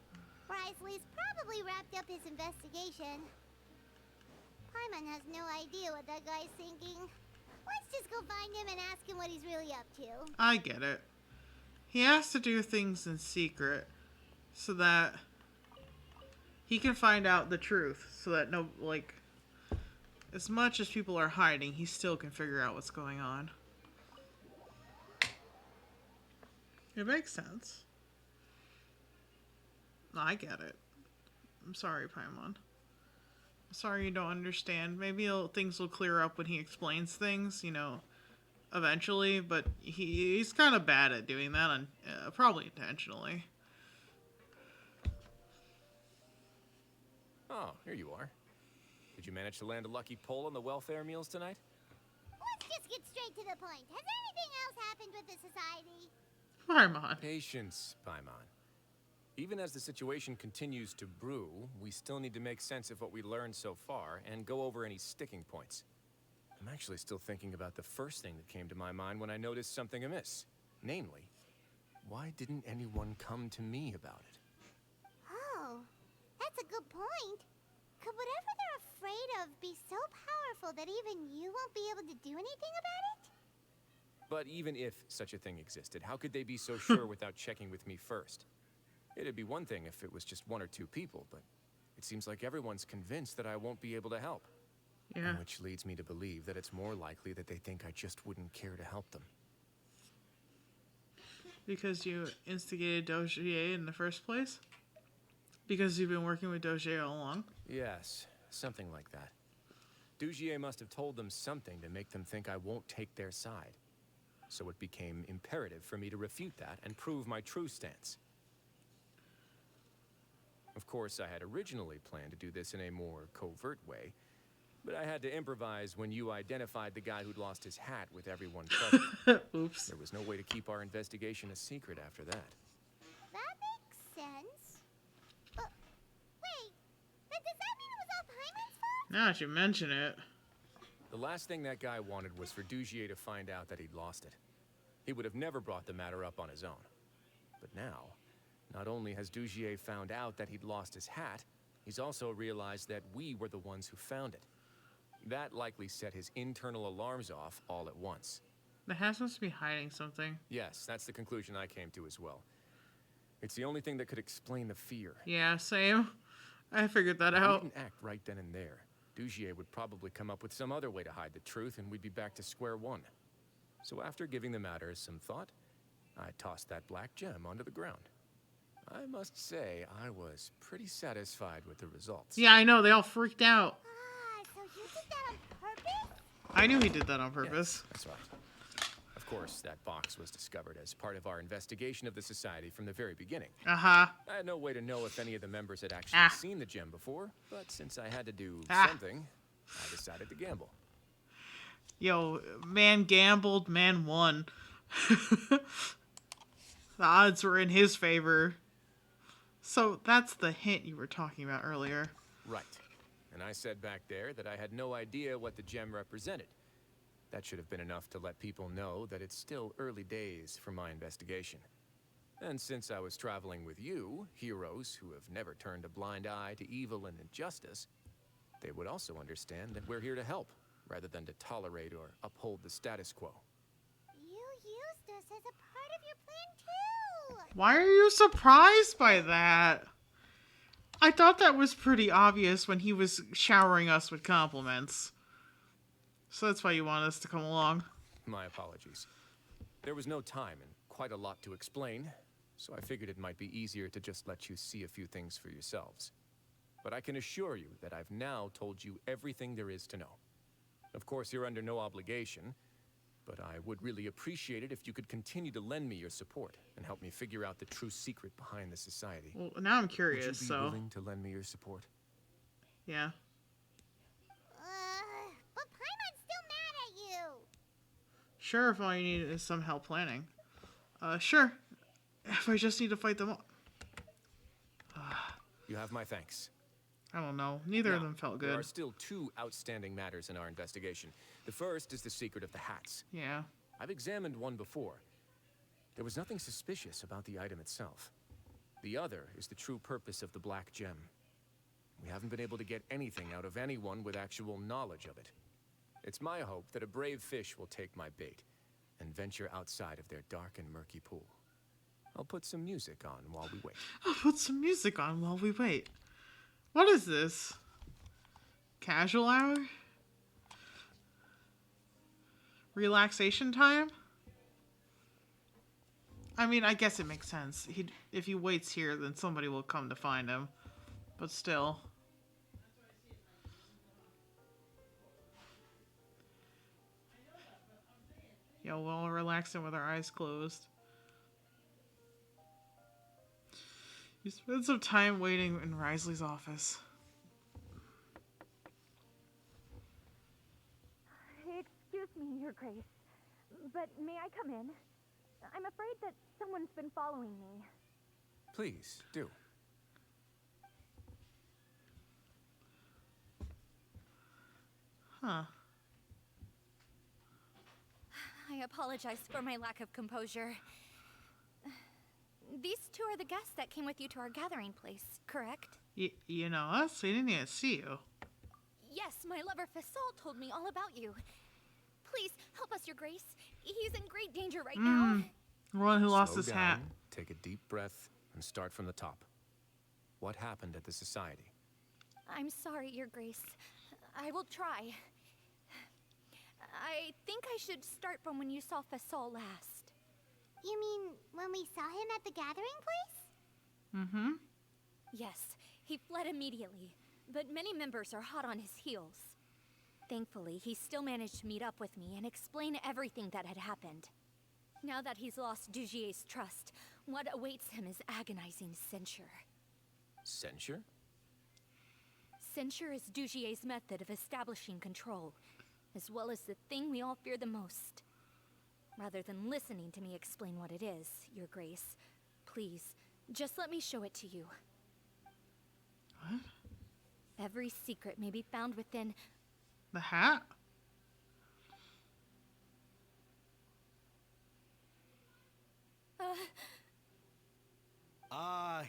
G: Wrisley's probably wrapped up his investigation. Paimon has no idea what that guy's thinking. Let's just go find him and ask him what he's really up to.
A: I get it. He has to do things in secret so that he can find out the truth. So that as much as people are hiding, he still can figure out what's going on. It makes sense. I get it. I'm sorry, Paimon. I'm sorry you don't understand. Maybe things will clear up when he explains things, eventually. But he's kind of bad at doing that, probably intentionally.
B: Oh, here you are. Did you manage to land a lucky pull on the welfare meals tonight?
G: Let's just get straight to the point. Has anything else happened with the society?
A: Paimon.
B: Patience, Paimon. Even as the situation continues to brew, we still need to make sense of what we learned so far and go over any sticking points. I'm actually still thinking about the first thing that came to my mind when I noticed something amiss. Namely, why didn't anyone come to me about it?
G: Oh, that's a good point. Could whatever they're afraid of be so powerful that even you won't be able to do anything about it?
B: But even if such a thing existed, how could they be so sure without checking with me first? It'd be one thing if it was just one or two people, but it seems like everyone's convinced that I won't be able to help.
A: Yeah.
B: Which leads me to believe that it's more likely that they think I just wouldn't care to help them.
A: Because you instigated Dozier in the first place? Because you've been working with Dozier all along?
B: Yes, something like that. Dugier must have told them something to make them think I won't take their side. So it became imperative for me to refute that and prove my true stance. Of course, I had originally planned to do this in a more covert way, but I had to improvise when you identified the guy who'd lost his hat with everyone present.
A: Oops.
B: There was no way to keep our investigation a secret after that.
G: That makes sense. Wait, then does that mean it was all Paimon's fault?
A: Now that you mention it.
B: The last thing that guy wanted was for Dugier to find out that he'd lost it. He would have never brought the matter up on his own. But now, not only has Dugier found out that he'd lost his hat, he's also realized that we were the ones who found it. That likely set his internal alarms off all at once.
A: The hat must be hiding something.
B: Yes, that's the conclusion I came to as well. It's the only thing that could explain the fear.
A: Yeah, same. I figured that
B: If
A: out.
B: we didn't act right then and there, Dugier would probably come up with some other way to hide the truth, and we'd be back to square one. So after giving the matter some thought, I tossed that black gem onto the ground. I must say, I was pretty satisfied with the results.
A: Yeah, I know. They all freaked out.
G: So you did that on purpose?
A: I knew he did that on purpose.
B: Yes, that's right. Of course, that box was discovered as part of our investigation of the society from the very beginning.
A: Uh-huh.
B: I had no way to know if any of the members had actually seen the gem before, but since I had to do something, I decided to gamble.
A: Yo, man gambled, man won. The odds were in his favor. So that's the hint you were talking about earlier.
B: Right. And I said back there that I had no idea what the gem represented. That should have been enough to let people know that it's still early days for my investigation. And since I was traveling with you, heroes who have never turned a blind eye to evil and injustice, they would also understand that we're here to help, rather than to tolerate or uphold the status quo.
G: You used us as a part of your plan too!
A: Why are you surprised by that? I thought that was pretty obvious when he was showering us with compliments. So that's why you want us to come along.
B: My apologies. There was no time and quite a lot to explain, so I figured it might be easier to just let you see a few things for yourselves. But I can assure you that I've now told you everything there is to know. Of course, you're under no obligation, but I would really appreciate it if you could continue to lend me your support and help me figure out the true secret behind the society.
A: Well, now I'm curious,
B: Would you be willing to lend me your support?
A: Yeah.
G: But Paimon's still mad at you!
A: Sure, if all you need is some help planning. Sure. If I just need to fight them all.
B: You have my thanks.
A: I don't know. Neither of them felt good.
B: There are still two outstanding matters in our investigation. The first is the secret of the hats.
A: Yeah.
B: I've examined one before. There was nothing suspicious about the item itself. The other is the true purpose of the black gem. We haven't been able to get anything out of anyone with actual knowledge of it. It's my hope that a brave fish will take my bait and venture outside of their dark and murky pool. I'll put some music on while we wait.
A: I'll put some music on while we wait. What is this? Casual hour? Relaxation time? I mean, I guess it makes sense. If he waits here, then somebody will come to find him. But still. Yeah, we're all relaxing with our eyes closed. You spend some time waiting in Risley's office.
S: Excuse me, Your Grace, but may I come in? I'm afraid that someone's been following me.
B: Please, do.
A: Huh.
D: I apologize for my lack of composure. These two are the guests that came with you to our gathering place, correct?
A: You know us? We didn't even see you.
D: Yes, my lover Fasol told me all about you. Please, help us, Your Grace. He's in great danger right now.
A: The one who lost
B: Slow
A: his
B: down,
A: hat.
B: Take a deep breath and start from the top. What happened at the society?
D: I'm sorry, Your Grace. I will try. I think I should start from when you saw Fasol last.
G: You mean when we saw him at the gathering place?
A: Mm-hmm.
D: Yes, he fled immediately, but many members are hot on his heels. Thankfully, he still managed to meet up with me and explain everything that had happened. Now that he's lost Dugier's trust, what awaits him is agonizing censure.
B: Censure?
D: Censure is Dugier's method of establishing control, as well as the thing we all fear the most. Rather than listening to me explain what it is, Your Grace, please, just let me show it to you.
A: What?
D: Every secret may be found within...
A: The hat?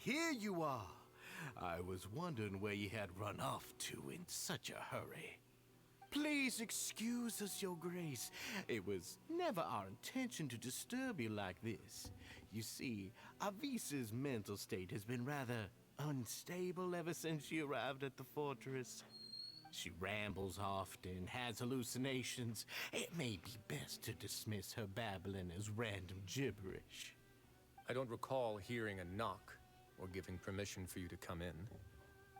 O: Here you are. I was wondering where you had run off to in such a hurry. Please excuse us, Your Grace. It was never our intention to disturb you like this. You see, Avisa's mental state has been rather unstable ever since she arrived at the fortress. She rambles often, has hallucinations. It may be best to dismiss her babbling as random gibberish.
B: I don't recall hearing a knock or giving permission for you to come in.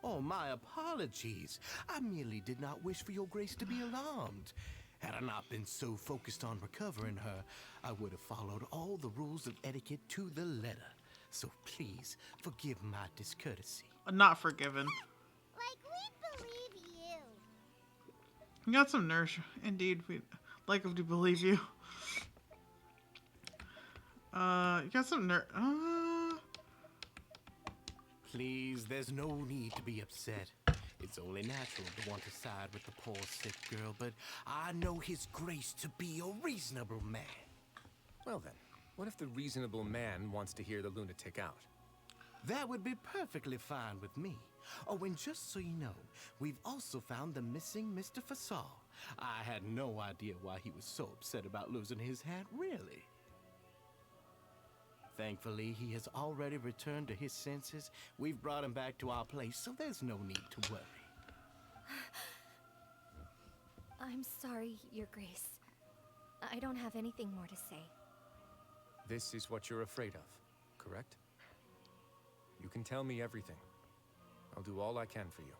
O: Oh, my apologies. I merely did not wish for your grace to be alarmed. Had I not been so focused on recovering her, I would have followed all the rules of etiquette to the letter. So please, forgive my discourtesy.
A: Not forgiven.
G: Like, we believe you.
A: You got some nerve. Indeed, we'd like to believe you. You got some nerve.
O: Please, there's no need to be upset. It's only natural to want to side with the poor sick girl, but I know his grace to be a reasonable man.
B: Well then, what if the reasonable man wants to hear the lunatic out?
O: That would be perfectly fine with me. Oh, and just so you know, we've also found the missing Mr. Fasal. I had no idea why he was so upset about losing his hat, really. Thankfully, he has already returned to his senses. We've brought him back to our place, so there's no need to worry.
C: I'm sorry, Your Grace. I don't have anything more to say.
B: This is what you're afraid of, correct? You can tell me everything. I'll do all I can for you.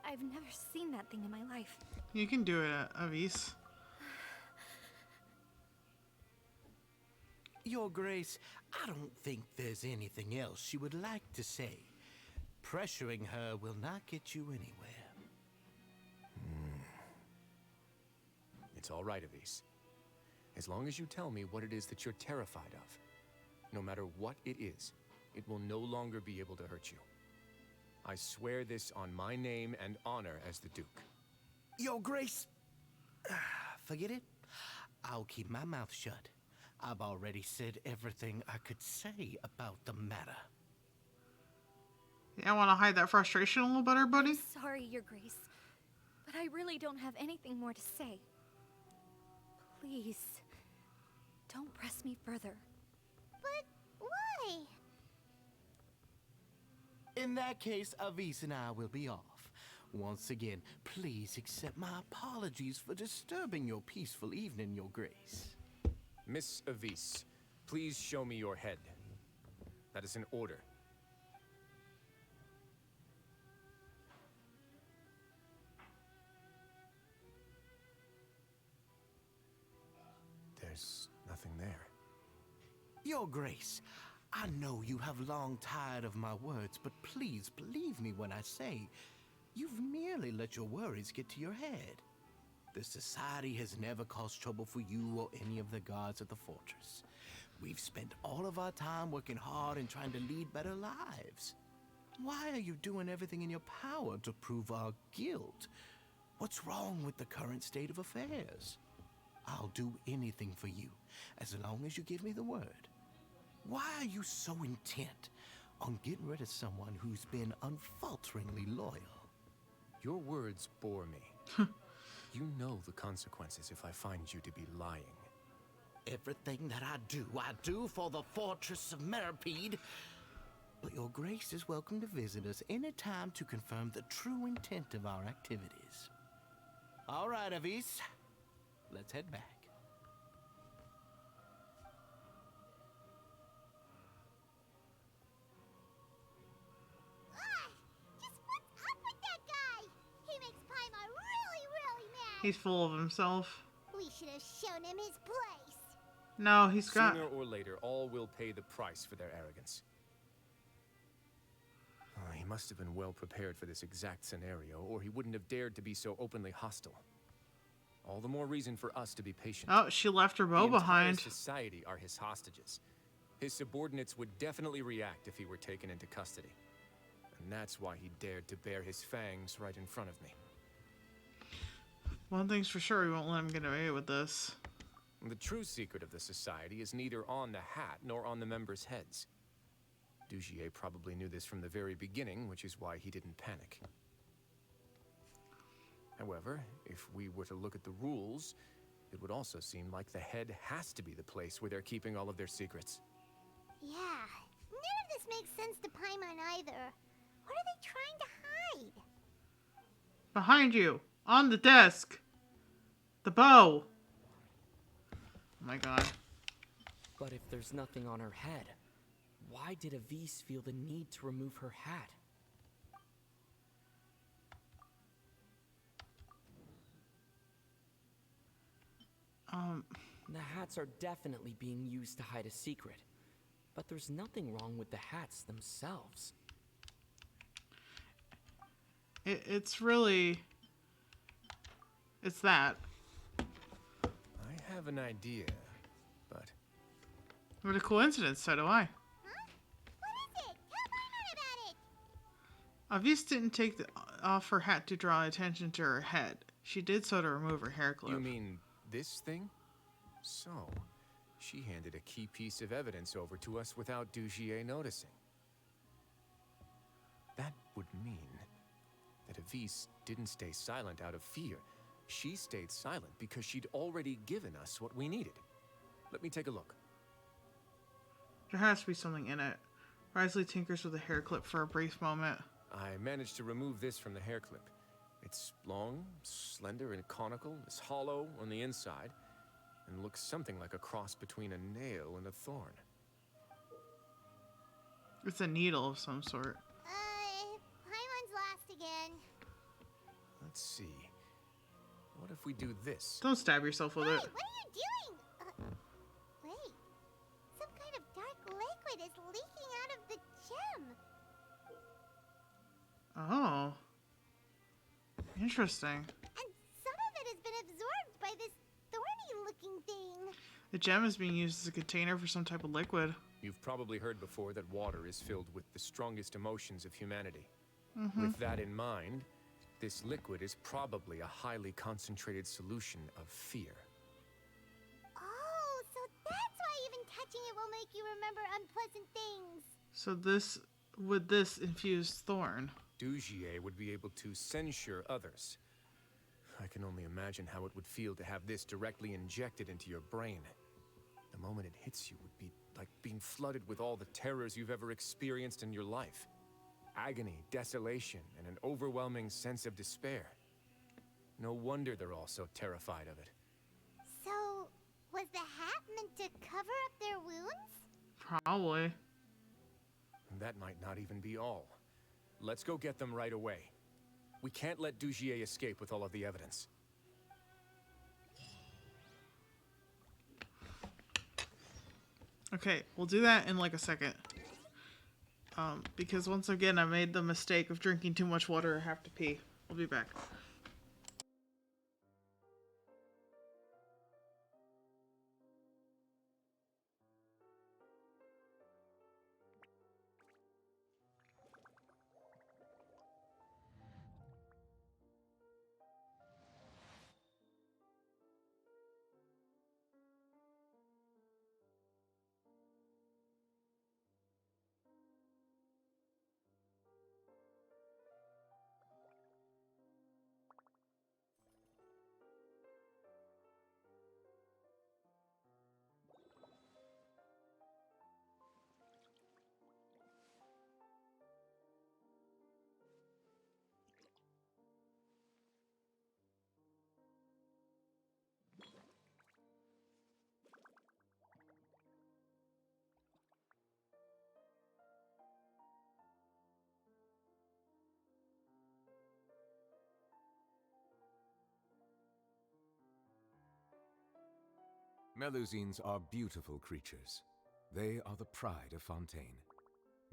C: I've never seen that thing in my life.
A: You can do it, Avis.
O: Your Grace, I don't think there's anything else she would like to say. Pressuring her will not get you anywhere.
B: It's all right, Avis. As long as you tell me what it is that you're terrified of, no matter what it is, it will no longer be able to hurt you. I swear this on my name and honor as the Duke.
O: Your Grace, forget it. I'll keep my mouth shut. I've already said everything I could say about the matter.
A: Yeah, I want to hide that frustration a little better, buddy.
C: I'm sorry, Your Grace, but I really don't have anything more to say. Please, don't press me further.
G: But why?
O: In that case, Avis and I will be off. Once again, please accept my apologies for disturbing your peaceful evening, Your Grace.
B: Miss Avis, please show me your head. That is an order. There's nothing there.
O: Your Grace, I know you have long tired of my words, but please believe me when I say you've merely let your worries get to your head. The Society has never caused trouble for you or any of the guards at the fortress. We've spent all of our time working hard and trying to lead better lives. Why are you doing everything in your power to prove our guilt? What's wrong with the current state of affairs? I'll do anything for you, as long as you give me the word. Why are you so intent on getting rid of someone who's been unfalteringly loyal?
B: Your words bore me. You know the consequences if I find you to be lying.
O: Everything that I do for the Fortress of Meripede. But Your Grace is welcome to visit us any time to confirm the true intent of our activities. All right, Avis. Let's head back.
G: Just what's up with that guy? He makes Paimon really mad.
A: He's full of himself.
G: We should have shown him his place.
A: No, he's got...
B: Sooner or later, all will pay the price for their arrogance. Oh, he must have been well prepared for this exact scenario, or he wouldn't have dared to be so openly hostile. All the more reason for us to be patient.
A: Oh, she left her bow behind.
B: The entire society are his hostages. His subordinates would definitely react if he were taken into custody. And that's why he dared to bare his fangs right in front of me.
A: One thing's for sure, we won't let him get away with this.
B: The true secret of the society is neither on the hat nor on the members' heads. Dugier probably knew this from the very beginning, which is why he didn't panic. However, if we were to look at the rules, it would also seem like the head has to be the place where they're keeping all of their secrets.
G: Yeah, none of this makes sense to Paimon either. What are they trying to hide?
A: Behind you, on the desk. The bow. Oh my god.
E: But if there's nothing on her head, why did Avise feel the need to remove her hat? The hats are definitely being used to hide a secret, but there's nothing wrong with the hats themselves.
A: It's really... It's that.
B: I have an idea, but...
A: What a coincidence, so do I. Avis didn't take off her hat to draw attention to her head. She did so to remove her hair clip.
B: You mean this thing? So, she handed a key piece of evidence over to us without Dugier noticing. That would mean that Avis didn't stay silent out of fear. She stayed silent because she'd already given us what we needed. Let me take a look.
A: There has to be something in it. Risley tinkers with a hair clip for a brief moment.
B: I managed to remove this from the hair clip. It's long, slender, and conical. It's hollow on the inside, and looks something like a cross between a nail and a thorn.
A: It's a needle of some sort.
G: Paimon's last again.
B: Let's see. What if we do this?
A: Don't stab yourself with it.
G: What are you doing? Wait. Some kind of dark liquid is leaking out of the gem.
A: Oh. Interesting.
G: And some of it has been absorbed by this thorny-looking thing.
A: The gem is being used as a container for some type of liquid.
B: You've probably heard before that water is filled with the strongest emotions of humanity.
A: Mm-hmm.
B: With that in mind, this liquid is probably a highly concentrated solution of fear.
G: Oh, so that's why even touching it will make you remember unpleasant things.
A: So this, with this infused thorn.
B: Dugier would be able to censure others. I can only imagine how it would feel to have this directly injected into your brain. The moment it hits you would be like being flooded with all the terrors you've ever experienced in your life. Agony, desolation, and an overwhelming sense of despair. No wonder they're all so terrified of it.
G: So, was the hat meant to cover up their wounds?
A: Probably.
B: That might not even be all. Let's go get them right away. We can't let Dugier escape with all of the evidence.
A: Okay, we'll do that in like a second. Because once again, I made the mistake of drinking too much water. I have to pee. We'll be back.
T: Melusines are beautiful creatures. They are the pride of Fontaine.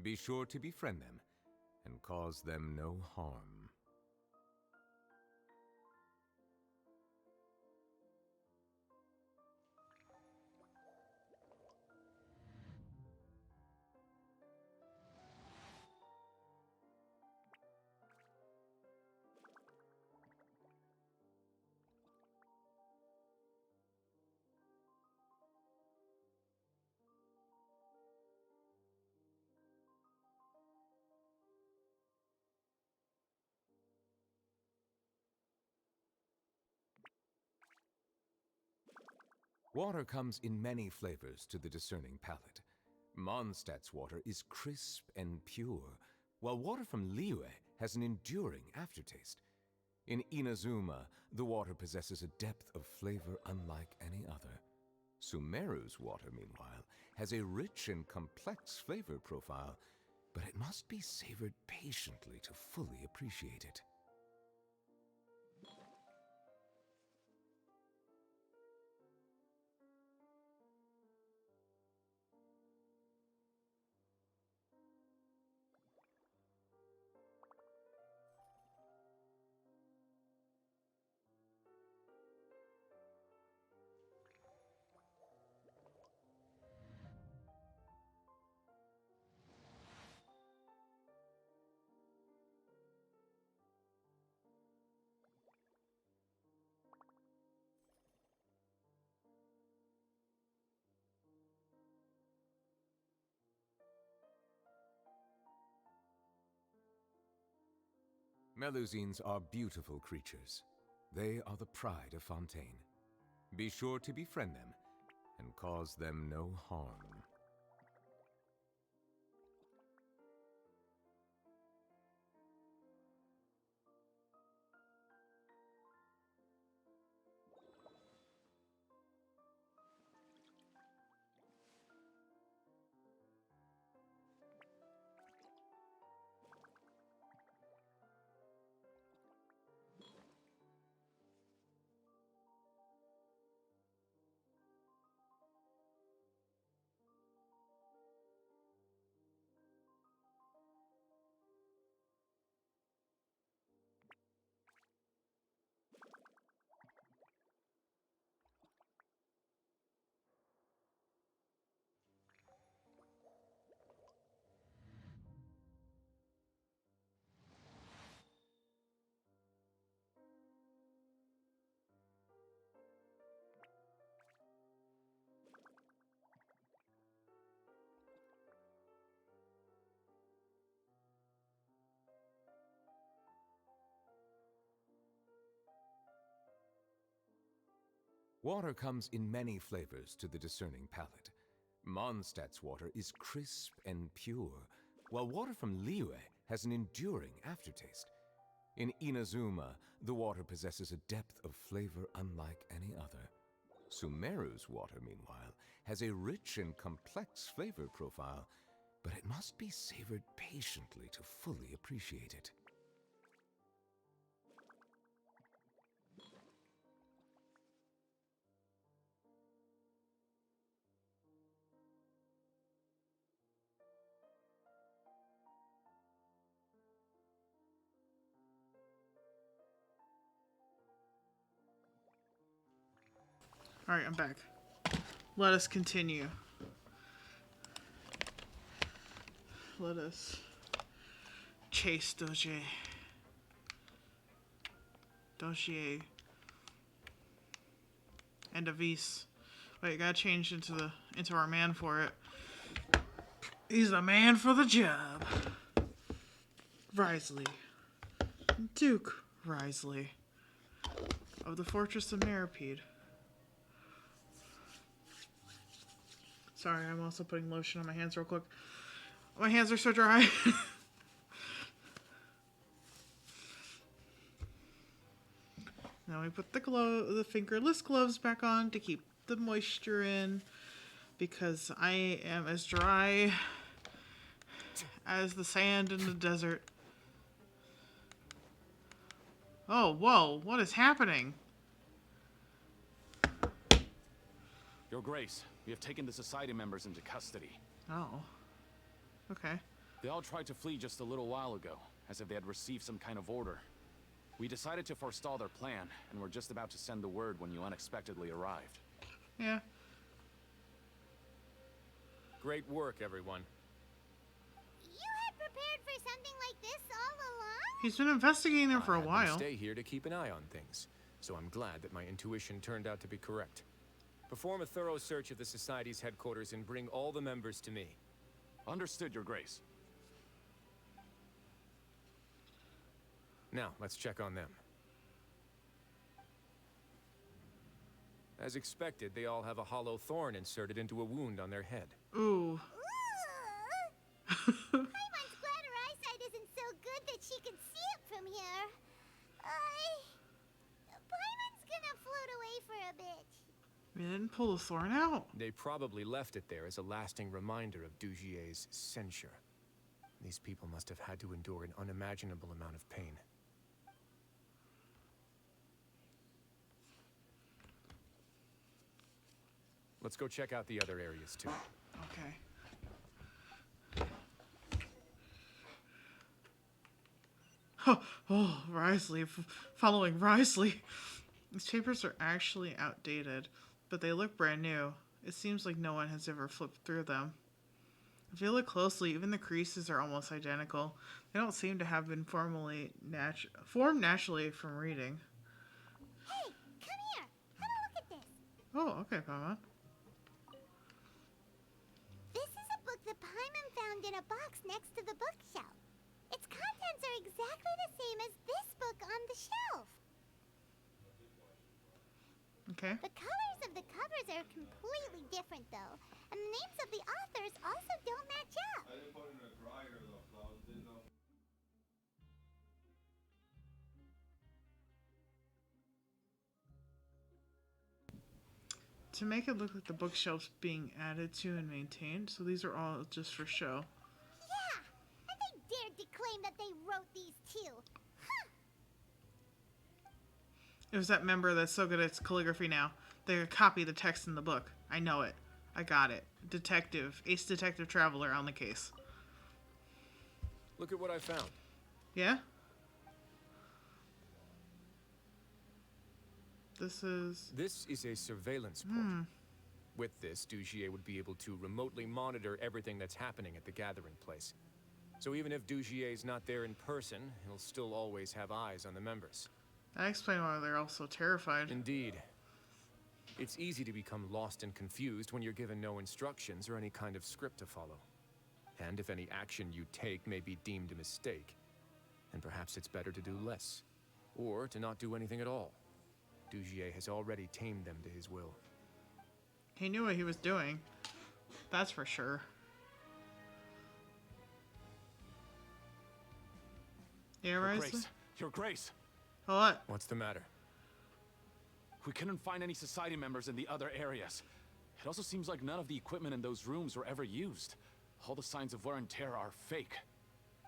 T: Be sure to befriend them and cause them no harm. Water comes in many flavors to the discerning palate. Mondstadt's water is crisp and pure, while water from Liyue has an enduring aftertaste. In Inazuma, the water possesses a depth of flavor unlike any other. Sumeru's water, meanwhile, has a rich and complex flavor profile, but it must be savored patiently to fully appreciate it. Melusines are beautiful creatures. They are the pride of Fontaine. Be sure to befriend them and cause them no harm. Water comes in many flavors to the discerning palate. Mondstadt's water is crisp and pure, while water from Liyue has an enduring aftertaste. In Inazuma, the water possesses a depth of flavor unlike any other. Sumeru's water, meanwhile, has a rich and complex flavor profile, but it must be savored patiently to fully appreciate it.
A: Alright, I'm back. Let us continue. Let us chase Doge. And Avis. Wait, gotta change into our man for it. He's the man for the job. Risley. Duke Risley. Of the Fortress of Meripede. Sorry, I'm also putting lotion on my hands real quick. My hands are so dry. Now we put the fingerless gloves back on to keep the moisture in, because I am as dry as the sand in the desert. Oh, whoa, what is happening?
U: Your Grace, we have taken the Society members into custody.
A: Oh. Okay.
U: They all tried to flee just a little while ago, as if they had received some kind of order. We decided to forestall their plan, and were just about to send the word when you unexpectedly arrived.
A: Yeah.
B: Great work, everyone.
G: You had prepared for something like this all along?
A: He's been investigating them for a
B: I
A: while.
B: stay here to keep an eye on things, so I'm glad that my intuition turned out to be correct. Perform a thorough search of the Society's headquarters and bring all the members to me.
U: Understood, Your Grace.
B: Now, let's check on them. As expected, they all have a hollow thorn inserted into a wound on their head.
A: Ooh.
G: Paimon's glad her eyesight isn't so good that she can see it from here. Paimon's gonna float away for a bit.
A: They didn't pull the thorn out.
B: They probably left it there as a lasting reminder of Dugier's censure. These people must have had to endure an unimaginable amount of pain. Let's go check out the other areas too.
A: Okay. Oh, Risley. Following Risley. These papers are actually outdated, but they look brand new. It seems like no one has ever flipped through them. If you look closely, even the creases are almost identical. They don't seem to have been formed naturally from reading.
G: Hey, come here. Have a look at this.
A: Oh, okay, Paimon.
G: This is a book that Paimon found in a box next to the bookshelf. Its contents are exactly the same as this book on the shelf.
A: Okay.
G: The colors of the covers are completely different, though, and the names of the authors also don't match up.
H: I didn't put it in a dryer, though, so I didn't know.
A: To make it look like the bookshelf's being added to and maintained, so these are all just for show.
G: Yeah, and they dared to claim that they wrote these too. Huh.
A: It was that member that's so good at calligraphy now. They could copy the text in the book. I know it. I got it. Detective. Ace Detective Traveler on the case.
B: Look at what I found.
A: Yeah? This is
B: a surveillance port. With this, Dugier would be able to remotely monitor everything that's happening at the gathering place. So even if Dugier's not there in person, he'll still always have eyes on the members.
A: That explains why they're all so terrified.
B: Indeed. It's easy to become lost and confused when you're given no instructions or any kind of script to follow. And if any action you take may be deemed a mistake, then perhaps it's better to do less. Or to not do anything at all. Dugier has already tamed them to his will.
A: He knew what he was doing. That's for sure. Yeah,
U: Your
A: Risley?
U: Grace. Your Grace.
A: What?
B: What's the matter?
U: We couldn't find any society members in the other areas. It also seems like none of the equipment in those rooms were ever used. All the signs of wear and tear are fake.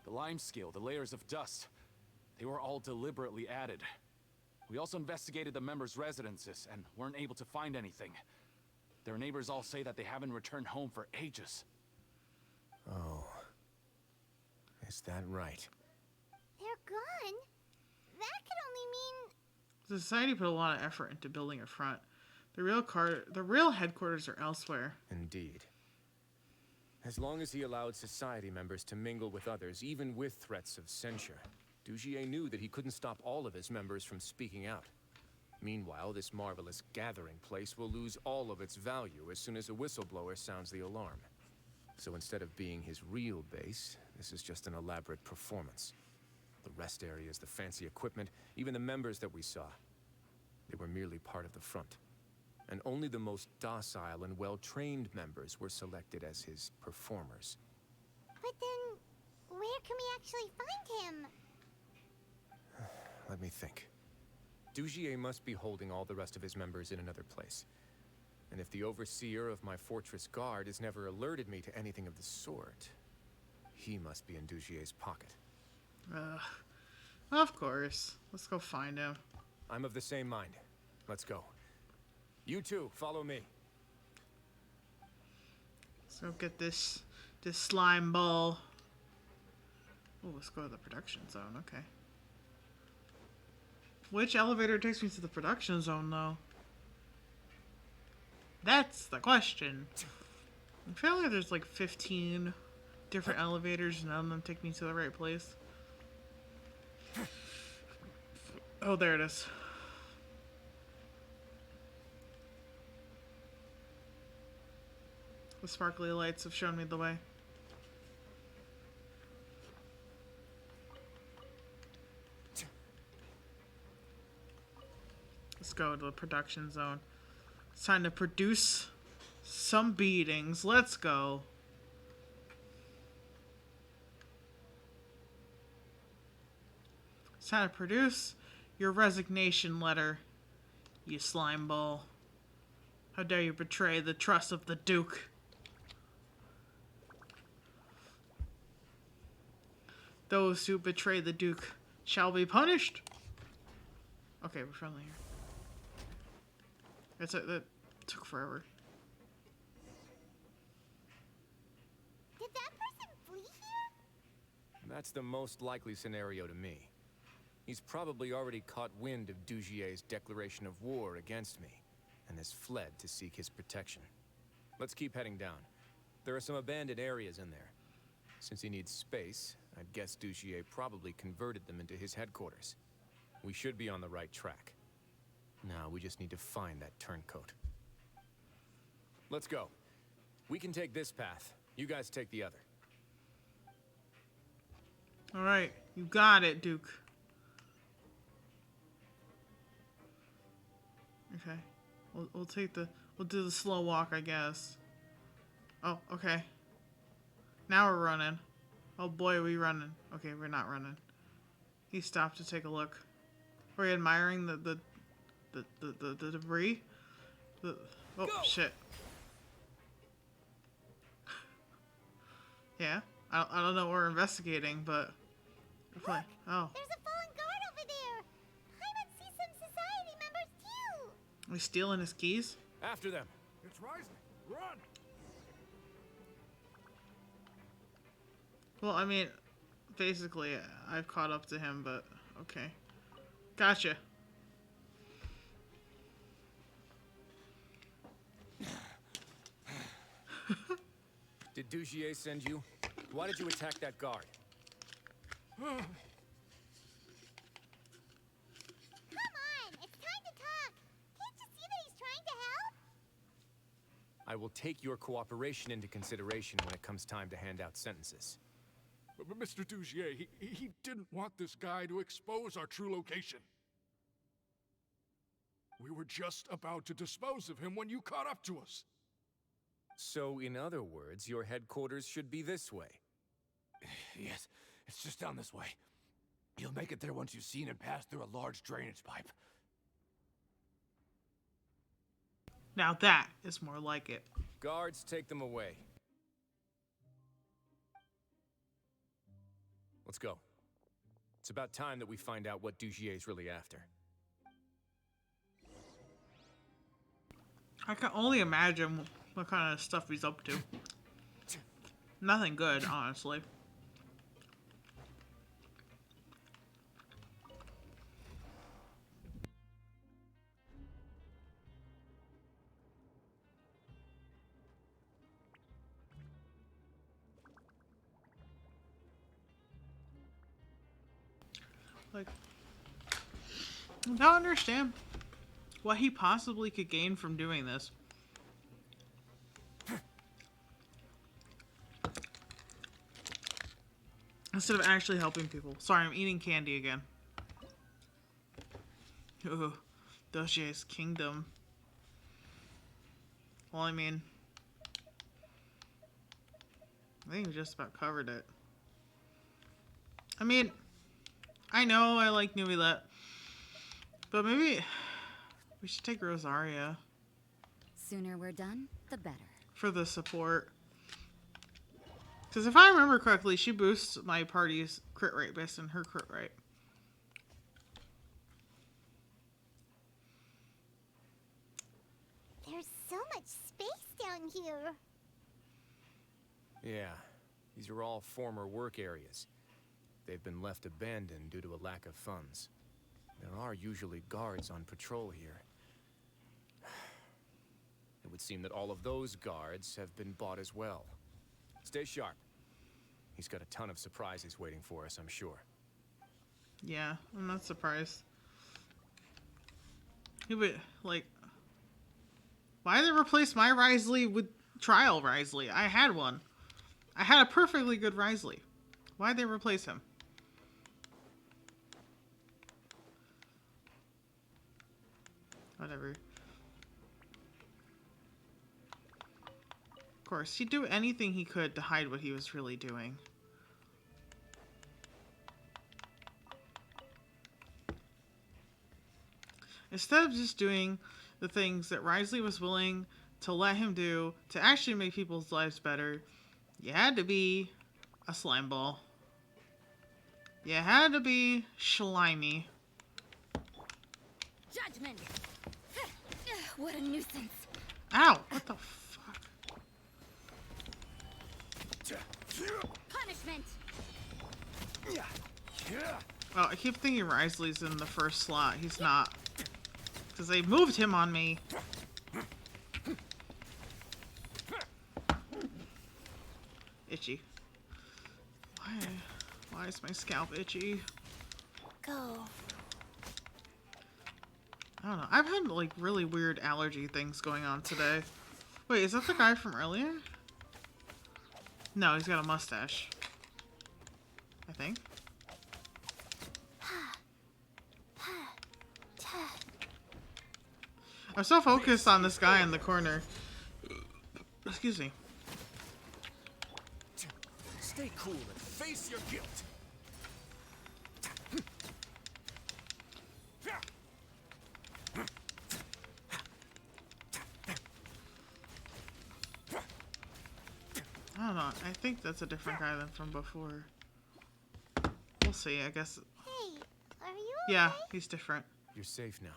U: The lime scale, the layers of dust, they were all deliberately added. We also investigated the members' residences and weren't able to find anything. Their neighbors all say that they haven't returned home for ages.
B: Oh. Is that right?
G: They're gone? That could only mean...
A: The society put a lot of effort into building a front. The real headquarters are elsewhere.
B: Indeed. As long as he allowed society members to mingle with others, even with threats of censure, Dugier knew that he couldn't stop all of his members from speaking out. Meanwhile, this marvelous gathering place will lose all of its value as soon as a whistleblower sounds the alarm. So instead of being his real base, this is just an elaborate performance. The rest areas, the fancy equipment, even the members that we saw, they were merely part of the front. And only the most docile and well-trained members were selected as his performers.
G: But then, where can we actually find him?
B: Let me think. Dugier must be holding all the rest of his members in another place. And if the overseer of my fortress guard has never alerted me to anything of the sort, he must be in Dugier's pocket.
A: Of course. Let's go find him.
B: I'm of the same mind. Let's go. You two, follow me.
A: Let's go get this slime ball. Oh, let's go to the production zone. Okay. Which elevator takes me to the production zone, though? That's the question. I feel like there's like 15 different elevators, and none of them take me to the right place. Oh, there it is. The sparkly lights have shown me the way. Let's go to the production zone. It's time to produce some beatings. Let's go. It's time to produce your resignation letter, you slime ball. How dare you betray the trust of the Duke? Those who betray the Duke shall be punished. Okay, we're friendly here. That took forever.
G: Did that person flee here?
B: That's the most likely scenario to me. He's probably already caught wind of Dugier's declaration of war against me, and has fled to seek his protection. Let's keep heading down. There are some abandoned areas in there. Since he needs space, I'd guess Dugier probably converted them into his headquarters. We should be on the right track. Now we just need to find that turncoat. Let's go. We can take this path. You guys take the other.
A: Alright, you got it, Duke. Okay. We'll do the slow walk, I guess. Oh, okay. Now we're running. Oh boy, are we running. Okay, we're not running. He stopped to take a look. Are we admiring the debris? Oh, go. Shit. Yeah, I don't know what we're investigating, but we're playing. Oh.
G: There's a fallen guard over there. I might see some society members too.
A: Are we stealing his keys?
B: After them.
L: It's rising. Run!
A: Well, I mean, basically, I've caught up to him, but okay. Gotcha.
B: Did Dugier send you? Why did you attack that guard?
G: Come on, it's time to talk. Can't you see that he's trying to help?
B: I will take your cooperation into consideration when it comes time to hand out sentences.
L: But Mr. Dugier, he didn't want this guy to expose our true location. We were just about to dispose of him when you caught up to us.
B: So, in other words, your headquarters should be this way.
E: Yes, it's just down this way. You'll make it there once you've seen him pass through a large drainage pipe.
A: Now that is more like it.
B: Guards, take them away. Let's go. It's about time that we find out what Dugier's really after.
A: I can only imagine what kind of stuff he's up to. Nothing good, honestly. Like, I don't understand what he possibly could gain from doing this. Instead of actually helping people. Sorry, I'm eating candy again. Ooh, Dugier's kingdom. Well, I mean, I think we just about covered it. I mean, I know I like Nuilet, but maybe we should take Rosaria.
F: Sooner we're done, the better.
A: For the support. Because if I remember correctly, she boosts my party's crit rate based on her crit rate.
G: There's so much space down here.
B: Yeah, these are all former work areas. They've been left abandoned due to a lack of funds. There are usually guards on patrol here. It would seem that all of those guards have been bought as well. Stay sharp. He's got a ton of surprises waiting for us, I'm sure.
A: Yeah, I'm not surprised. Yeah, but, like, why did they replace my Risley with Trial Risley? I had one. I had a perfectly good Risley. Why'd they replace him? Whatever. Of course, he'd do anything he could to hide what he was really doing. Instead of just doing the things that Risley was willing to let him do to actually make people's lives better, you had to be a slime ball. You had to be slimy.
C: Judgment! What a nuisance.
A: Ow! What the fuck?
C: Punishment!
A: Well, I keep thinking Risley's in the first slot. He's not. Because they moved him on me. Itchy. Why is my scalp itchy?
C: Go.
A: I don't know. I've had like really weird allergy things going on today. Wait, is that the guy from earlier? No, he's got a mustache. I think. I'm so focused on this guy in the corner. Excuse me.
B: Stay cool and face your guilt.
A: I don't know. I think that's a different guy than from before. We'll see, I guess.
G: Hey, are you
A: Yeah, he's different.
B: You're safe now.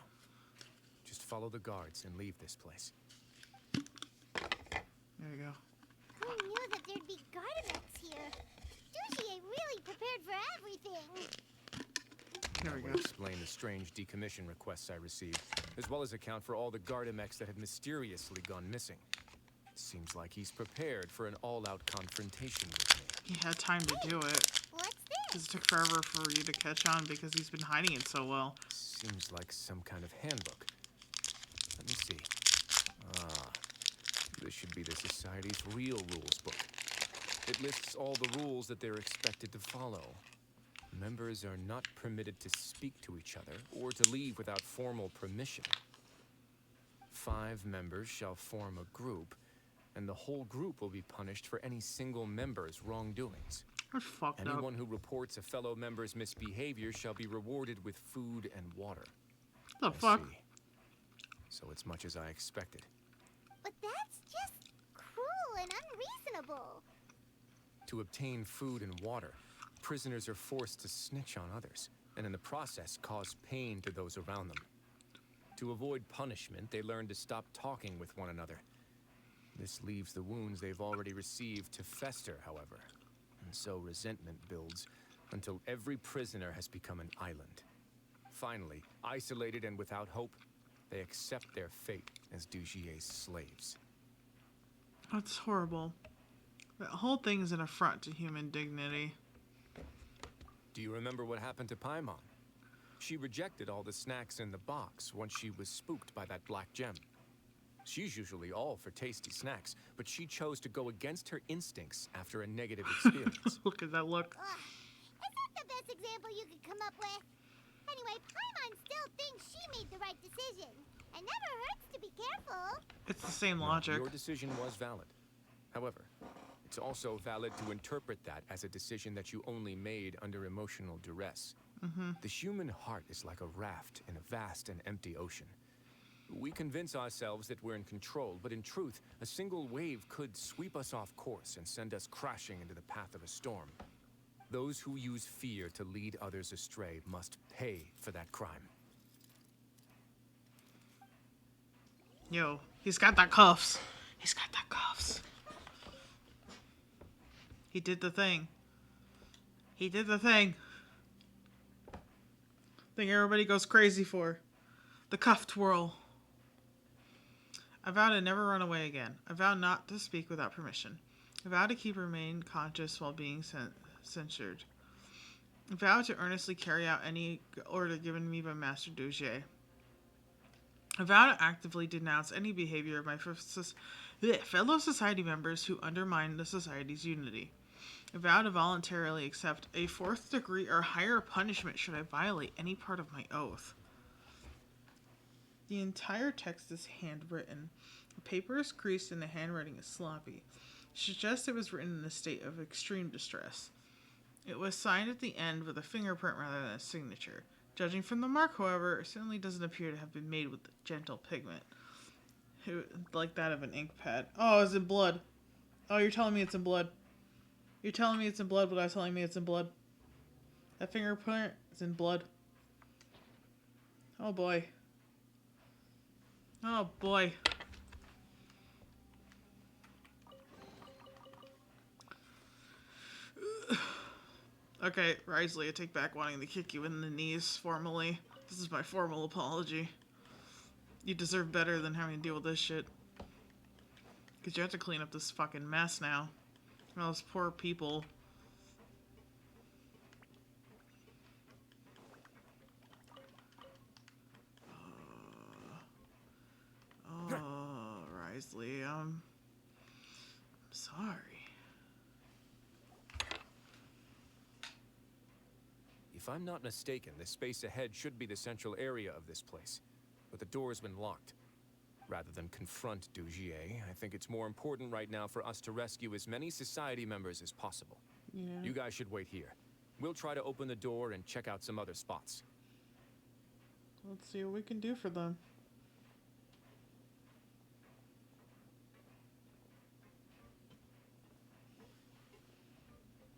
B: Just follow the guards and leave this place.
A: There you go.
G: Who knew that there'd be Gardemex here? Douchier really prepared for everything.
A: Here we
B: I will
A: go.
B: explain the strange decommission requests I received, as well as account for all the Gardemex that have mysteriously gone missing. Seems like he's prepared for an all-out confrontation with me.
A: He had time to do it.
G: What's this?
A: It took forever for you to catch on because he's been hiding it so well.
B: Seems like some kind of handbook. Let me see. Ah, this should be the Society's real rules book. It lists all the rules that they're expected to follow. Members are not permitted to speak to each other or to leave without formal permission. 5 members shall form a group, and the whole group will be punished for any single member's wrongdoings.
A: We're fucked
B: Anyone
A: up.
B: who reports a fellow member's misbehavior shall be rewarded with food and water.
A: The fuck?
B: See. So it's much as I expected.
G: But that's just cruel and unreasonable.
B: To obtain food and water, prisoners are forced to snitch on others, and in the process cause pain to those around them. To avoid punishment, they learn to stop talking with one another. This leaves the wounds they've already received to fester, however. And so resentment builds until every prisoner has become an island. Finally, isolated and without hope, they accept their fate as Dougier's slaves.
A: That's horrible. That whole thing is an affront to human dignity.
B: Do you remember what happened to Paimon? She rejected all the snacks in the box once she was spooked by that black gem. She's usually all for tasty snacks, but she chose to go against her instincts after a negative experience.
A: Look at that look.
G: Is that the best example you could come up with? Anyway, Paimon still thinks she made the right decision. It never hurts to be careful.
A: It's the same
B: No,
A: logic.
B: your decision was valid. However, it's also valid to interpret that as a decision that you only made under emotional duress. The human heart is like a raft in a vast and empty ocean. We convince ourselves that we're in control, but in truth, a single wave could sweep us off course and send us crashing into the path of a storm. Those who use fear to lead others astray must pay for that crime.
A: Yo, he's got that cuffs. He's got that cuffs. He did the thing. He did the thing. Thing everybody goes crazy for. The cuff twirl. I vow to never run away again. I vow not to speak without permission. I vow to remain conscious while being censured. I vow to earnestly carry out any order given me by Master Dougier. I vow to actively denounce any behavior of my fellow society members who undermine the society's unity. I vow to voluntarily accept a 4th degree or higher punishment should I violate any part of my oath. The entire text is handwritten. The paper is creased and the handwriting is sloppy. It suggests it was written in a state of extreme distress. It was signed at the end with a fingerprint rather than a signature. Judging from the mark, however, it certainly doesn't appear to have been made with gentle pigment. Like that of an ink pad. Oh, it's in blood. Oh, you're telling me it's in blood. You're telling me it's in blood without telling me it's in blood. That fingerprint is in blood. Oh boy. Oh boy. Okay, Risley, I take back wanting to kick you in the knees formally. This is my formal apology. You deserve better than having to deal with this shit. Because you have to clean up this fucking mess now. All those poor people. Oh, Risley, I'm sorry.
B: If I'm not mistaken, the space ahead should be the central area of this place, but the door's been locked. Rather than confront Dugier, I think it's more important right now for us to rescue as many society members as possible.
A: Yeah.
B: You guys should wait here. We'll try to open the door and check out some other spots.
A: Let's see what we can do for them.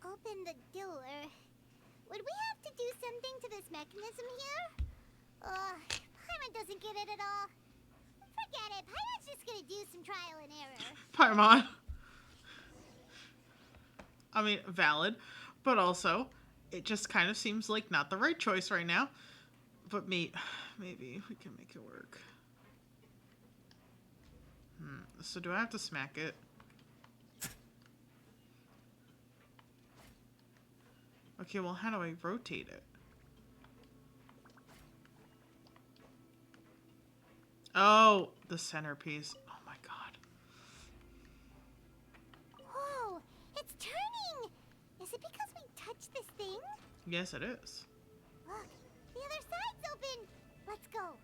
G: Open the door. Would we have to do something to this mechanism here? Paimon doesn't get it at all. Forget it. Paimon's just gonna do some trial and error.
A: Paimon. I mean, valid. But also, it just kind of seems like not the right choice right now. But maybe we can make it work. So do I have to smack it? Okay, well, how do I rotate it? Oh, the centerpiece. Oh my god.
G: Whoa, it's turning! Is it because we touched this thing?
A: Yes, it is.
G: Look, the other side's open. Let's go.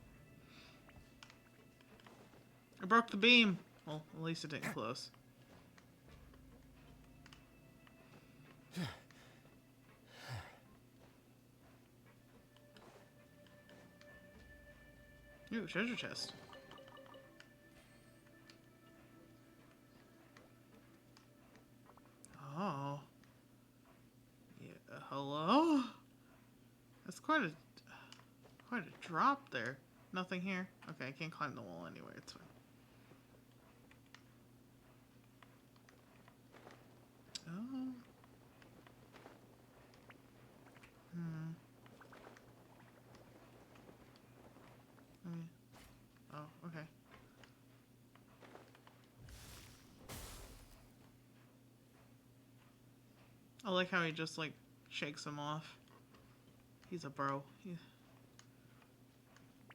A: I broke the beam. Well, at least it didn't close. Ooh, treasure chest. Oh. Yeah, hello? That's quite a drop there. Nothing here? Okay, I can't climb the wall anyway, it's fine. Oh. Oh, okay. I like how he just, like, shakes him off. He's a bro.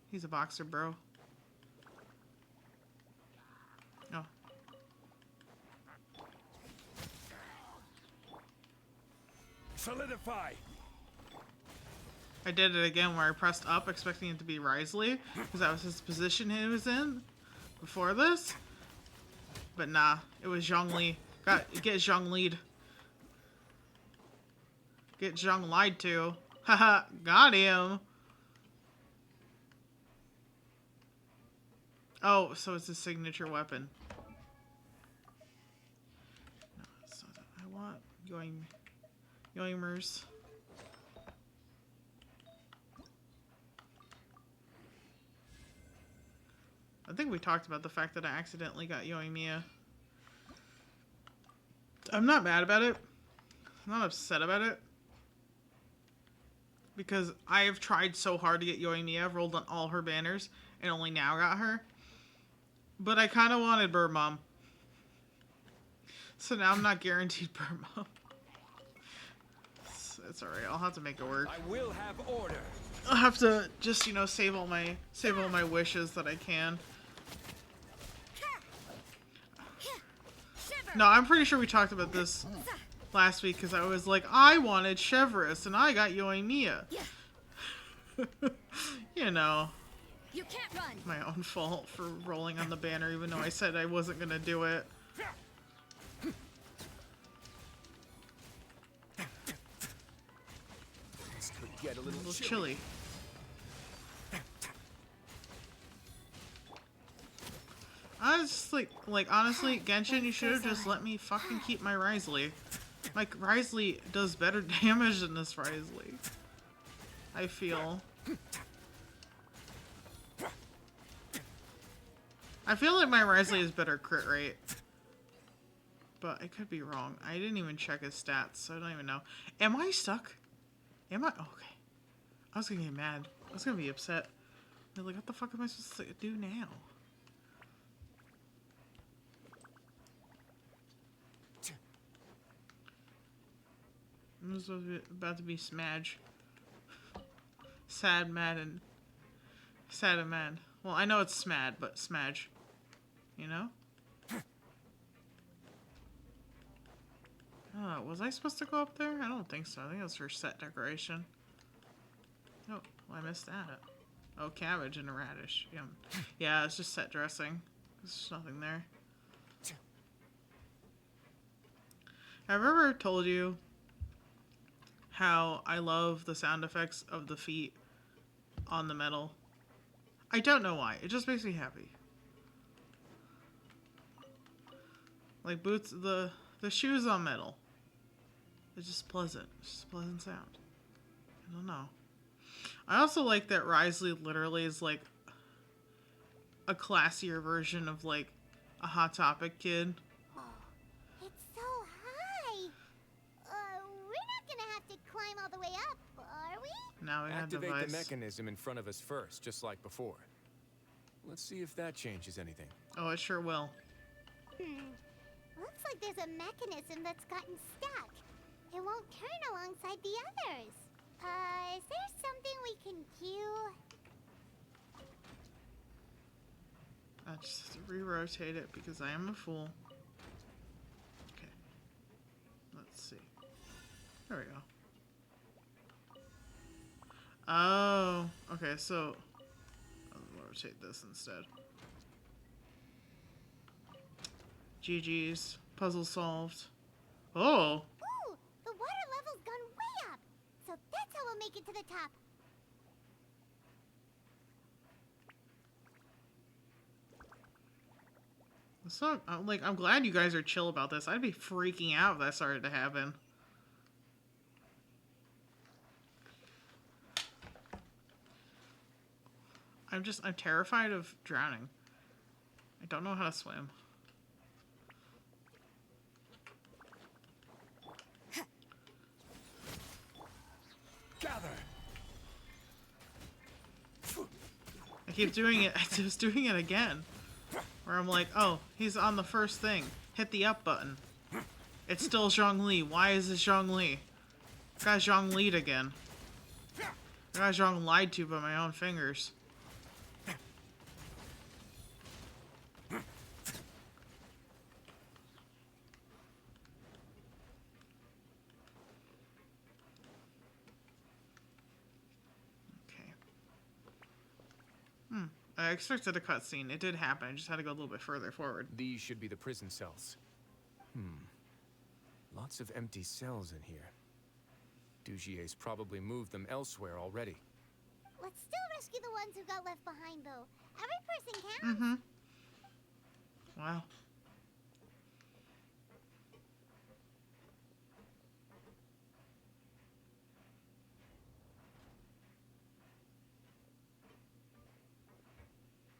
A: He's a boxer bro. Oh.
M: Solidify!
A: I did it again where I pressed up expecting it to be Risley, because that was his position he was in before this. But nah, it was Zhongli. Get Zhong lead. Get Zhong lied to. Haha, got him. Oh, so it's his signature weapon. No, so I want Yoimers. I think we talked about the fact that I accidentally got Yoimiya. I'm not mad about it. I'm not upset about it. Because I have tried so hard to get Yoimiya. I've rolled on all her banners and only now got her. But I kind of wanted Bird Mom. So now I'm not guaranteed Bird Mom. It's alright. I'll have to make it work.
M: I will have order.
A: I'll have to just, you know, save all my wishes that I can. No, I'm pretty sure we talked about this last week because I was like, I wanted Chevrolet and I got Yoimiya. You know.
C: You can't run.
A: My own fault for rolling on the banner even though I said I wasn't gonna do it.
B: This could get a little
A: chilly. I was just like honestly, Genshin, you should have just let me fucking keep my Risley. Like, Risley does better damage than this Risley, I feel. I feel like my Risley is better crit rate. But I could be wrong. I didn't even check his stats, so I don't even know. Am I stuck? Am I? Oh, okay. I was gonna get mad. I was gonna be upset. They're like, what the fuck am I supposed to do now? I'm about to be Smudge. Sad, mad, and... Sad and mad. Well, I know it's Smad, but Smudge. You know? Was I supposed to go up there? I don't think so. I think that's for set decoration. Oh, well, I missed that. Oh, cabbage and a radish. Yum. Yeah, it's just set dressing. There's nothing there. Have I ever told you how I love the sound effects of the feet on the metal? I don't know why. It just makes me happy. Like boots, the shoes on metal. It's just pleasant. It's just a pleasant sound. I don't know. I also like that Risley literally is like a classier version of like a Hot Topic kid.
G: It's so high. We're not gonna have to climb all the way up, are we?
A: Now we have
B: Activate
A: device.
B: the mechanism in front of us first, just like before. Let's see if that changes anything.
A: Oh, it sure will.
G: Looks like there's a mechanism that's gotten stuck. It won't turn alongside the others. Is there something we can do?
A: I just have to re-rotate it because I am a fool. Okay. Let's see. There we go. Oh, okay, so I'll rotate this instead. GG's. Puzzle solved. Oh!
G: Ooh, the water level's gone way up. So that's how we'll make it to the top.
A: So, I'm glad you guys are chill about this. I'd be freaking out if that started to happen. I'm terrified of drowning. I don't know how to swim.
E: Gather.
A: I keep doing it. I was doing it again. Where I'm like, oh, he's on the first thing. Hit the up button. It's still Zhongli. Why is this Zhongli? I got Zhongli'd again. I got Zhong lied to by my own fingers. I expected a cutscene. It did happen. I just had to go a little bit further forward.
B: These should be the prison cells. Lots of empty cells in here. Dugier's probably moved them elsewhere already.
G: Let's still rescue the ones who got left behind, though. Every person counts.
A: Wow.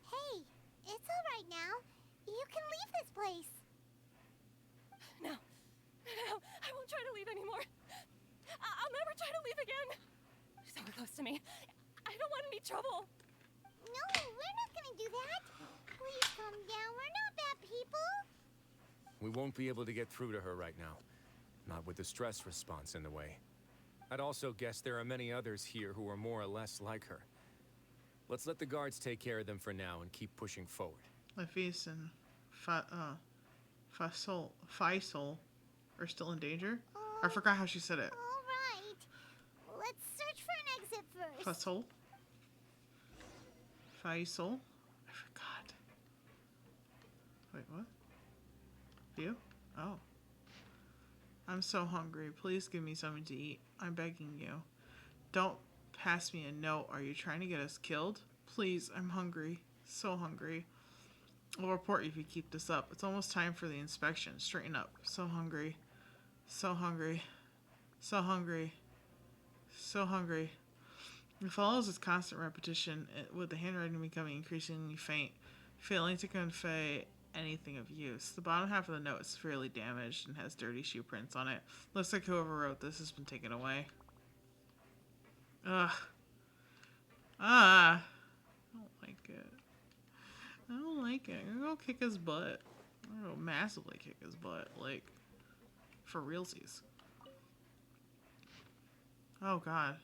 G: Hey, it's all right now. You can leave this place.
N: No, I won't try to leave anymore. I'll never try to leave again. So close to me. I don't want any trouble.
G: No, we're not gonna do that. Please calm down. We're not bad people.
B: We won't be able to get through to her right now. Not with the stress response in the way. I'd also guess there are many others here who are more or less like her. Let's let the guards take care of them for now and keep pushing forward.
A: Lafis and Faisal are still in danger? I forgot how she said it.
G: All right. Let's search for an exit first.
A: Faisal? I forgot. Wait, what? You? Oh. I'm so hungry. Please give me something to eat. I'm begging you. Don't pass me a note. Are you trying to get us killed? Please, I'm hungry. So hungry. I'll report you if you keep this up. It's almost time for the inspection. Straighten up. So hungry. So hungry. So hungry. So hungry. It follows its constant repetition, with the handwriting becoming increasingly faint, failing to convey anything of use. The bottom half of the note is severely damaged and has dirty shoe prints on it. Looks like whoever wrote this has been taken away. Ugh. Ah. I don't like it. I don't like it. I'm gonna go kick his butt. I'm gonna go massively kick his butt. Like, for realsies. Oh, God.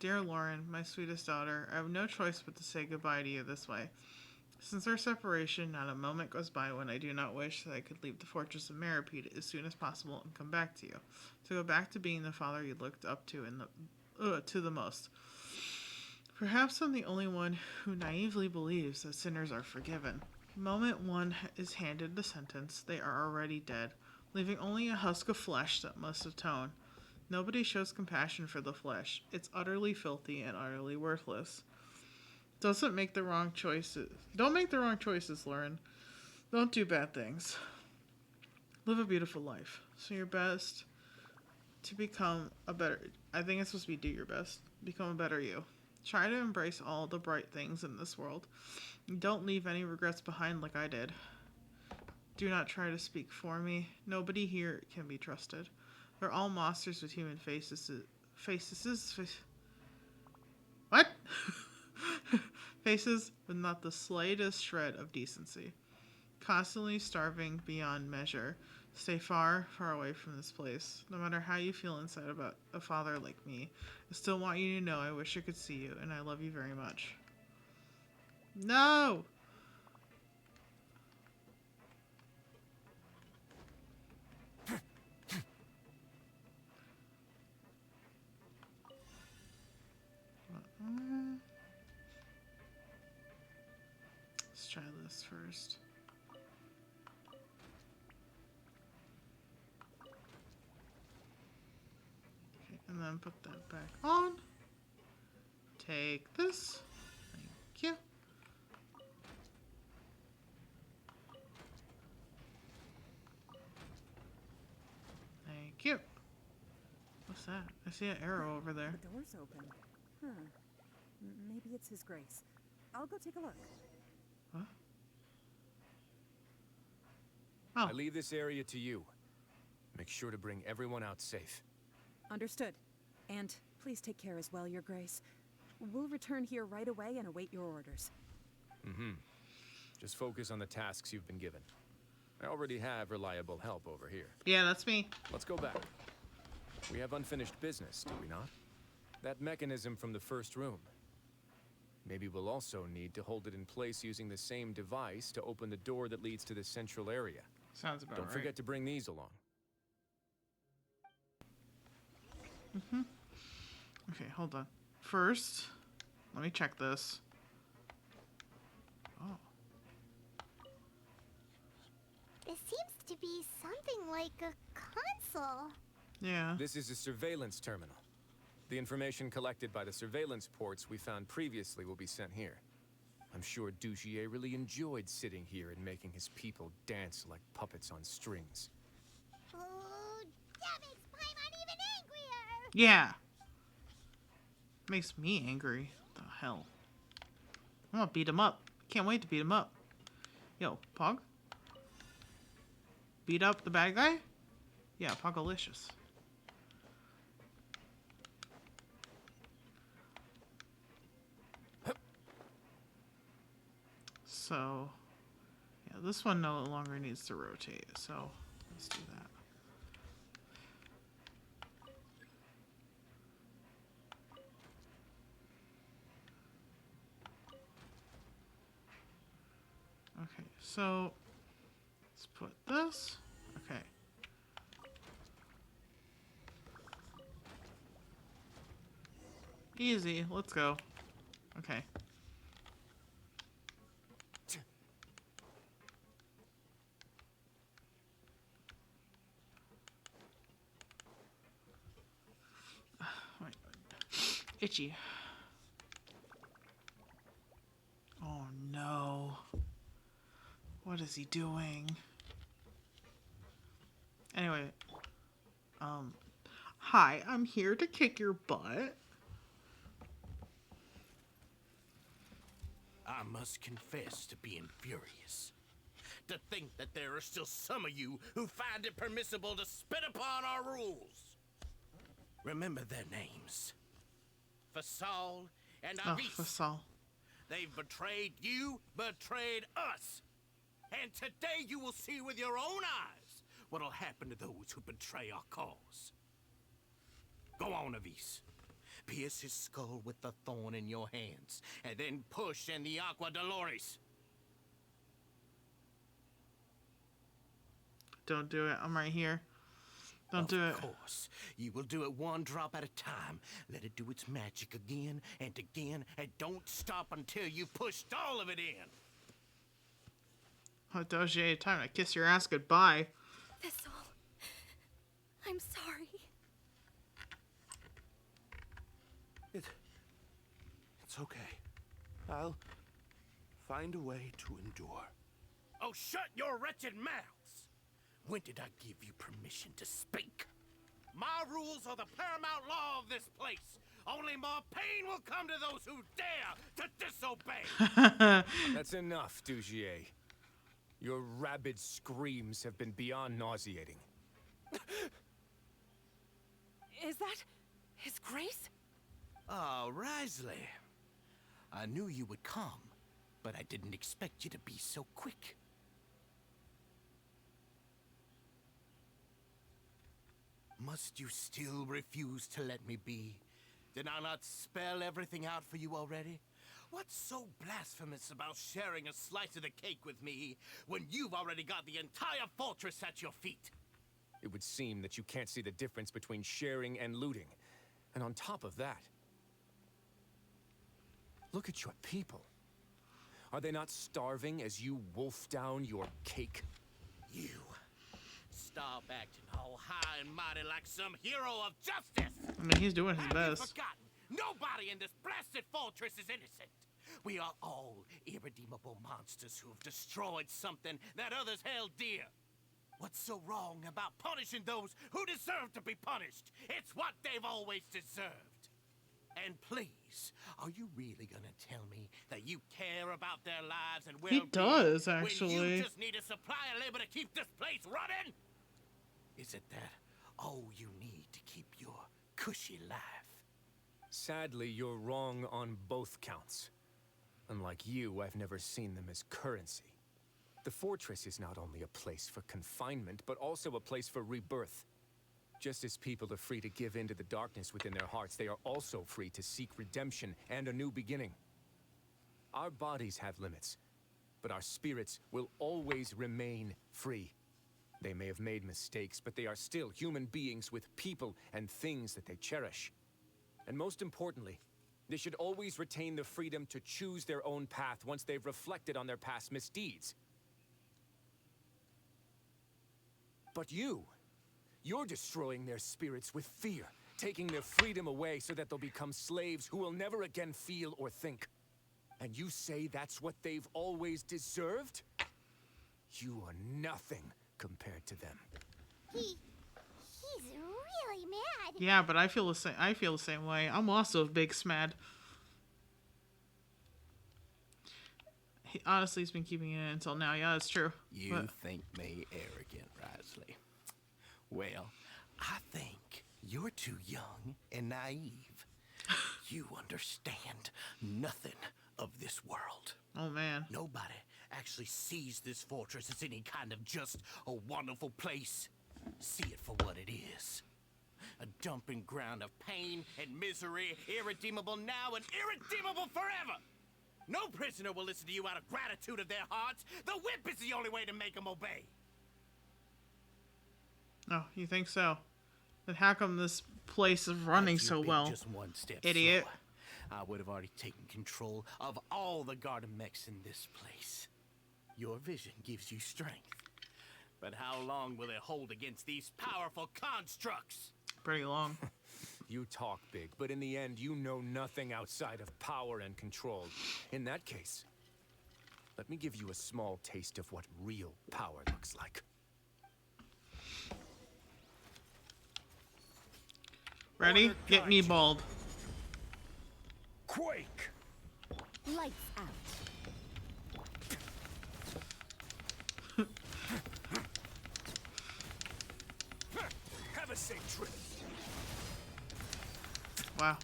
A: Dear Lauren, my sweetest daughter, I have no choice but to say goodbye to you this way. Since our separation, not a moment goes by when I do not wish that I could leave the fortress of Meripede as soon as possible and come back to you. To go back to being the father you looked up to the most. Perhaps I'm the only one who naively believes that sinners are forgiven. The moment one is handed the sentence, they are already dead, leaving only a husk of flesh that must atone. Nobody shows compassion for the flesh. It's utterly filthy and utterly worthless. Don't make the wrong choices, Lauren. Don't do bad things. Live a beautiful life. So your best to become a better... I think it's supposed to be do your best. Become a better you. Try to embrace all the bright things in this world. Don't leave any regrets behind like I did. Do not try to speak for me. Nobody here can be trusted. They're all monsters with human faces. What? Faces with not the slightest shred of decency. Constantly starving beyond measure. Stay far, far away from this place. No matter how you feel inside about a father like me, I still want you to know I wish I could see you, and I love you very much. No! Let's try this first. Okay, and then put that back on. Take this. Thank you. Thank you. What's that? I see an arrow over there.
I: The door's open. Huh. Maybe it's His Grace. I'll go take a look.
A: Huh?
B: I leave this area to you. Make sure to bring everyone out safe.
I: Understood. And please take care as well, Your Grace. We'll return here right away and await your orders.
B: Just focus on the tasks you've been given. I already have reliable help over here.
A: Yeah, that's me.
B: Let's go back. We have unfinished business, do we not? That mechanism from the first room. Maybe we'll also need to hold it in place using the same device to open the door that leads to the central area.
A: Sounds about right.
B: Don't forget to bring these along.
A: Okay, hold on. First, let me check this. Oh.
G: This seems to be something like a console.
A: Yeah.
B: This is a surveillance terminal. The information collected by the surveillance ports we found previously will be sent here. I'm sure Dugier really enjoyed sitting here and making his people dance like puppets on strings.
G: Oh, that makes Paimon even angrier!
A: Yeah. Makes me angry. What the hell? I'm gonna beat him up. Can't wait to beat him up. Yo, Pog? Beat up the bad guy? Yeah, Pogalicious. So, yeah, this one no longer needs to rotate, so let's do that. Okay, so let's put this. Okay. Easy, let's go. Okay. Wait. Itchy. Oh no. What is he doing? Anyway, hi, I'm here to kick your butt.
O: I must confess to being furious. To think that there are still some of you who find it permissible to spit upon our rules. Remember their names. Fasal and Avis.
A: Fasal.
O: They've betrayed you, betrayed us. And today you will see with your own eyes what'll happen to those who betray our cause. Go on, Avis. Pierce his skull with the thorn in your hands, and then push in the Aqua Dolores.
A: Don't do it. I'm right here. Don't do it.
O: Of course. You will do it one drop at a time. Let it do its magic again and again, and don't stop until you've pushed all of it in.
A: Oh, Doge, time to kiss your ass goodbye.
C: Thistle. I'm sorry.
O: It's okay. I'll find a way to endure. Oh, shut your wretched mouths! When did I give you permission to speak? My rules are the paramount law of this place. Only more pain will come to those who dare to disobey.
B: That's enough, Dugier. Your rabid screams have been beyond nauseating.
Q: Is that His Grace?
O: Oh, Risley. I knew you would come, but I didn't expect you to be so quick. Must you still refuse to let me be? Did I not spell everything out for you already? What's so blasphemous about sharing a slice of the cake with me when you've already got the entire fortress at your feet?
B: It would seem that you can't see the difference between sharing and looting. And on top of that, look at your people. Are they not starving as you wolf down your cake?
O: You stop acting all high and mighty like some hero of justice.
A: I mean, he's doing his
O: Have you
A: best.
O: forgotten? Nobody in this blasted fortress is innocent. We are all irredeemable monsters who have destroyed something that others held dear. What's so wrong about punishing those who deserve to be punished? It's what they've always deserved. And please, are you really gonna tell me that you care about their lives and well-being?
A: He does,
O: When
A: actually.
O: you just need a supply of labor to keep this place running? Is it that all you need to keep your cushy life?
B: Sadly, you're wrong on both counts. Unlike you, I've never seen them as currency. The fortress is not only a place for confinement, but also a place for rebirth. Just as people are free to give in to the darkness within their hearts, they are also free to seek redemption and a new beginning. Our bodies have limits, but our spirits will always remain free. They may have made mistakes, but they are still human beings with people and things that they cherish. And most importantly, they should always retain the freedom to choose their own path once they've reflected on their past misdeeds. But you're destroying their spirits with fear, taking their freedom away so that they'll become slaves who will never again feel or think. And you say that's what they've always deserved? You are nothing compared to them.
G: He's really mad.
A: Yeah, but I feel the same. I feel the same way. I'm also a big smad. Honestly, he's been keeping it until now. Yeah, that's true.
O: You think me arrogant, Risley? Well, I think you're too young and naive. You understand nothing of this world.
A: Oh, man.
O: Nobody actually sees this fortress as any kind of just a wonderful place. See it for what it is. A dumping ground of pain and misery, irredeemable now and irredeemable forever. No prisoner will listen to you out of gratitude of their hearts. The whip is the only way to make them obey.
A: Oh, you think so? Then how come this place is running so well?
O: Just one step
A: Idiot.
O: slower, I would have already taken control of all the garden mechs in this place. Your vision gives you strength. But how long will it hold against these powerful constructs?
A: Pretty long.
B: You talk big, but in the end, you know nothing outside of power and control. In that case, let me give you a small taste of what real power looks like.
A: Ready? Get me bald.
B: Quake!
C: Lights out.
B: Have a safe trip.
A: Wow.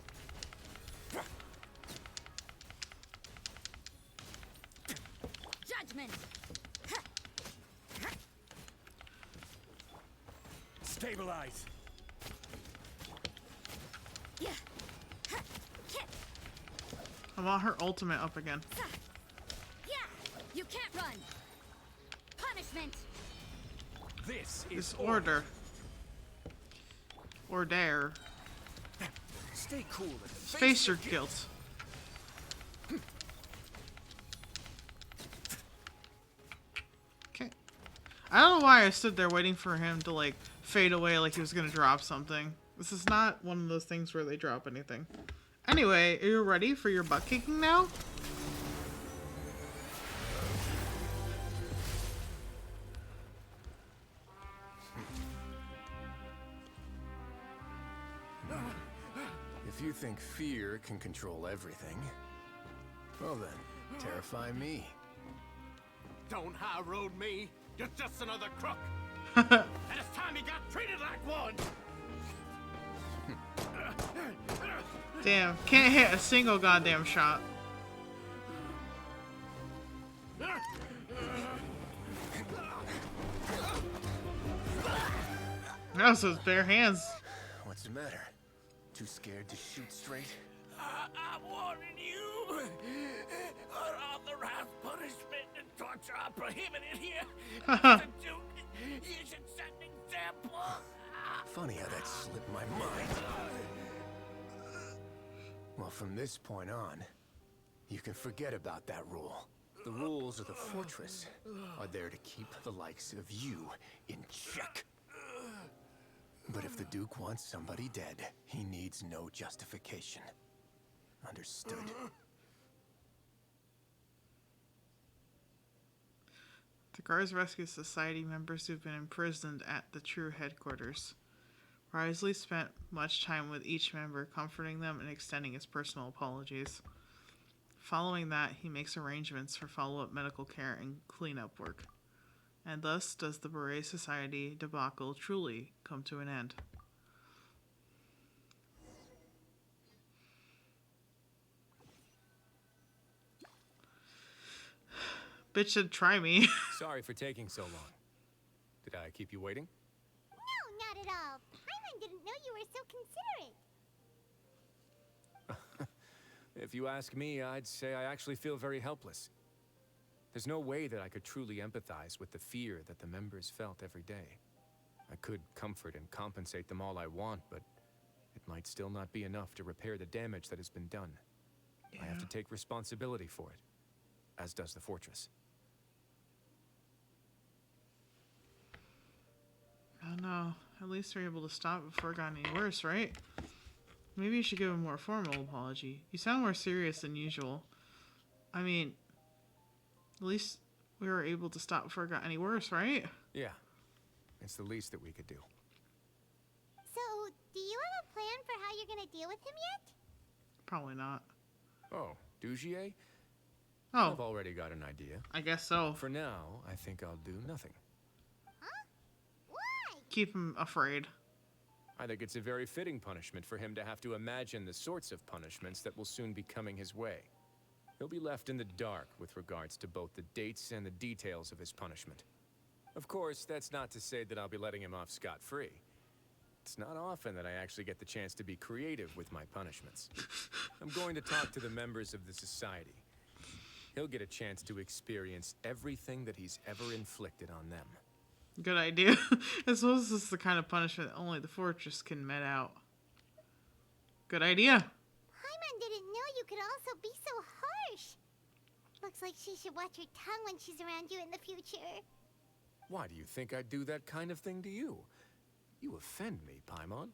C: Judgment.
B: Stabilize.
C: Yeah.
A: I want her ultimate up again.
C: Yeah. You can't run. Punishment.
B: This is
A: This order. Or dare.
B: Stay cool and
A: Face your guilt. Okay. I don't know why I stood there waiting for him to like fade away like he was gonna drop something. This is not one of those things where they drop anything. Anyway, are you ready for your butt kicking now?
B: If you think fear can control everything, well then, terrify me.
O: Don't high road me. You're just another crook. And it's time he got treated like one.
A: Damn, can't hit a single goddamn shot. That was his bare hands.
B: What's the matter? Too scared to shoot straight?
O: I'm warning you. Unauthorized punishment and torture are prohibited here. Mr. Duke, you should set an example.
B: Funny how that slipped my mind. Well, from this point on, you can forget about that rule. The rules of the fortress are there to keep the likes of you in check. But if the Duke wants somebody dead, he needs no justification. Understood?
A: The guards rescue society members who've been imprisoned at the true headquarters. Risley spent much time with each member, comforting them and extending his personal apologies. Following that, he makes arrangements for follow-up medical care and cleanup work. And thus does the Beret Society debacle truly come to an end. Bitch said try me.
B: Sorry for taking so long. Did I keep you waiting?
G: No, not at all. Paimon didn't know you were so considerate.
B: If you ask me, I'd say I actually feel very helpless. There's no way that I could truly empathize with the fear that the members felt every day. I could comfort and compensate them all I want, but it might still not be enough to repair the damage that has been done. I have to take responsibility for it, as does the fortress.
A: I don't know. At least we're able to stop it before it got any worse, right? Maybe you should give a more formal apology. You sound more serious than usual. I mean, at least we were able to stop before it got any worse, right?
B: Yeah, it's the least that we could do.
G: So, do you have a plan for how you're gonna deal with him yet?
A: Probably not.
B: Oh, Dugier?
A: Oh.
B: I've already got an idea.
A: I guess so.
B: For now, I think I'll do nothing.
G: Huh? Why?
A: Keep him afraid.
B: I think it's a very fitting punishment for him to have to imagine the sorts of punishments that will soon be coming his way. He'll be left in the dark with regards to both the dates and the details of his punishment. Of course, that's not to say that I'll be letting him off scot-free. It's not often that I actually get the chance to be creative with my punishments. I'm going to talk to the members of the society. He'll get a chance to experience everything that he's ever inflicted on them.
A: Good idea. I suppose this is the kind of punishment that only the fortress can met out. Good idea.
G: Paimon didn't know you could also be so harsh. Looks like she should watch her tongue when she's around you in the future.
B: Why do you think I'd do that kind of thing to you? You offend me, Paimon.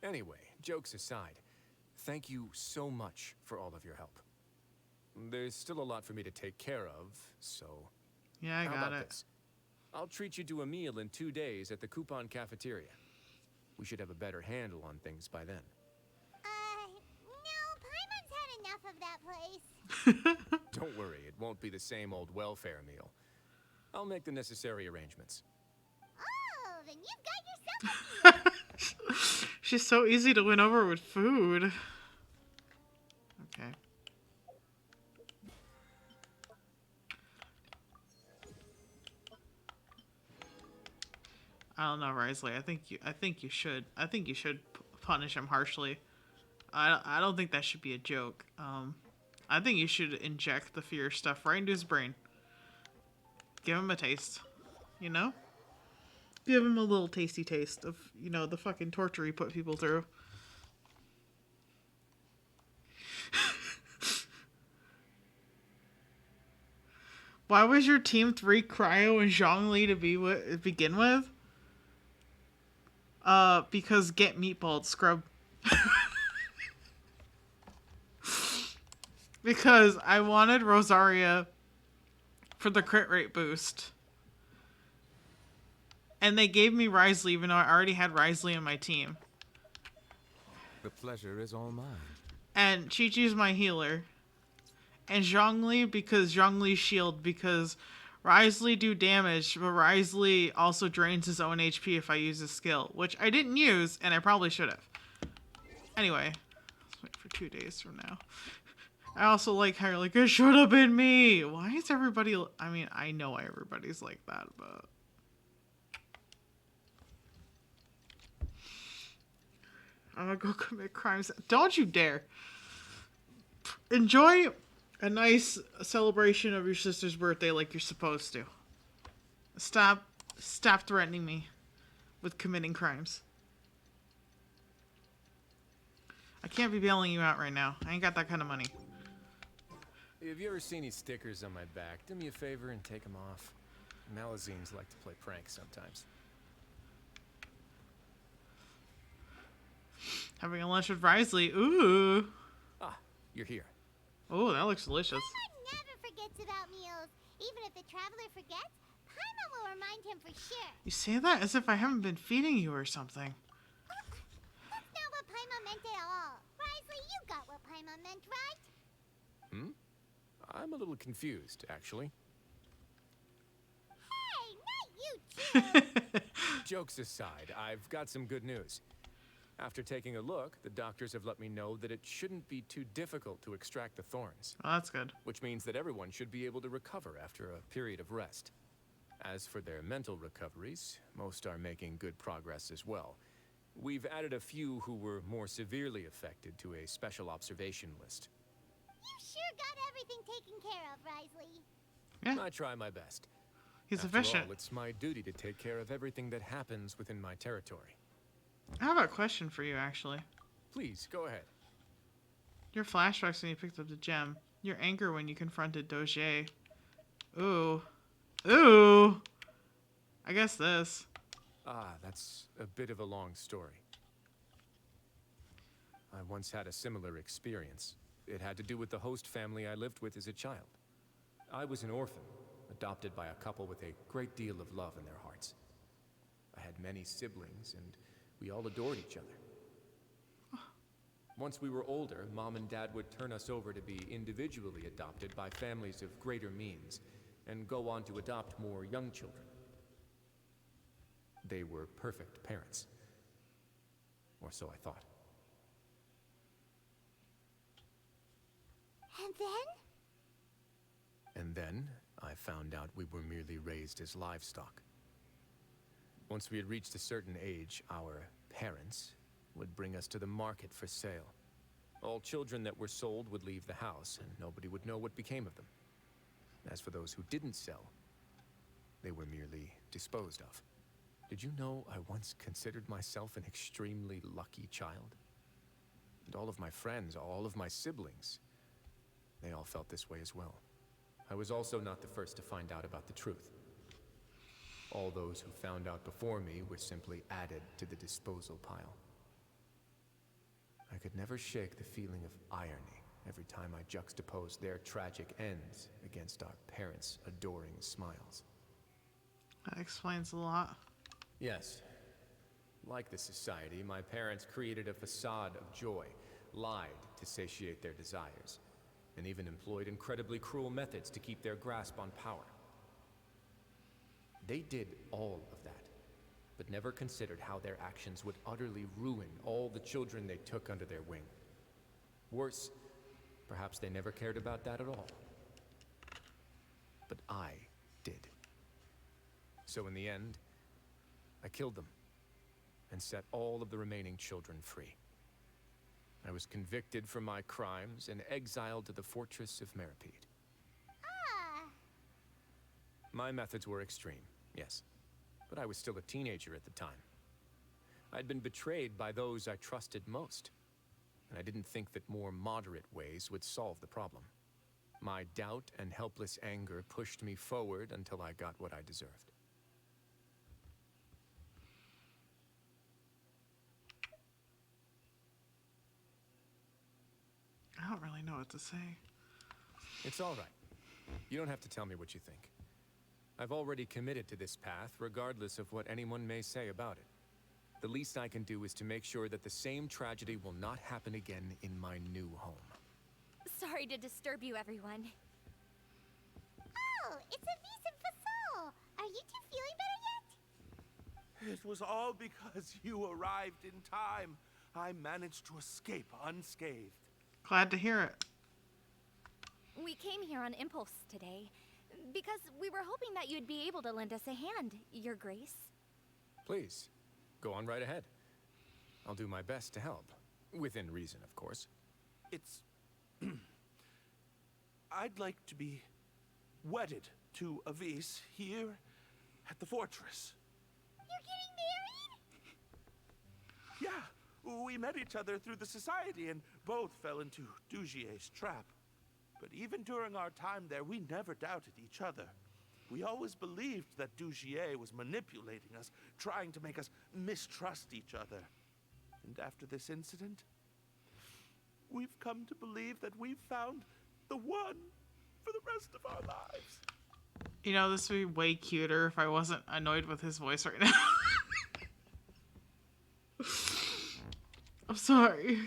B: Anyway, jokes aside, thank you so much for all of your help. there's still a lot for me to take care of, so...
A: Yeah, I
B: How
A: got
B: about
A: it.
B: this? I'll treat you to a meal in 2 days at the Coupon Cafeteria. We should have a better handle on things by then.
G: No, Paimon's had enough of that place.
B: Don't worry, it won't be the same old welfare meal. I'll make the necessary arrangements.
G: Oh, then you've got yourself a deal.
A: She's so easy to win over with food. Okay. I don't know, Risley. I think you should punish him harshly. I don't think that should be a joke. I think you should inject the fear stuff right into his brain. Give him a taste, you know? Give him a little tasty taste of, you know, the fucking torture he put people through. Why was your team 3 Cryo and Zhongli to begin with? Because get meatballed, scrub. Because I wanted Rosaria for the crit rate boost. And they gave me Risley even though I already had Risley in my team.
T: The pleasure is all mine.
A: And Chi-Chi's my healer. And Zhongli because Zhongli's shield because Risley do damage, but Risley also drains his own HP if I use his skill, which I didn't use, and I probably should have. Anyway, let's wait for 2 days from now. I also like how you're like, it should have been me. Why is everybody... I mean, I know everybody's like that, but... I'm gonna go commit crimes. Don't you dare. Enjoy a nice celebration of your sister's birthday like you're supposed to. Stop threatening me with committing crimes. I can't be bailing you out right now. I ain't got that kind of money.
B: Have you ever seen these stickers on my back? Do me a favor and take them off. Malazines like to play pranks sometimes.
A: Having a lunch with Risley. Ooh.
B: Ah, you're here.
A: Oh, that looks delicious.
G: Paimon never forgets about meals. Even if the traveler forgets, Paimon will remind him for sure.
A: You say that as if I haven't been feeding you or something.
G: That's not what Paimon meant at all. Risley, you got what Paimon meant, right?
B: Hmm? I'm a little confused, actually.
G: Hey, not you too!
B: Jokes aside, I've got some good news. After taking a look, the doctors have let me know that it shouldn't be too difficult to extract the thorns.
A: Oh, that's good.
B: Which means that everyone should be able to recover after a period of rest. As for their mental recoveries, most are making good progress as well. We've added a few who were more severely affected to a special observation list.
G: You sure got everything taken care of, Risley.
A: Yeah.
B: I try my best.
A: He's
B: After
A: efficient.
B: all, it's my duty to take care of everything that happens within my territory.
A: I have a question for you, actually.
B: Please, go ahead.
A: Your flashbacks when you picked up the gem. Your anger when you confronted Doge. Ooh. Ooh! I guess this.
B: Ah, that's a bit of a long story. I once had a similar experience. It had to do with the host family I lived with as a child. I was an orphan, adopted by a couple with a great deal of love in their hearts. I had many siblings, and we all adored each other. Once we were older, Mom and Dad would turn us over to be individually adopted by families of greater means, and go on to adopt more young children. They were perfect parents. Or so I thought.
G: And then?
B: And then, I found out we were merely raised as livestock. Once we had reached a certain age, our parents would bring us to the market for sale. All children that were sold would leave the house, and nobody would know what became of them. As for those who didn't sell, they were merely disposed of. Did you know I once considered myself an extremely lucky child? And all of my friends, all of my siblings, they all felt this way as well. I was also not the first to find out about the truth. All those who found out before me were simply added to the disposal pile. I could never shake the feeling of irony every time I juxtaposed their tragic ends against our parents' adoring smiles.
A: That explains a lot.
B: Yes. Like the society, my parents created a facade of joy, lied to satiate their desires, and even employed incredibly cruel methods to keep their grasp on power. They did all of that, but never considered how their actions would utterly ruin all the children they took under their wing. Worse, perhaps they never cared about that at all. But I did. So in the end, I killed them and set all of the remaining children free. I was convicted for my crimes and exiled to the fortress of Meripede.
G: Ah.
B: My methods were extreme, yes, but I was still a teenager at the time. I'd been betrayed by those I trusted most, and I didn't think that more moderate ways would solve the problem. My doubt and helpless anger pushed me forward until I got what I deserved.
A: I don't really know what to say.
B: It's all right. You don't have to tell me what you think. I've already committed to this path, regardless of what anyone may say about it. The least I can do is to make sure that the same tragedy will not happen again in my new home.
C: Sorry to disturb you, everyone.
G: Oh, it's Avis and Fasol. Are you two feeling better yet?
K: It was all because you arrived in time. I managed to escape unscathed.
A: Glad to hear it.
C: We came here on impulse today, because we were hoping that you'd be able to lend us a hand, Your Grace.
B: Please, go on right ahead. I'll do my best to help. Within reason, of course.
K: It's... I'd like to be wedded to Avis here at the fortress.
G: You're getting married?
K: Yeah, we met each other through the society and both fell into Dugier's trap. But even during our time there, we never doubted each other. We always believed that Dugier was manipulating us, trying to make us mistrust each other. And after this incident, we've come to believe that we've found the one for the rest of our lives.
A: You know, this would be way cuter if I wasn't annoyed with his voice right now. I'm sorry.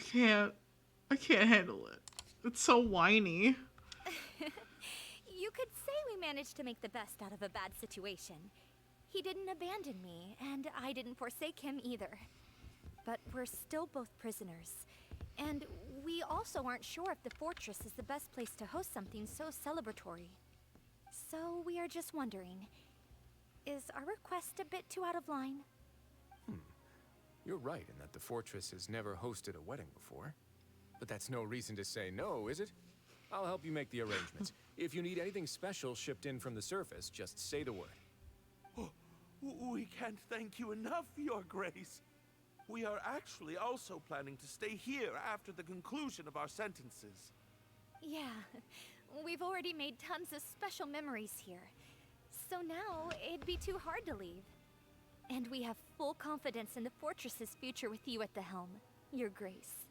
A: I can't handle it. It's so whiny.
C: You could say we managed to make the best out of a bad situation. He didn't abandon me, and I didn't forsake him either. But we're still both prisoners. And we also aren't sure if the fortress is the best place to host something so celebratory. So we are just wondering, is our request a bit too out of line?
B: You're right in that the fortress has never hosted a wedding before. But that's no reason to say no, is it? I'll help you make the arrangements. If you need anything special shipped in from the surface, just say the word.
K: Oh, we can't thank you enough, Your Grace. We are actually also planning to stay here after the conclusion of our sentences.
C: Yeah, we've already made tons of special memories here. So now, it'd be too hard to leave. And we have full confidence in the fortress's future with you at the helm, Your Grace.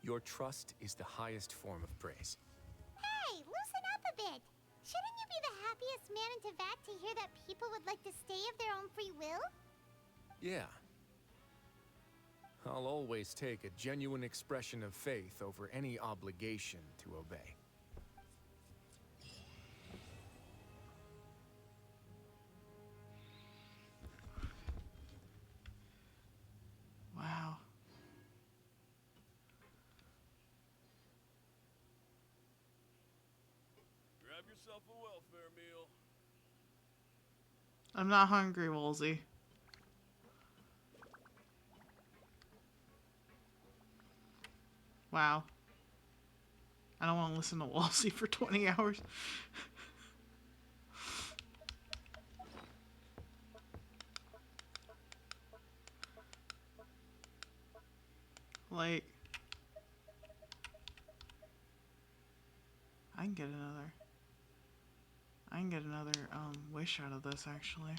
B: Your trust is the highest form of praise.
G: Hey, loosen up a bit. Shouldn't you be the happiest man in Teyvat to hear that people would like to stay of their own free will?
B: Yeah. I'll always take a genuine expression of faith over any obligation to obey.
A: Wow.
M: Grab yourself a welfare meal.
A: I'm not hungry, Woolsey. Wow. I don't want to listen to Woolsey for 20 hours. Like, I can get another wish out of this, actually.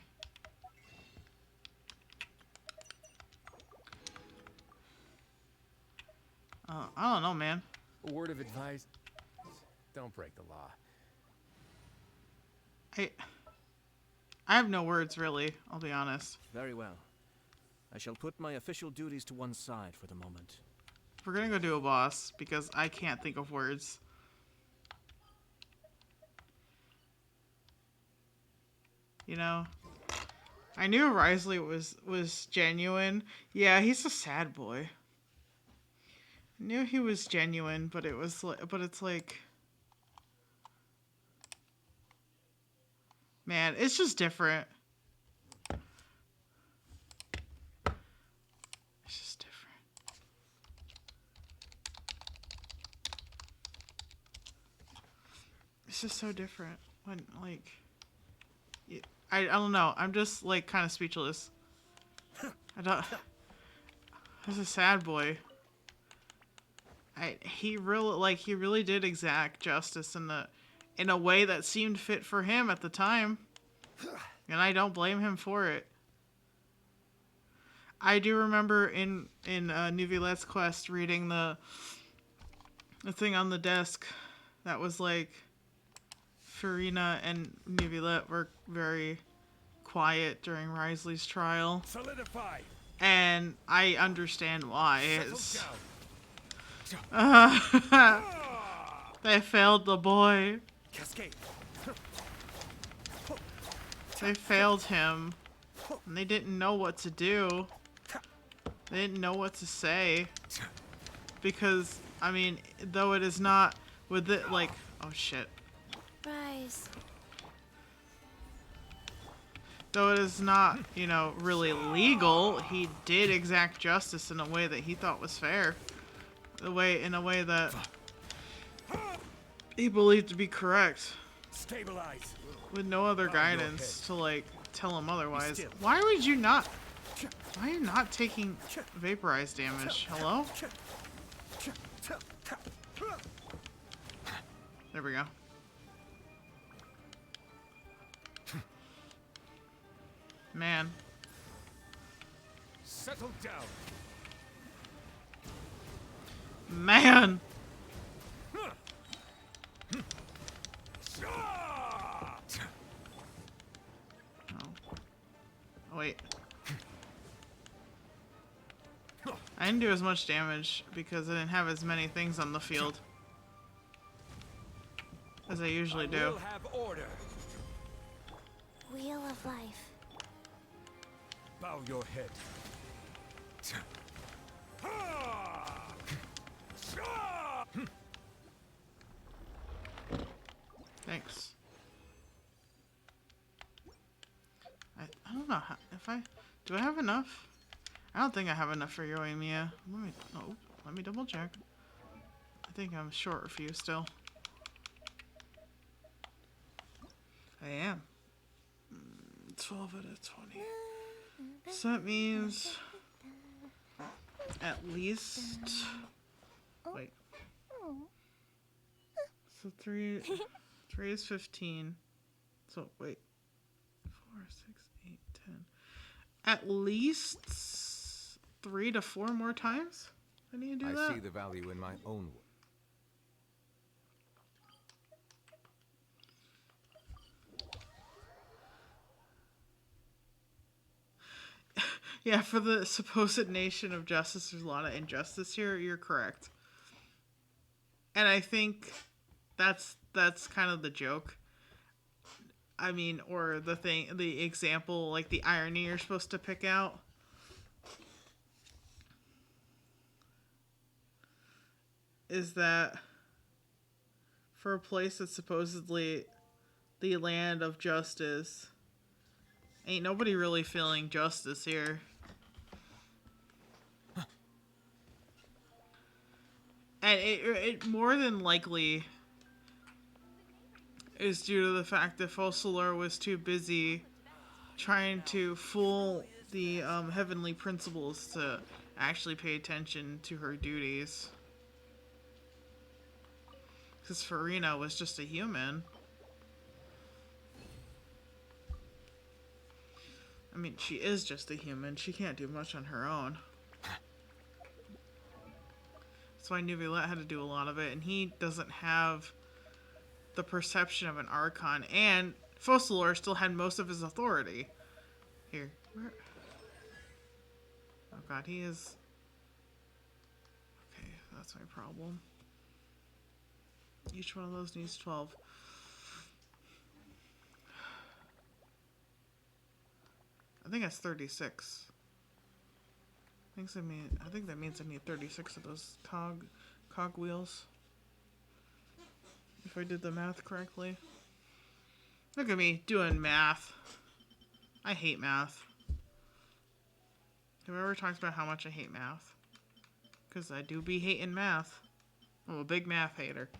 A: I don't know, man.
B: A word of advice: don't break the law.
A: I have no words, really. I'll be honest.
J: Very well. I shall put my official duties to one side for the moment.
A: We're gonna go do a boss, because I can't think of words. You know? I knew Risley was genuine. Yeah, he's a sad boy. I knew he was genuine, but it's like... Man, it's just different. It's just different. It's just so different when, like... I don't know. I'm just, like, kind of speechless. I don't... He's a sad boy. He really did exact justice in a way that seemed fit for him at the time. And I don't blame him for it. I do remember in Nuvilette's quest reading the thing on the desk that was like Farina and Nuvillette were very quiet during Risley's trial.
M: Solidify.
A: And I understand why. They failed the boy.
M: Cascade.
A: They failed him. And they didn't know what to do. They didn't know what to say. Because, I mean, though it is not with it, like, oh shit.
C: Rise.
A: Though it is not, you know, really legal, he did exact justice in a way that he thought was fair. In a way that he believed to be correct.
M: Stabilize.
A: With no other guidance to, like, tell him otherwise. Why would you not? Why are you not taking vaporized damage? Hello? There we go. Man.
M: Settle down.
A: Man. Oh, wait. I didn't do as much damage because I didn't have as many things on the field as I usually do.
M: We'll have order.
C: Wheel of life.
M: Bow your head.
A: Thanks. I don't know how, do I have enough? I don't think I have enough for Yoimiya. Let me double check. I think I'm short a few still. I am. 12 out of 20. So that means at least, wait. So 3 is 15. So wait. 4, 6, 8, 10. At least 3 to 4 more times? I need to do that?
T: I see the value in my own work.
A: Yeah, for the supposed nation of justice, there's a lot of injustice here. You're correct. And I think that's kind of the joke. I mean, or the example, like the irony you're supposed to pick out. Is that for a place that's supposedly the land of justice, ain't nobody really feeling justice here. And it more than likely is due to the fact that Fossilor was too busy trying to fool the heavenly principles to actually pay attention to her duties. Because Farina was just a human. I mean, she is just a human. She can't do much on her own. That's That's why Neuvillette had to do a lot of it, and he doesn't have the perception of an Archon. And Focalor still had most of his authority. Here. Where? Oh god, he is... Okay, that's my problem. Each one of those needs 12. I think that's 36. I think that means I need 36 of those cog wheels. If I did the math correctly. Look at me doing math. I hate math. Have I ever talked about how much I hate math? Because I do be hating math. I'm a big math hater.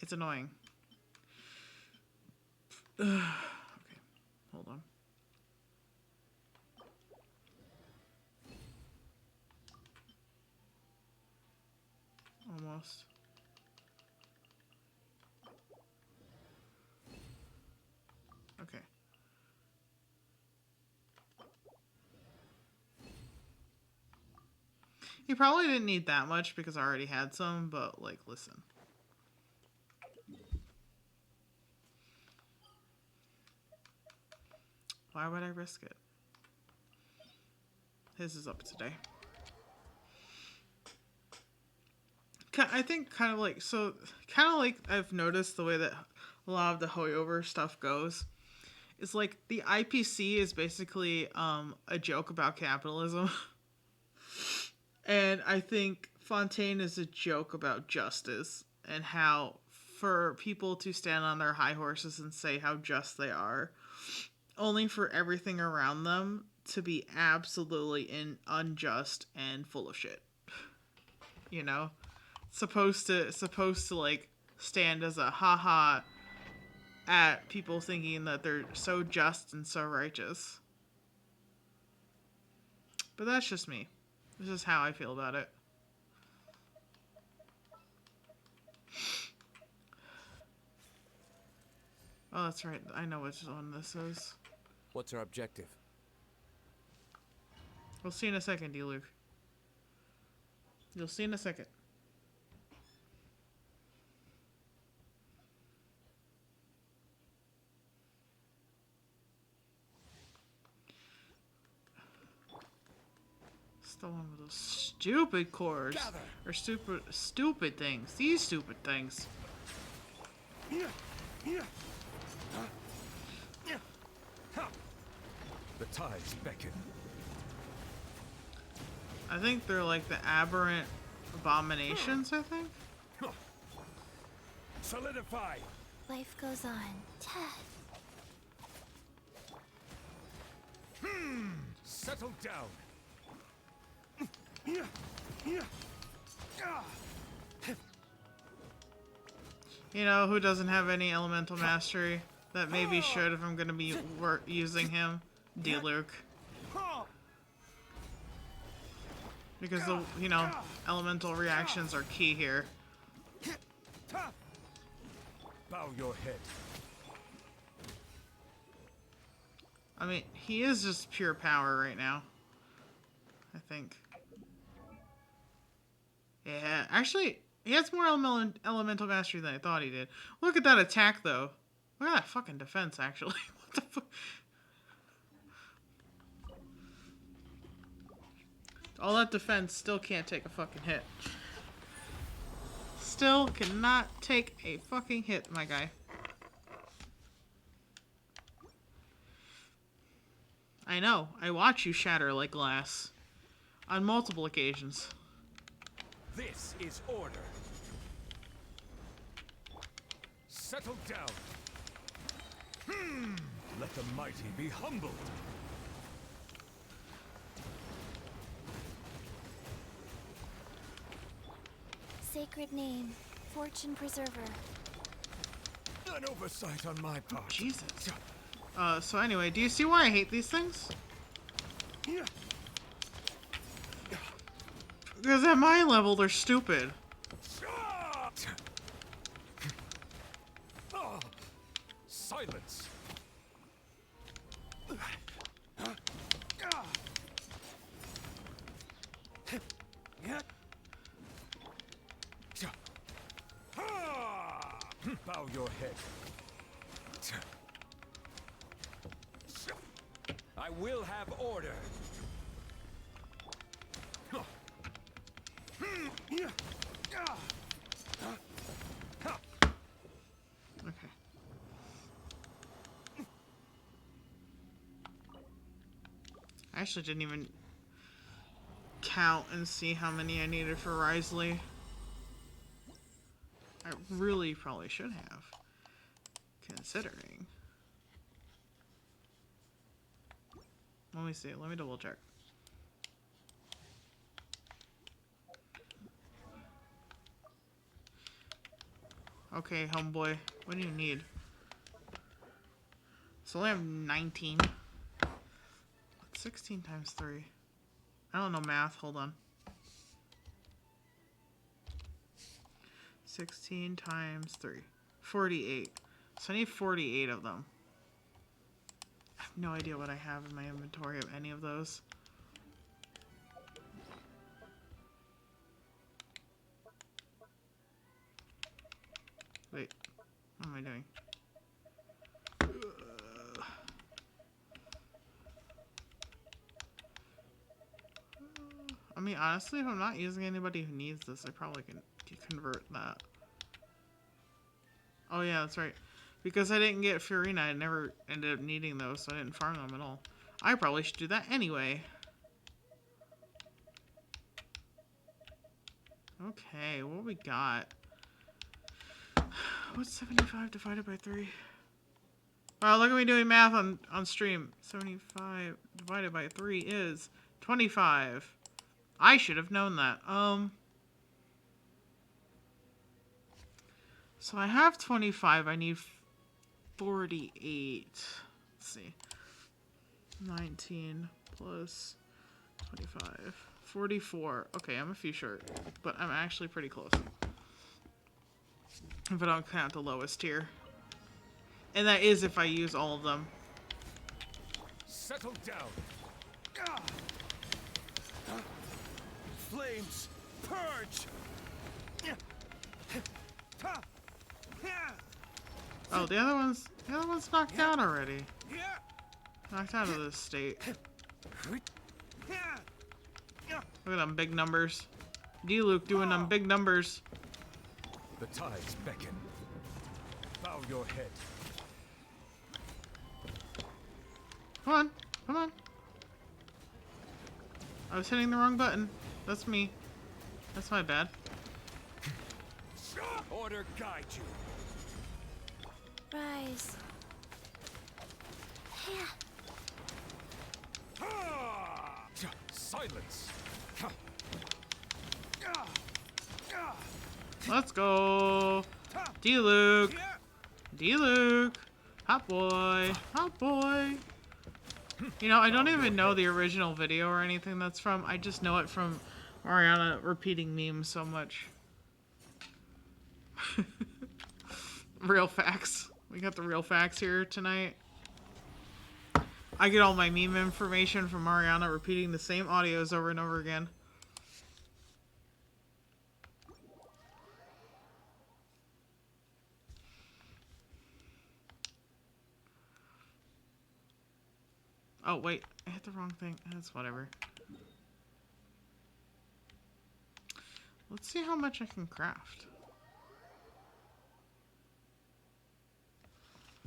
A: It's annoying. Okay, hold on. Almost. Okay. He probably didn't need that much because I already had some, but like, listen. Why would I risk it? His is up today. I think kind of like I've noticed the way that a lot of the Hoyover stuff goes. It's like the IPC is basically a joke about capitalism. And I think Fontaine is a joke about justice and how for people to stand on their high horses and say how just they are, only for everything around them to be absolutely unjust and full of shit. You know? Supposed to like stand as a haha at people thinking that they're so just and so righteous. But that's just me. This is how I feel about it. Oh, that's right. I know which one this is.
J: What's our objective?
A: We'll see in a second, D-Luke. You'll see in a second. It's the one with those stupid cores. Or stupid things. These stupid things.
T: The tides beckon.
A: I think they're like the aberrant abominations, I think.
T: Solidify.
G: Life goes on.
T: Settle down.
A: You know who doesn't have any elemental mastery? That maybe should if I'm gonna be using him? D-Luke. Because the, elemental reactions are key here.
T: Bow your head.
A: I mean, he is just pure power right now. I think. Yeah, actually, he has more elemental mastery than I thought he did. Look at that attack, though. Look at that fucking defense, actually. What the fuck? All that defense still can't take a fucking hit. Still cannot take a fucking hit, my guy. I know. I watch you shatter like glass. On multiple occasions.
T: This is order. Settle down. Let the mighty be humbled.
G: Sacred name, Fortune Preserver.
T: An oversight on my part.
A: Jesus. So anyway, do you see why I hate these things? Because at my level, they're stupid.
T: Silence.
B: head. I will have order.
A: Okay. I actually didn't even count and see how many I needed for Risley. I really probably should have, considering. Let me see. Let me double check. Okay, homeboy. What do you need? So I have 19. 16 times 3. I don't know math. Hold on. 16 times 3. 48. So I need 48 of them. I have no idea what I have in my inventory of any of those. Wait. What am I doing? I mean, honestly, if I'm not using anybody who needs this, I probably can convert that. Oh yeah, that's right. Because I didn't get Furina, I never ended up needing those, so I didn't farm them at all. I probably should do that anyway. Okay, what we got? What's 75 divided by 3? Wow, look at me doing math on stream. 75 divided by 3 is 25. I should have known that. So I have 25. I need 48. Let's see. 19 plus 25. 44. Okay, I'm a few short, but I'm actually pretty close. If I don't count the lowest tier. And that is if I use all of them.
B: Settle down.
E: Flames, purge!
A: Oh, the other one's knocked out already. Knocked out of this state. Look at them big numbers. D-Luke doing them big numbers.
B: The tides beckon. Bow your head.
A: Come on, come on. I was hitting the wrong button. That's me. That's my bad.
B: Order guide you.
C: Rise.
B: Silence.
A: Let's go. D-Luke. D-Luke. Hot boy. Hot boy. You know, I don't even know the original video or anything that's from. I just know it from Ariana repeating memes so much. Real facts. We got the real facts here tonight. I get all my meme information from Ariana repeating the same audios over and over again. Oh, wait. I hit the wrong thing. That's whatever. Let's see how much I can craft.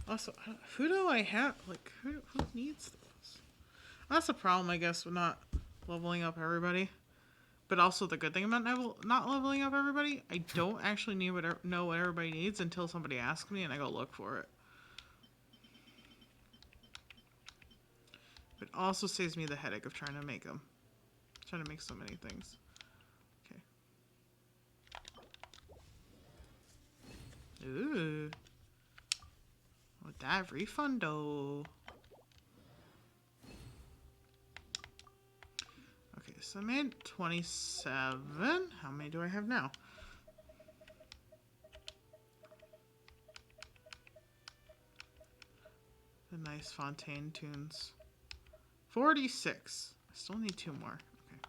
A: Also, who do I have? Like, who needs those? That's a problem, I guess, with not leveling up everybody. But also, the good thing about not leveling up everybody, I don't actually know what everybody needs until somebody asks me and I go look for it. It also saves me the headache of trying to make them. Trying to make so many things. Okay. Ooh. With that refundo. Okay, so I made 27. How many do I have now? The nice Fontaine tunes. 46. I still need 2 more. Okay.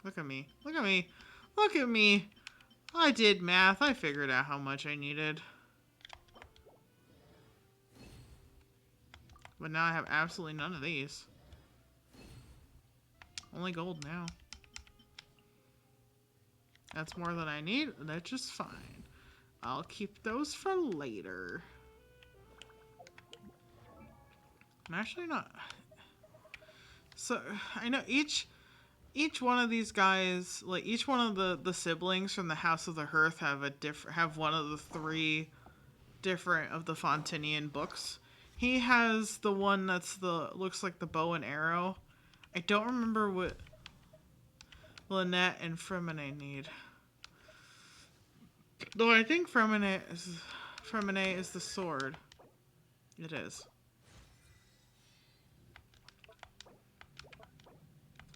A: Look at me. Look at me. Look at me. I did math. I figured out how much I needed. But now I have absolutely none of these. Only gold now. That's more than I need. That's just fine. I'll keep those for later. I'm actually not. So I know each one of these guys, like each one of the siblings from the House of the Hearth have one of the 3 different of the Fontinian books. He has the one that's looks like the bow and arrow. I don't remember what Lynette and Fremine need. Though I think Fremine is the sword. It is.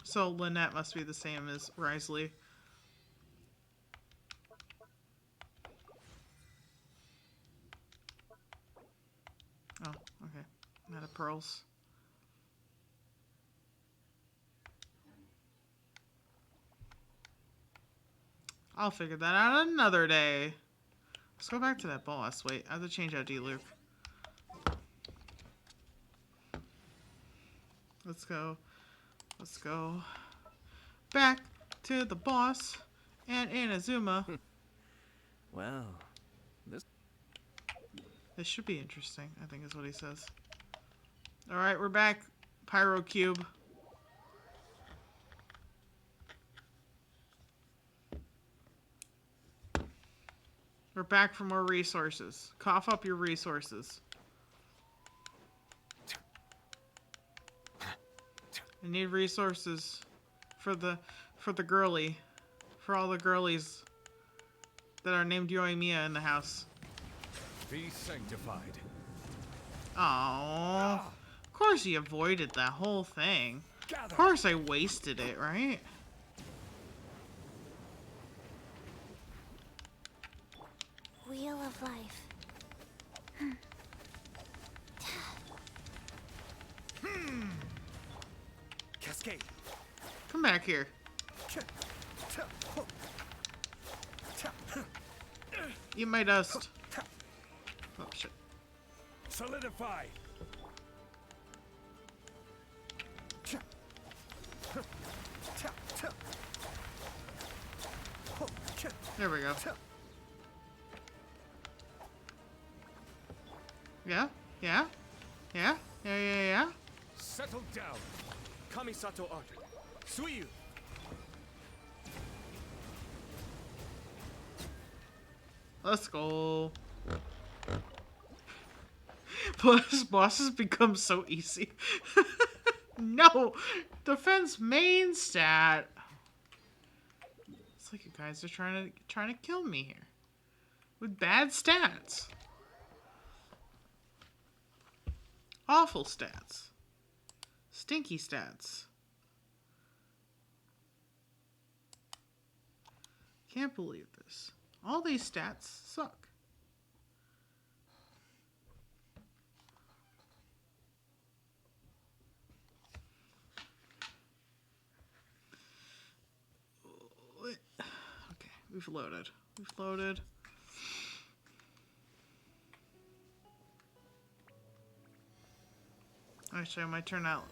A: So Lynette must be the same as Risley. Oh, okay. I'm out of pearls. I'll figure that out another day. Let's go back to that boss. Wait, I have to change out D-Loop. Let's go. Let's go back to the boss and Inazuma.
J: Well,
A: this should be interesting, I think is what he says. Alright, we're back. Pyro Cube. We're back for more resources. Cough up your resources. I need resources for the girly. For all the girlies that are named Yoimiya in the house.
B: Be sanctified.
A: Aww. Of course he avoided that whole thing. Of course I wasted it, right?
G: Wheel of Life.
E: Cascade.
A: Come back here. Eat my dust. Oh shit.
M: Solidify.
A: There we go. Yeah? Yeah? Yeah? Yeah?
B: Settle down. Kamisato Art. Suiyu.
A: Let's go. Bosses become so easy. No! Defense main stat. It's like you guys are trying to kill me here. With bad stats. Awful stats. Stinky stats. Can't believe this. All these stats suck. Okay, we've loaded. Actually, I might turn out...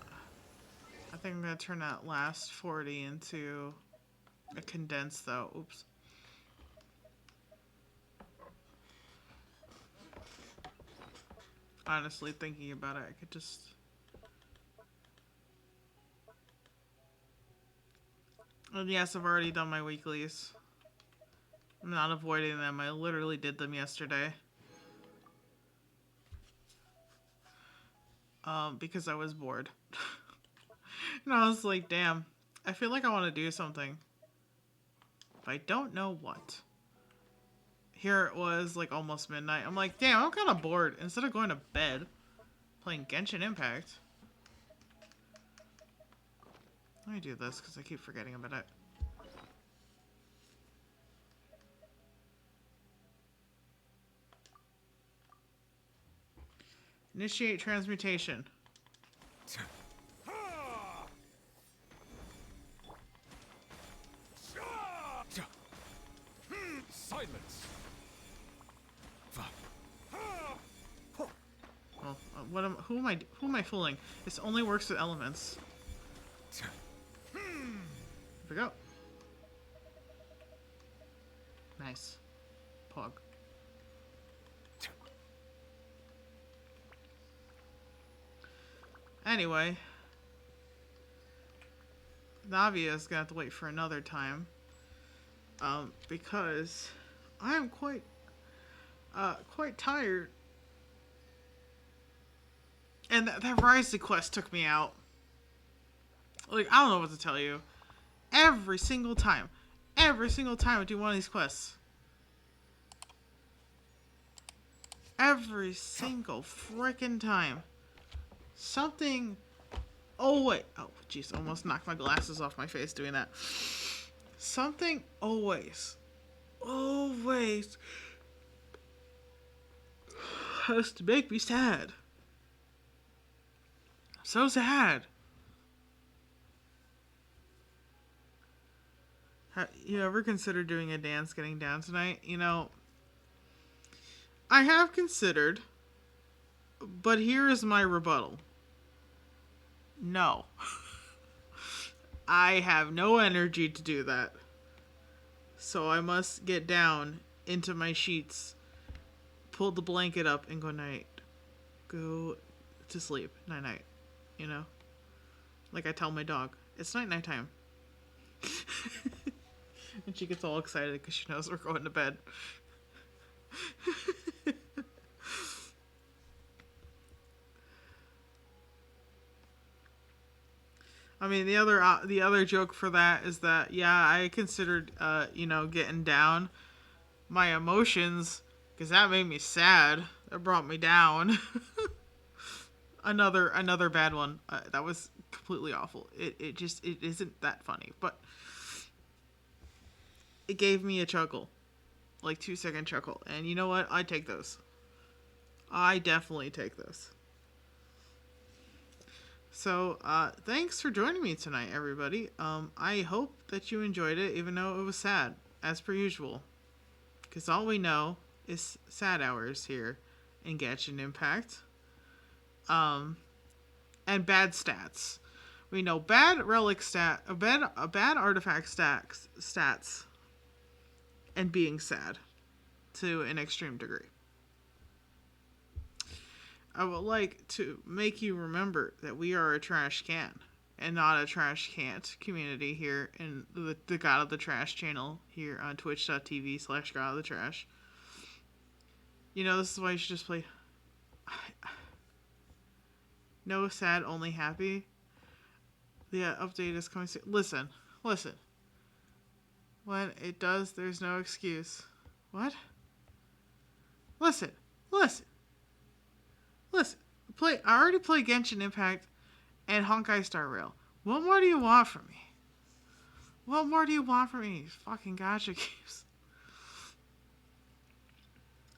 A: I think I'm going to turn that last 40 into a condensed, though. Oops. Honestly, thinking about it, I could just... And yes, I've already done my weeklies. I'm not avoiding them. I literally did them yesterday. Because I was bored. And I was like, damn, I feel like I want to do something. But I don't know what. Here it was, like, almost midnight. I'm like, damn, I'm kind of bored. Instead of going to bed, playing Genshin Impact. Let me do this, because I keep forgetting about it. Initiate transmutation. Who am I fooling? This only works with elements. Here we go. Nice. Pog. Anyway, Navia's gonna have to wait for another time. Because I am quite tired. And that Rise quest took me out. Like, I don't know what to tell you. Every single time I do one of these quests. Every single freaking time. Something... Oh, wait. Oh, jeez. Almost knocked my glasses off my face doing that. Something always has to make me sad. So sad. Have you ever considered doing a dance getting down tonight? You know, I have considered, but here is my rebuttal. No. I have no energy to do that. So I must get down into my sheets, pull the blanket up, and go night. Go to sleep. Night night. You know? Like I tell my dog, it's night time. And she gets all excited because she knows we're going to bed. I mean, the other joke for that is that, yeah, I considered, you know, getting down my emotions because that made me sad. That brought me down. Another bad one. That was completely awful. It isn't that funny, but it gave me a chuckle, like 2-second chuckle. And you know what? I take those. I definitely take those. So, thanks for joining me tonight, everybody. I hope that you enjoyed it, even though it was sad, as per usual. Because all we know is sad hours here in Genshin Impact. And bad stats. We know bad relic bad artifact stats, and being sad to an extreme degree. I would like to make you remember that we are a trash can and not a trash can't community here in the God of the Trash channel here on twitch.tv/God of the Trash. You know, this is why you should just play. No sad, only happy. The update is coming soon. Listen. When it does, there's no excuse. What? Listen. I already played Genshin Impact and Honkai Star Rail. What more do you want from me? Fucking gacha games.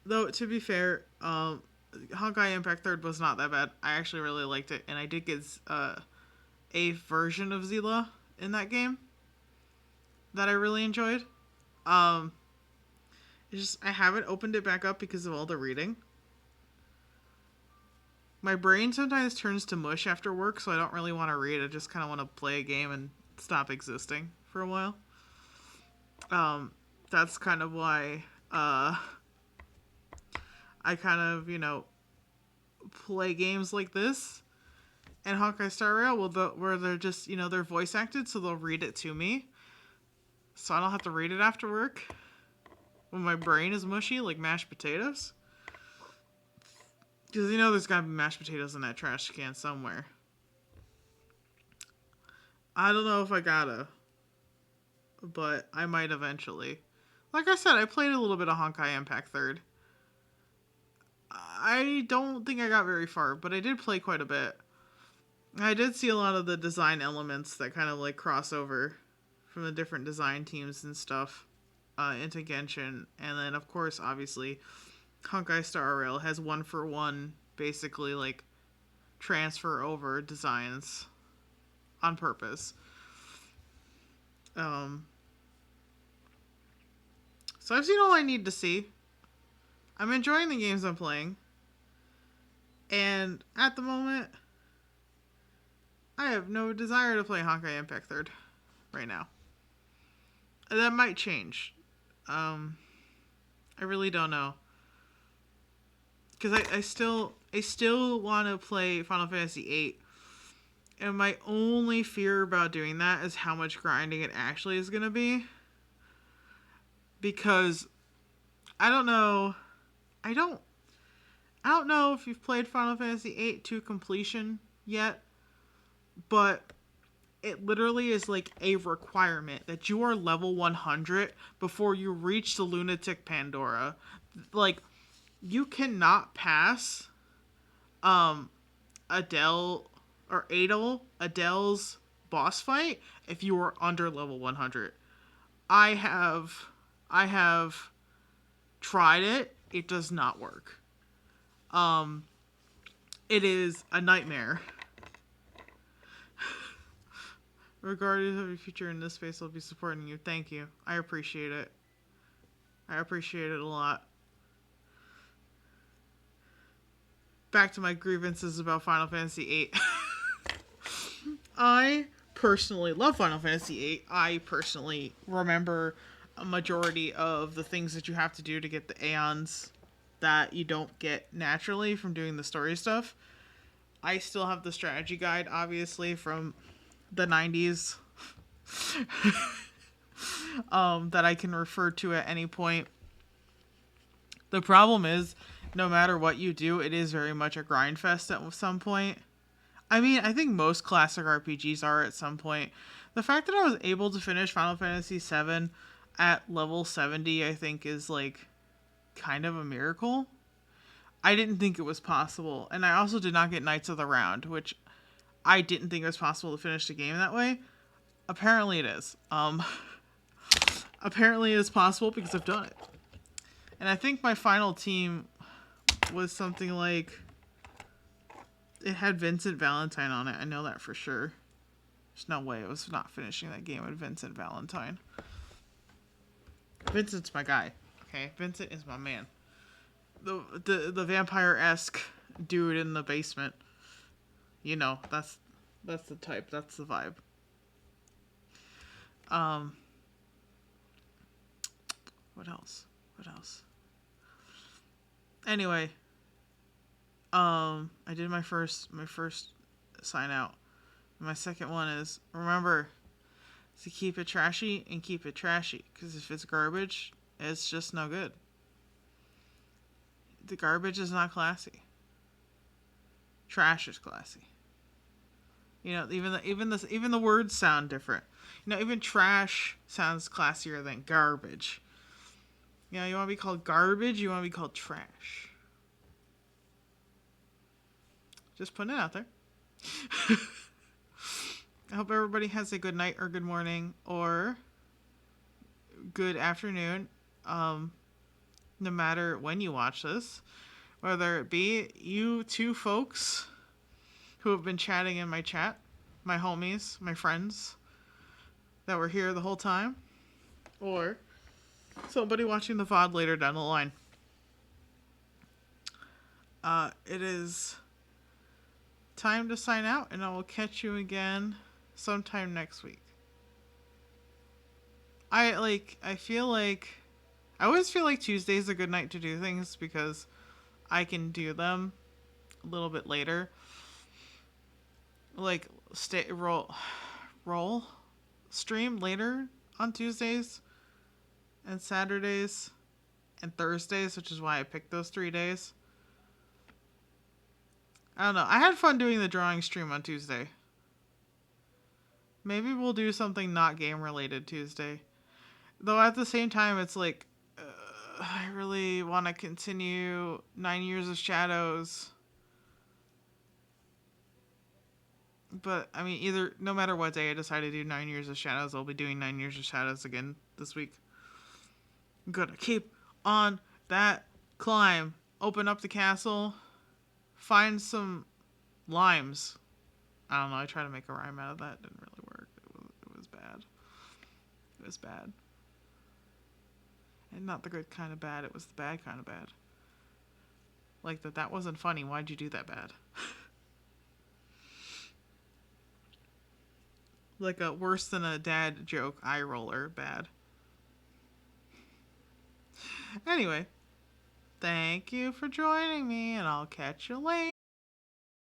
A: Though, to be fair, Honkai Impact 3rd was not that bad. I actually really liked it, and I did get a version of Zila in that game that I really enjoyed. It's just I haven't opened it back up because of all the reading. My brain sometimes turns to mush after work, so I don't really want to read. I just kind of want to play a game and stop existing for a while. That's kind of why I kind of, you know, play games like this. And Honkai Star Rail, where they're just, you know, they're voice acted, so they'll read it to me. So I don't have to read it after work. When my brain is mushy, like mashed potatoes. Because you know there's gotta be mashed potatoes in that trash can somewhere. I don't know if I gotta. But I might eventually. Like I said, I played a little bit of Honkai Impact 3rd. I don't think I got very far, but I did play quite a bit. I did see a lot of the design elements that kind of like cross over from the different design teams and stuff into Genshin. And then, of course, obviously, Honkai Star Rail has 1-for-1, basically, like, transfer over designs on purpose. So I've seen all I need to see. I'm enjoying the games I'm playing. And at the moment, I have no desire to play Honkai Impact 3rd right now. That might change. I really don't know. Because I still want to play Final Fantasy VIII. And my only fear about doing that is how much grinding it actually is going to be. Because I don't know. I don't know if you've played Final Fantasy VIII to completion yet. But it literally is like a requirement that you are level 100 before you reach the Lunatic Pandora. Like, you cannot pass Adele's boss fight if you are under level 100. I have tried it. It does not work. It is a nightmare. Regardless of your future in this space, I'll be supporting you. Thank you. I appreciate it. I appreciate it a lot. Back to my grievances about Final Fantasy VIII. I personally love Final Fantasy VIII. I personally remember a majority of the things that you have to do to get the Aeons that you don't get naturally from doing the story stuff. I still have the strategy guide, obviously, from the 90s that I can refer to at any point. The problem is, no matter what you do, it is very much a grind fest at some point. I mean, I think most classic RPGs are at some point. The fact that I was able to finish Final Fantasy VII at level 70, I think, is like kind of a miracle. I didn't think it was possible. And I also did not get Knights of the Round, which I didn't think it was possible to finish the game that way. Apparently it is. Apparently it is possible because I've done it. And I think my final team was something like... It had Vincent Valentine on it. I know that for sure. There's no way I was not finishing that game with Vincent Valentine. Vincent's my guy. Okay? Vincent is my man. The vampire-esque dude in the basement. You know, that's the type. That's the vibe. What else? Anyway, I did my first sign out. My second one is, remember to keep it trashy and keep it trashy, because if it's garbage, it's just no good. The garbage is not classy. Trash is classy. You know, even the words sound different. You know, even trash sounds classier than garbage. You know, you want to be called garbage, you want to be called trash. Just putting it out there. I hope everybody has a good night or good morning or good afternoon. No matter when you watch this. Whether it be you two folks who have been chatting in my chat, my homies, my friends that were here the whole time, or somebody watching the VOD later down the line. It is time to sign out, and I will catch you again sometime next week. I always feel like Tuesday's a good night to do things because I can do them a little bit later. Like roll stream later on Tuesdays and Saturdays and Thursdays, which is why I picked those 3 days. I don't know. I had fun doing the drawing stream on Tuesday. Maybe we'll do something not game related Tuesday. Though at the same time, it's like, I really want to continue 9 Years of Shadows. But, I mean, no matter what day I decide to do 9 Years of Shadows, I'll be doing 9 Years of Shadows again this week. I'm gonna keep on that climb. Open up the castle. Find some limes. I don't know, I tried to make a rhyme out of that. It didn't really work. It was bad. It was bad. And not the good kind of bad, it was the bad kind of bad. Like that wasn't funny. Why'd you do that bad? Like a worse than a dad joke eye roller bad. Anyway, thank you for joining me, and I'll catch you later.